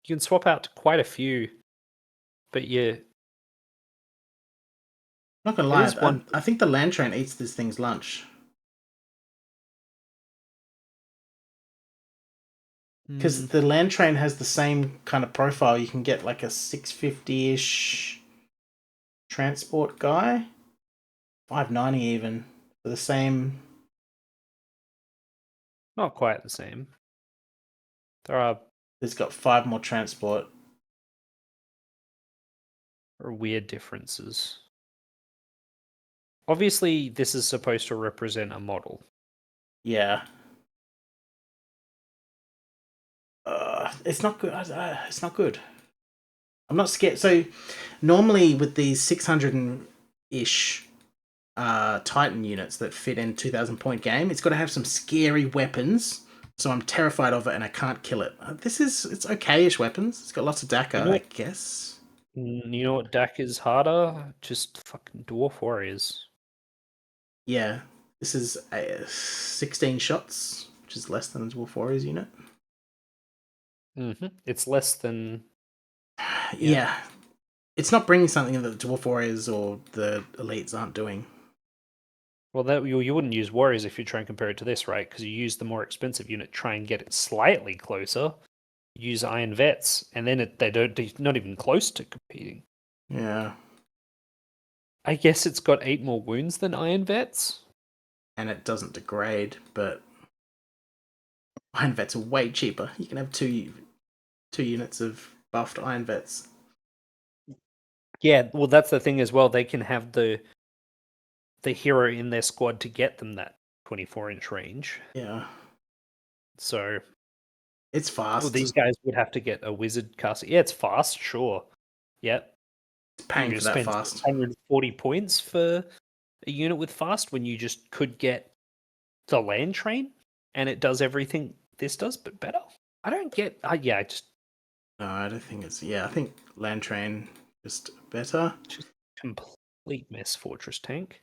You can swap out quite a few, but not gonna lie, I think the land train eats this thing's lunch. Because the land train has the same kind of profile. You can get like a 650-ish transport guy. 590 even. For the same... Not quite the same. It's got 5 more transport. There are weird differences. Obviously, this is supposed to represent a model. Yeah. It's not good. It's not good. I'm not scared. So, normally with these 600-ish Titan units that fit in 2,000-point game, it's got to have some scary weapons. So I'm terrified of it and I can't kill it. It's okay-ish weapons. It's got lots of DACA, I guess. You know what DAC is harder? Just fucking Dwarf Warriors. Yeah. This is 16 shots, which is less than a Dwarf Warriors unit. Mm-hmm. It's less than... Yeah. It's not bringing something that the Dwarf Warriors or the Elites aren't doing. Well, you wouldn't use Warriors if you try and compare it to this, right? Because you use the more expensive unit, try and get it slightly closer. Use Iron Vets, and then they're not even close to competing. Yeah. I guess it's got 8 more wounds than Iron Vets. And it doesn't degrade, but Iron Vets are way cheaper. You can have two units of buffed Iron Vets. Yeah, well, that's the thing as well. They can have the hero in their squad to get them that 24-inch range. Yeah. So it's fast. Well, these guys would have to get a wizard cast. Yeah, it's fast, sure. Yep. It's paying for that fast. 140 points for a unit with fast when you just could get the land train and it does everything this does, but better. I don't get... I just... No, I don't think it's... Yeah, I think land train just better. Just complete mess, Fortress Tank.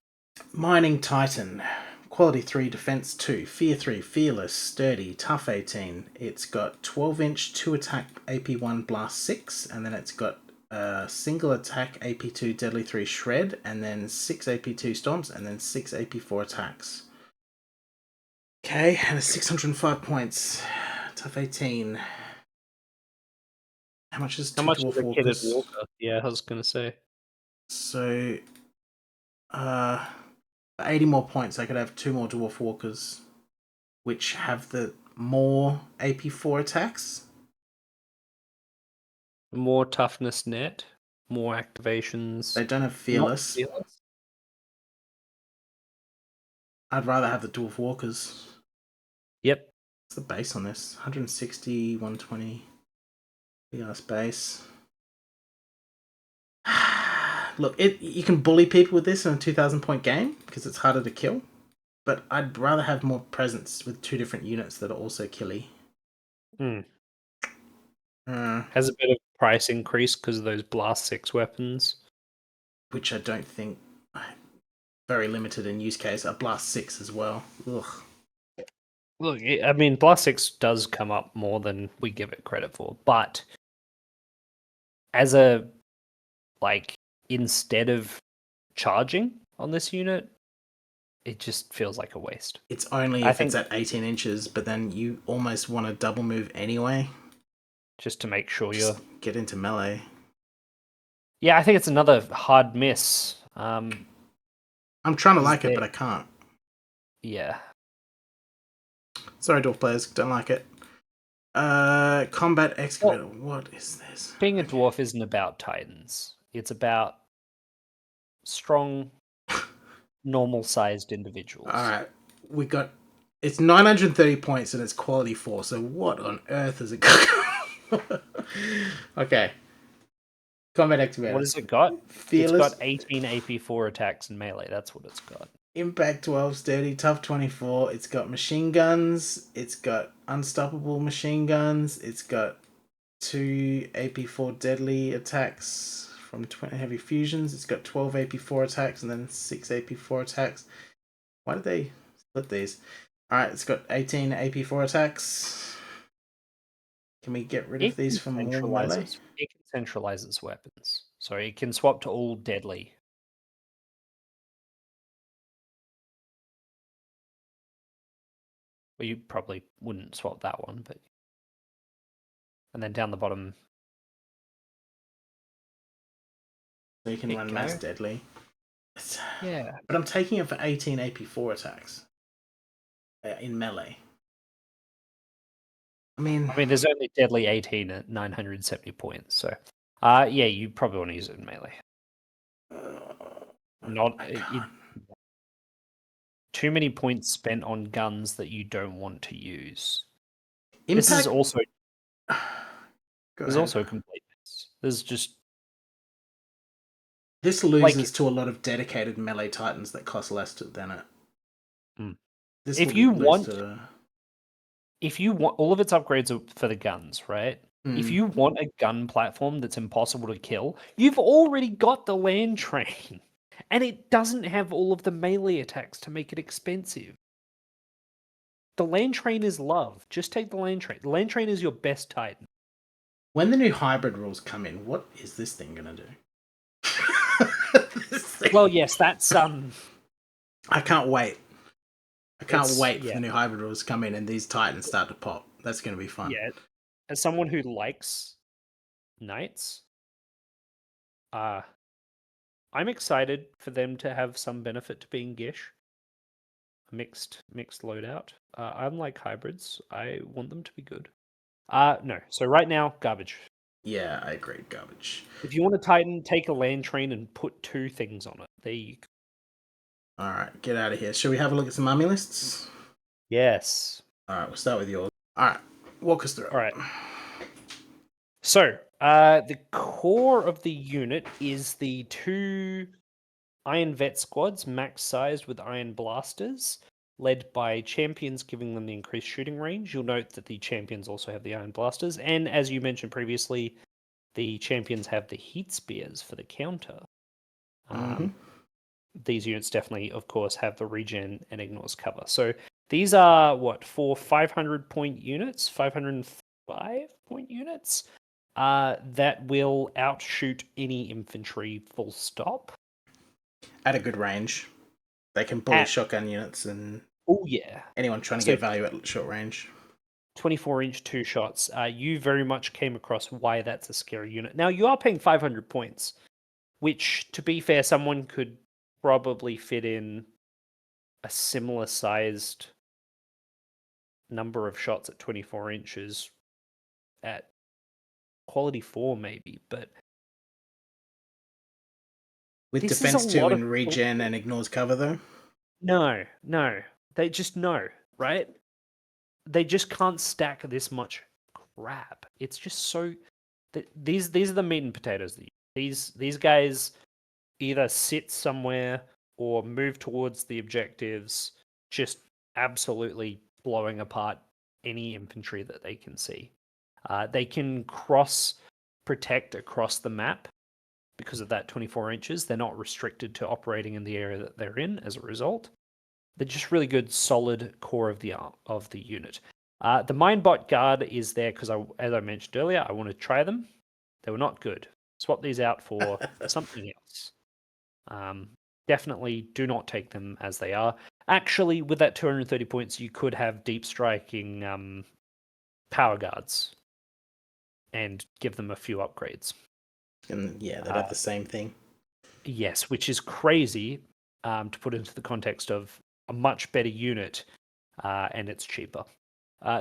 Mining Titan. Quality 3, Defense 2, Fear 3, Fearless, Sturdy, Tough 18. It's got 12-inch 2-attack AP1 Blast 6, and then it's got single attack AP2 Deadly 3 Shred, and then 6 AP2 Stomps, and then 6 AP4 attacks. Okay, and it's 605 points. Tough 18. How much is Dwarf Walker? Yeah, I was going to say. So, For 80 more points, I could have 2 more Dwarf Walkers, which have the more AP4 attacks. More toughness net, more activations. They don't have Fearless. I'd rather have the Dwarf Walkers. Yep. What's the base on this? 160, 120. Big ass base. Look, you can bully people with this in a 2,000 point game because it's harder to kill. But I'd rather have more presence with 2 different units that are also killy. Has a bit of price increase because of those Blast 6 weapons. Which I don't think... Very limited in use case. A Blast 6 as well. Ugh. Look, I mean, Blast 6 does come up more than we give it credit for. But as a... Like, instead of charging on this unit, it just feels like a waste. It's only if it's at 18 inches, but then you almost want to double move anyway. Just to make sure you get into melee. Yeah, I think it's another hard miss. I'm trying to like it, but I can't. Yeah. Sorry, Dwarf players, don't like it. Combat Excavator. What is this? Being a dwarf isn't about titans. It's about strong, normal-sized individuals. Alright, we got... It's 930 points and it's quality 4, so what on earth is it got? Okay. Combat Excavator. What has it got? Fearless. It's got 18 AP4 attacks in melee. That's what it's got. Impact 12, sturdy, tough 24. It's got machine guns. It's got unstoppable machine guns. It's got 2 AP4 deadly attacks from 20 heavy fusions. It's got 12 AP4 attacks and then 6 AP4 attacks. Why did they split these? Alright, it's got 18 AP4 attacks. Can we get rid of these from all melee? It can centralize its weapons. So it can swap to all deadly. Well, you probably wouldn't swap that one, but... And then down the bottom... So you can run mass deadly. Yeah. But I'm taking it for 18 AP4 attacks. In melee. I mean, there's only deadly 18 at 970 points, so... yeah, you probably want to use it in melee. Too many points spent on guns that you don't want to use. Impact... This is also... There's also a complete miss. There's just... This loses to a lot of dedicated melee titans that cost less than it. If you want... If you want... All of its upgrades are for the guns, right? If you want a gun platform that's impossible to kill, you've already got the land train. And it doesn't have all of the melee attacks to make it expensive. The land train is love. Just take the land train. The land train is your best titan. When the new hybrid rules come in, what is this thing going to do? Well, yes, that's... I can't wait. I can't wait for the new hybrid rules to come in and these titans start to pop. That's going to be fun. Yeah. As someone who likes knights, I'm excited for them to have some benefit to being Gish. A mixed loadout. I like hybrids. I want them to be good. No. So right now, garbage. Yeah, I agree. Garbage. If you want a Titan, take a land train and put 2 things on it. There you go. Alright, get out of here. Shall we have a look at some army lists? Yes. Alright, we'll start with yours. Alright, walk us through it. Alright. So, the core of the unit is the 2 Iron Vet squads, max-sized with Iron Blasters, led by champions, giving them the increased shooting range. You'll note that the champions also have the Iron Blasters, and as you mentioned previously, the champions have the Heat Spears for the counter. These units definitely, of course, have the regen and ignores cover. So these are, 4 500-point units, 505-point units, that will outshoot any infantry full stop. At a good range. They can bully shotgun units and anyone trying to get value at short range. 24-inch 2 shots. You very much came across why that's a scary unit. Now, you are paying 500 points, which, to be fair, someone could probably fit in a similar sized number of shots at 24 inches at quality 4 maybe, but With this is a defense 2 lot of and regen and ignores cover, though? no. They just know, right? They just can't stack this much crap. It's just so these are the meat and potatoes. These guys either sit somewhere or move towards the objectives, just absolutely blowing apart any infantry that they can see. They can protect across the map because of that 24 inches. They're not restricted to operating in the area that they're in as a result. They're just really good, solid core of the unit. The Mindbot Guard is there because, as I mentioned earlier, I want to try them. They were not good. Swap these out for something else. Definitely do not take them as they are. Actually, with that 230 points, you could have deep striking power guards and give them a few upgrades. And yeah, they'd have the same thing. Yes, which is crazy to put into the context of a much better unit, and it's cheaper.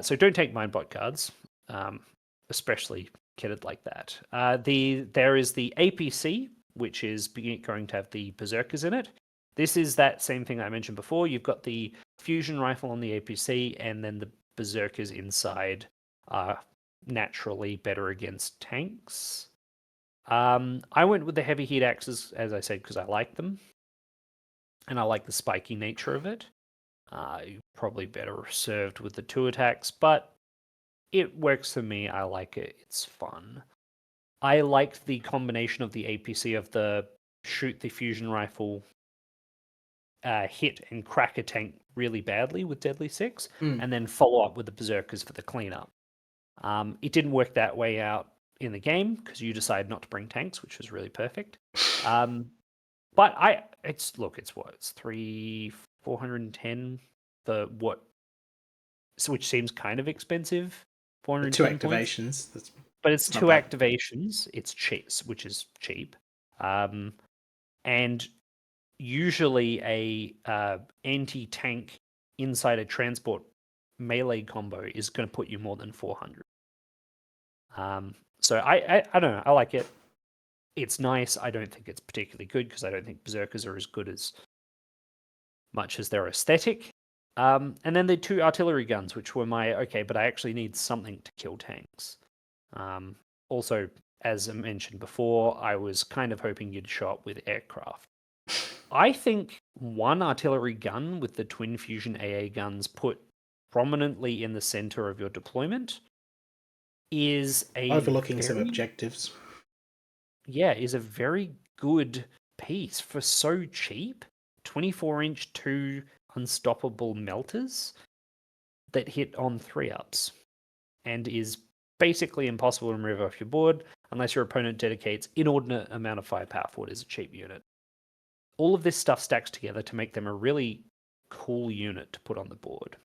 So don't take Mindbot cards, especially kitted like that. There is the APC, which is going to have the Berserkers in it. This is that same thing I mentioned before. You've got the fusion rifle on the APC, and then the Berserkers inside are naturally better against tanks. I went with the heavy heat axes, as I said, because I like them. And I like the spiky nature of it. You're probably better served with the 2 attacks, but it works for me. I like it. It's fun. I liked the combination of the APC of the shoot the fusion rifle, hit and crack a tank really badly with Deadly Six, and then follow up with the Berserkers for the cleanup. It didn't work that way out in the game because you decided not to bring tanks, which was really perfect. But it's 410 for what? So which seems kind of expensive. 410 2 activations. But it's 2 activations. It's cheap, which is cheap. And usually a anti-tank inside a transport melee combo is going to put you more than 400. So I don't know. I like it. It's nice. I don't think it's particularly good because I don't think Berserkers are as good as much as their aesthetic. And then the 2 artillery guns, which were but I actually need something to kill tanks. Also, as I mentioned before, I was kind of hoping you'd show up with aircraft. I think 1 artillery gun with the twin fusion AA guns put prominently in the center of your deployment is overlooking some objectives. Yeah, is a very good piece for so cheap. 24-inch 2 unstoppable melters that hit on 3-ups and is basically impossible to remove off your board unless your opponent dedicates inordinate amount of firepower for it as a cheap unit. All of this stuff stacks together to make them a really cool unit to put on the board.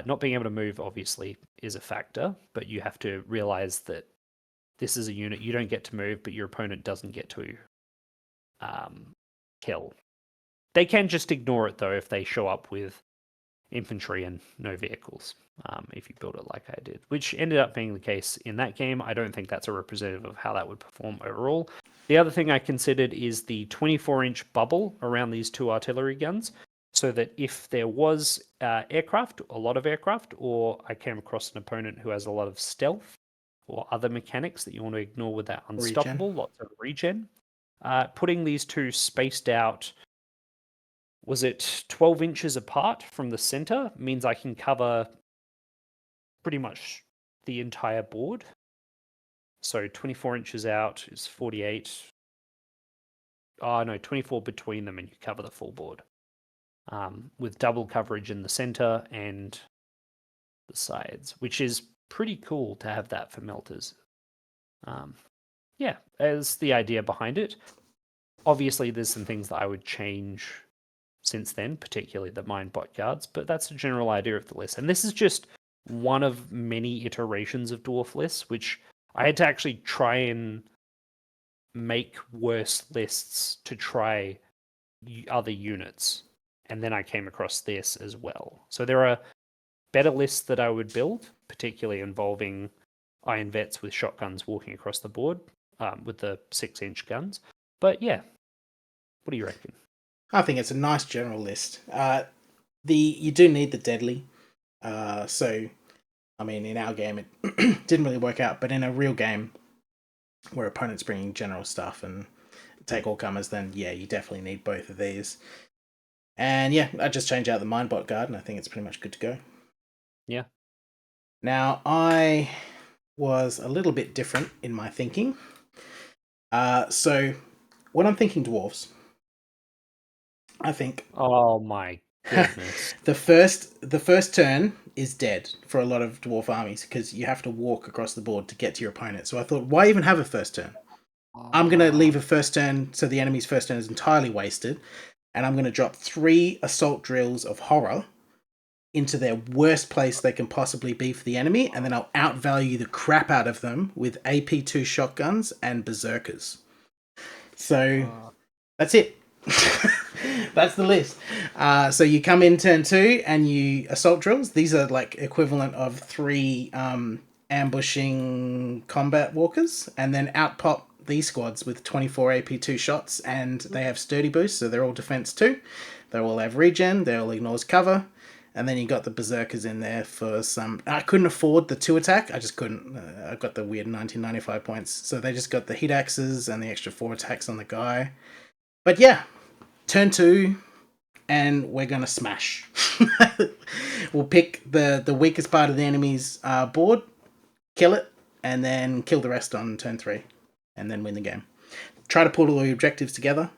Not being able to move, obviously, is a factor, but you have to realize that this is a unit you don't get to move, but your opponent doesn't get to kill. They can just ignore it, though, if they show up with infantry and no vehicles, if you build it like I did, which ended up being the case in that game. I don't think that's a representative of how that would perform overall. The other thing I considered is the 24-inch bubble around these 2 artillery guns, so that if there was aircraft, a lot of aircraft, or I came across an opponent who has a lot of stealth or other mechanics that you want to ignore with that unstoppable, lots of regen, putting these 2 spaced out, was it 12 inches apart from the center, means I can cover pretty much the entire board. So 24 inches out is 48. Oh no, 24 between them and you cover the full board. With double coverage in the center and the sides, which is pretty cool to have that for melters. Yeah, as the idea behind it. Obviously, there's some things that I would change since then, particularly the Mindbot guards, but that's a general idea of the list. And this is just one of many iterations of Dwarf lists, which I had to actually try and make worse lists to try other units and then I came across this as well. So there are better lists that I would build, particularly involving Iron Vets with shotguns walking across the board with the 6-inch guns. But yeah, what do you reckon? I think it's a nice general list. You do need the deadly. So, I mean, in our game, it didn't really work out, but in a real game where opponents bringing general stuff and take all comers, then yeah, you definitely need both of these. And yeah, I just changed out the Mindbot Guard, and I think it's pretty much good to go. Yeah. Now, I was a little bit different in my thinking. So, when I'm thinking dwarves, I think... Oh my goodness. the first turn is dead for a lot of dwarf armies because you have to walk across the board to get to your opponent. So I thought, why even have a first turn? I'm going to leave a first turn so the enemy's first turn is entirely wasted, and I'm going to drop 3 assault drills of horror into their worst place they can possibly be for the enemy, and then I'll outvalue the crap out of them with AP2 shotguns and Berserkers. So that's it. That's the list. So you come in turn 2 and you assault drills. These are like equivalent of 3 ambushing combat walkers, and then out pop these squads with 24 AP2 shots, and they have sturdy boost, so they're all defense 2. They all have regen, they all ignores cover, and then you got the Berserkers in there for some... I couldn't afford the 2 attack, I just couldn't. I got the weird 1995 points, so they just got the hit axes and the extra 4 attacks on the guy. But yeah, turn 2, and we're going to smash. We'll pick the weakest part of the enemy's board, kill it, and then kill the rest on turn 3, and then win the game. Try to pull all the objectives together,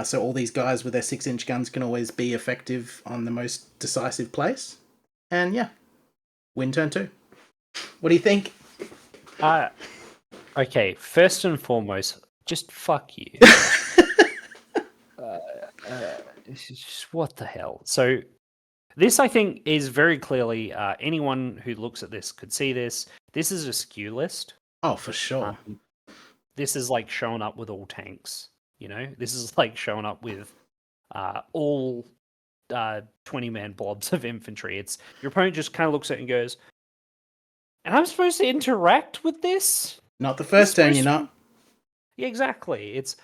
so all these guys with their 6-inch guns can always be effective on the most decisive place. And yeah, win turn 2. What do you think? Okay, first and foremost, just fuck you. What the hell? So this, I think, is very clearly anyone who looks at this could see this. This is a skew list. Oh, for sure. This is like showing up with all tanks. You know, this is like showing up with all 20-man blobs of infantry. It's your opponent just kind of looks at it and goes, "And I'm supposed to interact with this?" Not the first turn, you're not. Yeah, exactly. It's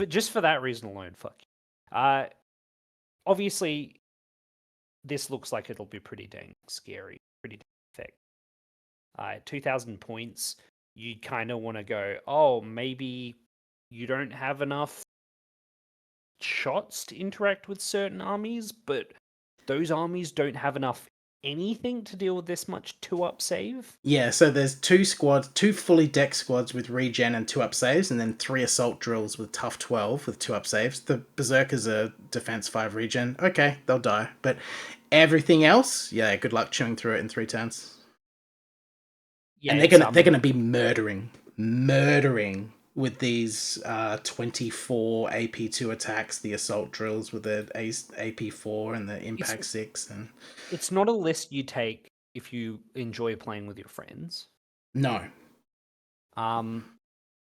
just for that reason alone, fuck you. Obviously, this looks like it'll be pretty dang scary, pretty dang effective. 2,000 points, you kind of want to go, oh, maybe you don't have enough shots to interact with certain armies, but those armies don't have enough anything to deal with this much 2-up save. Yeah, so there's 2 fully decked squads with regen and 2-up saves, and then 3 assault drills with tough 12 with 2-up saves. The Berserkers are defense 5 regen. Okay, they'll die. But everything else, yeah, good luck chewing through it in 3 turns. Yeah, and they're gonna be murdering with these 24 AP2 attacks, the assault drills with the AP4 and the impact 6. And it's not a list you take if you enjoy playing with your friends. No.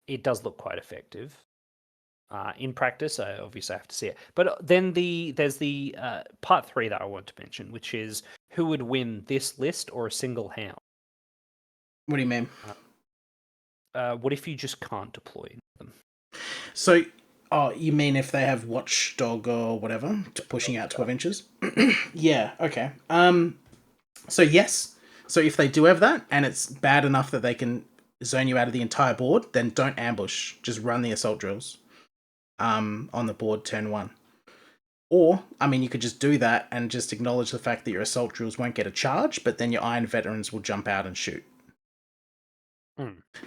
It does look quite effective. In practice, I obviously have to see it. But then there's the part 3 that I want to mention, which is who would win this list or a single hound. What do you mean? What if you just can't deploy them? So, you mean if they have Watchdog or whatever, pushing out 12 inches? Yeah, okay. So yes. So if they do have that, and it's bad enough that they can zone you out of the entire board, then don't ambush. Just run the assault drills on the board turn 1. Or, I mean, you could just do that and just acknowledge the fact that your assault drills won't get a charge, but then your Iron Veterans will jump out and shoot.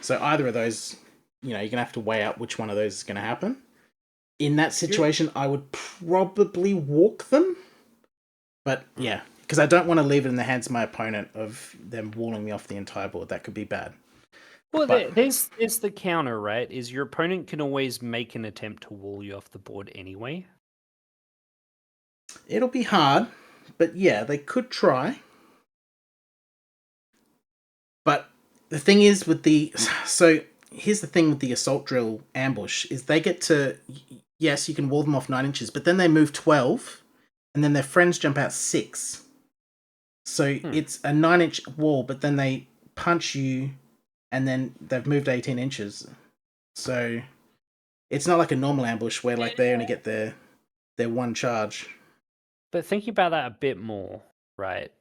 So either of those, you're going to have to weigh out which one of those is going to happen. In that situation, I would probably walk them. But yeah, because I don't want to leave it in the hands of my opponent of them walling me off the entire board. That could be bad. Well, there's the counter, right? Is your opponent can always make an attempt to wall you off the board anyway. It'll be hard, but yeah, they could try. But the thing is with so here's the thing with the assault drill ambush is they get to, yes, you can wall them off 9 inches, but then they move 12, and then their friends jump out 6. So it's a 9-inch wall, but then they punch you, and then they've moved 18 inches. So it's not like a normal ambush where like they only get their one charge. But thinking about that a bit more, right?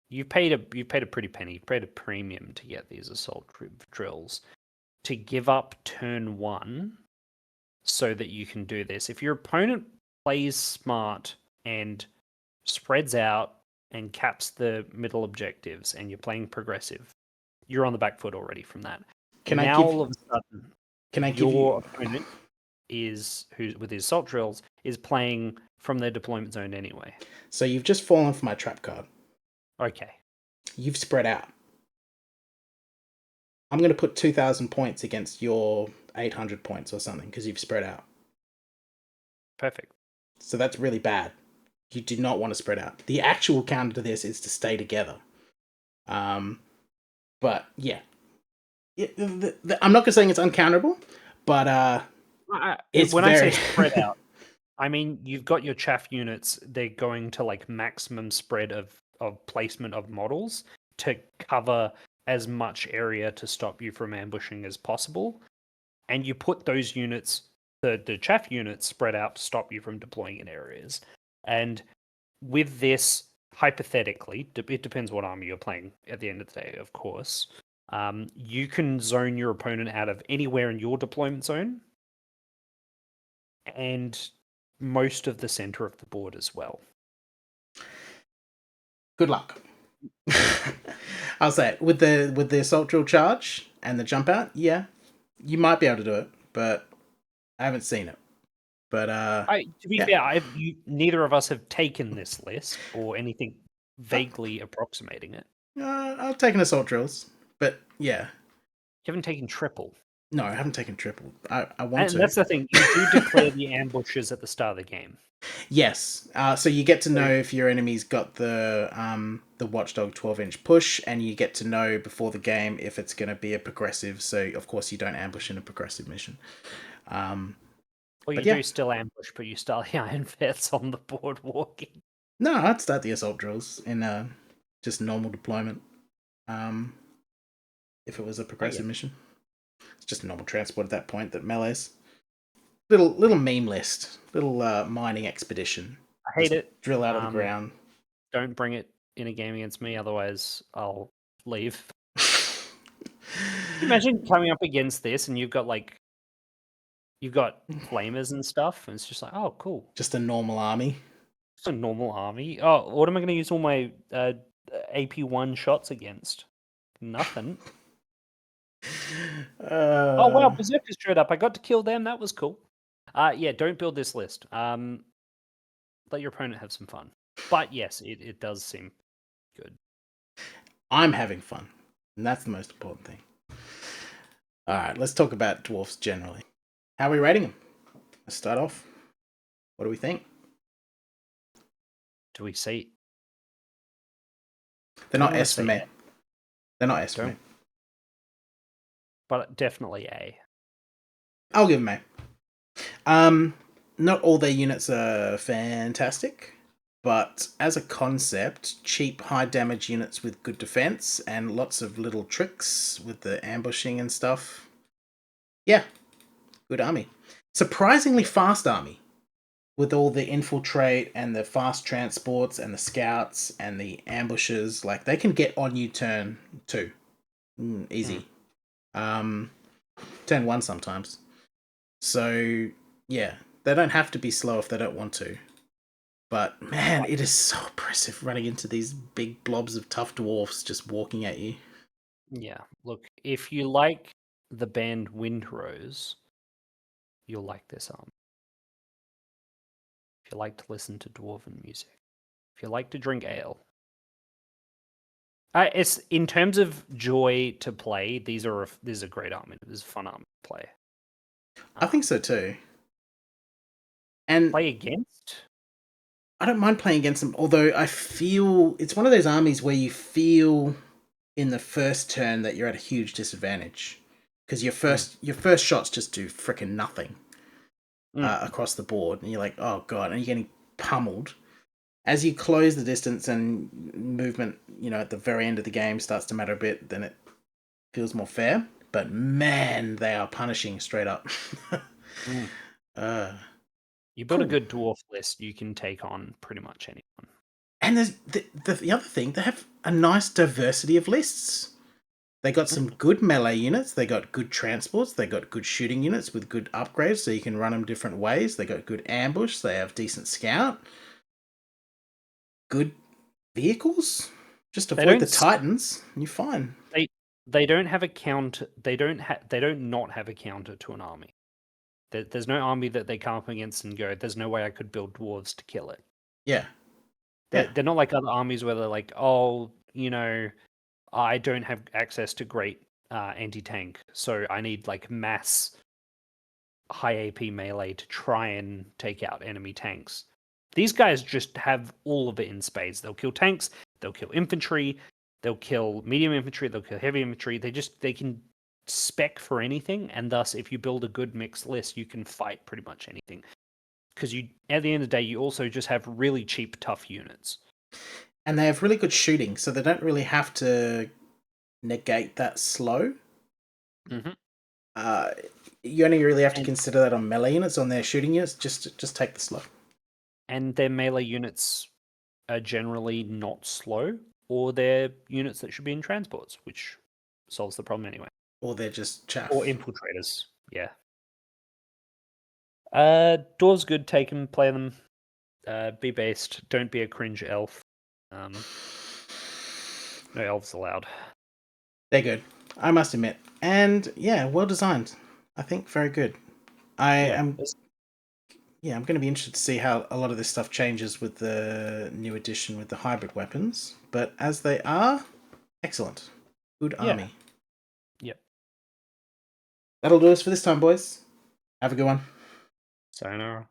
You paid a pretty penny. You paid a premium to get these assault drills. To give up turn 1 so that you can do this. If your opponent plays smart and spreads out and caps the middle objectives, and you're playing progressive, you're on the back foot already from that. All of a sudden, your opponent is, who's with his assault drills, is playing from their deployment zone anyway. So you've just fallen for my trap card. Okay. You've spread out. I'm going to put 2,000 points against your 800 points or something because you've spread out. Perfect. So that's really bad. You do not want to spread out. The actual counter to this is to stay together. But yeah. I'm not saying it's uncounterable, but it's when I say spread out, I mean you've got your chaff units. They're going to like maximum spread of placement of models to cover as much area to stop you from ambushing as possible, and you put those units, the chaff units, spread out to stop you from deploying in areas. And with this, hypothetically, it depends what army you're playing at the end of the day, of course. You can zone your opponent out of anywhere in your deployment zone and most of the center of the board as well. Good luck. I'll say it. With the assault drill charge and the jump out, yeah, you might be able to do it, but I haven't seen it. But to be fair, neither of us have taken this list or anything vaguely approximating it. I've taken assault drills, but yeah. You haven't taken triple. No, I haven't taken triple. I want to. And that's the thing. You do declare the ambushes at the start of the game. Yes. So you get to know if your enemy's got the Watchdog 12-inch push, and you get to know before the game if it's going to be a progressive. So of course you don't ambush in a progressive mission. Well, you do still ambush, but you start the Iron Vets on the board walking. No, I'd start the assault drills in just normal deployment. If it was a progressive mission. It's just a normal transport at that point that melees. Little meme list. Little mining expedition. I hate it. Drill out of the ground. Don't bring it in a game against me, otherwise I'll leave. Imagine coming up against this and you've got flamers and stuff, and it's just like, oh, cool. Just a normal army. Just a normal army. Oh, what am I going to use all my AP1 shots against? Nothing. Oh, wow, Berserkers showed up. I got to kill them. That was cool. Yeah, don't build this list. Let your opponent have some fun. But yes, it does seem good. I'm having fun, and that's the most important thing. All right, let's talk about dwarfs generally. How are we rating them? Let's start off. What do we think? Do we see? They're not S for me. They're not S for me. But definitely A. I'll give them A. Not all their units are fantastic, but as a concept, cheap, high damage units with good defense and lots of little tricks with the ambushing and stuff. Yeah, good army. Surprisingly fast army with all the infiltrate and the fast transports and the scouts and the ambushes. Like, they can get on you turn 2. Easy. Turn 1 sometimes. So, yeah, they don't have to be slow if they don't want to. But, man, it is so oppressive running into these big blobs of tough dwarfs just walking at you. Yeah, look, if you like the band Windrose, you'll like this army. If you like to listen to dwarven music, if you like to drink ale. It's in terms of joy to play, this is a great army. This is a fun army to play. I think so too. And play against? I don't mind playing against them, although I feel it's one of those armies where you feel in the first turn that you're at a huge disadvantage because your first shots just do frickin' nothing. across the board, and you're like, oh god, and you're getting pummeled. As you close the distance and movement, at the very end of the game starts to matter a bit, then it feels more fair. But man, they are punishing straight up. You build a good dwarf list, you can take on pretty much anyone. And there's the other thing, they have a nice diversity of lists. They got some good melee units, they got good transports, they got good shooting units with good upgrades, so you can run them different ways. They got good ambush, they have decent scout, good vehicles. Just avoid the Titans, and you're fine. They don't have a counter. They don't not have a counter to an army. There's no army that they come up against and go, there's no way I could build dwarves to kill it. Yeah. They're not like other armies where they're like, oh, I don't have access to great anti-tank, so I need like mass high AP melee to try and take out enemy tanks. These guys just have all of it in spades. They'll kill tanks, they'll kill infantry, they'll kill medium infantry, they'll kill heavy infantry. They can spec for anything, and thus if you build a good mixed list, you can fight pretty much anything. Because at the end of the day, you also just have really cheap, tough units. And they have really good shooting, so they don't really have to negate that slow. You only really have to consider that on melee units. On their shooting units, just take the slow. And their melee units are generally not slow, or they're units that should be in transports, which solves the problem anyway. Or they're just chaff. Or infiltrators, yeah. Dwarves good, take them, play them. Be based, don't be a cringe elf. No elves allowed. They're good, I must admit. And yeah, well designed. I think very good. I'm going to be interested to see how a lot of this stuff changes with the new edition with the hybrid weapons. But as they are, excellent. Good army. Yep. That'll do us for this time, boys. Have a good one. Sayonara.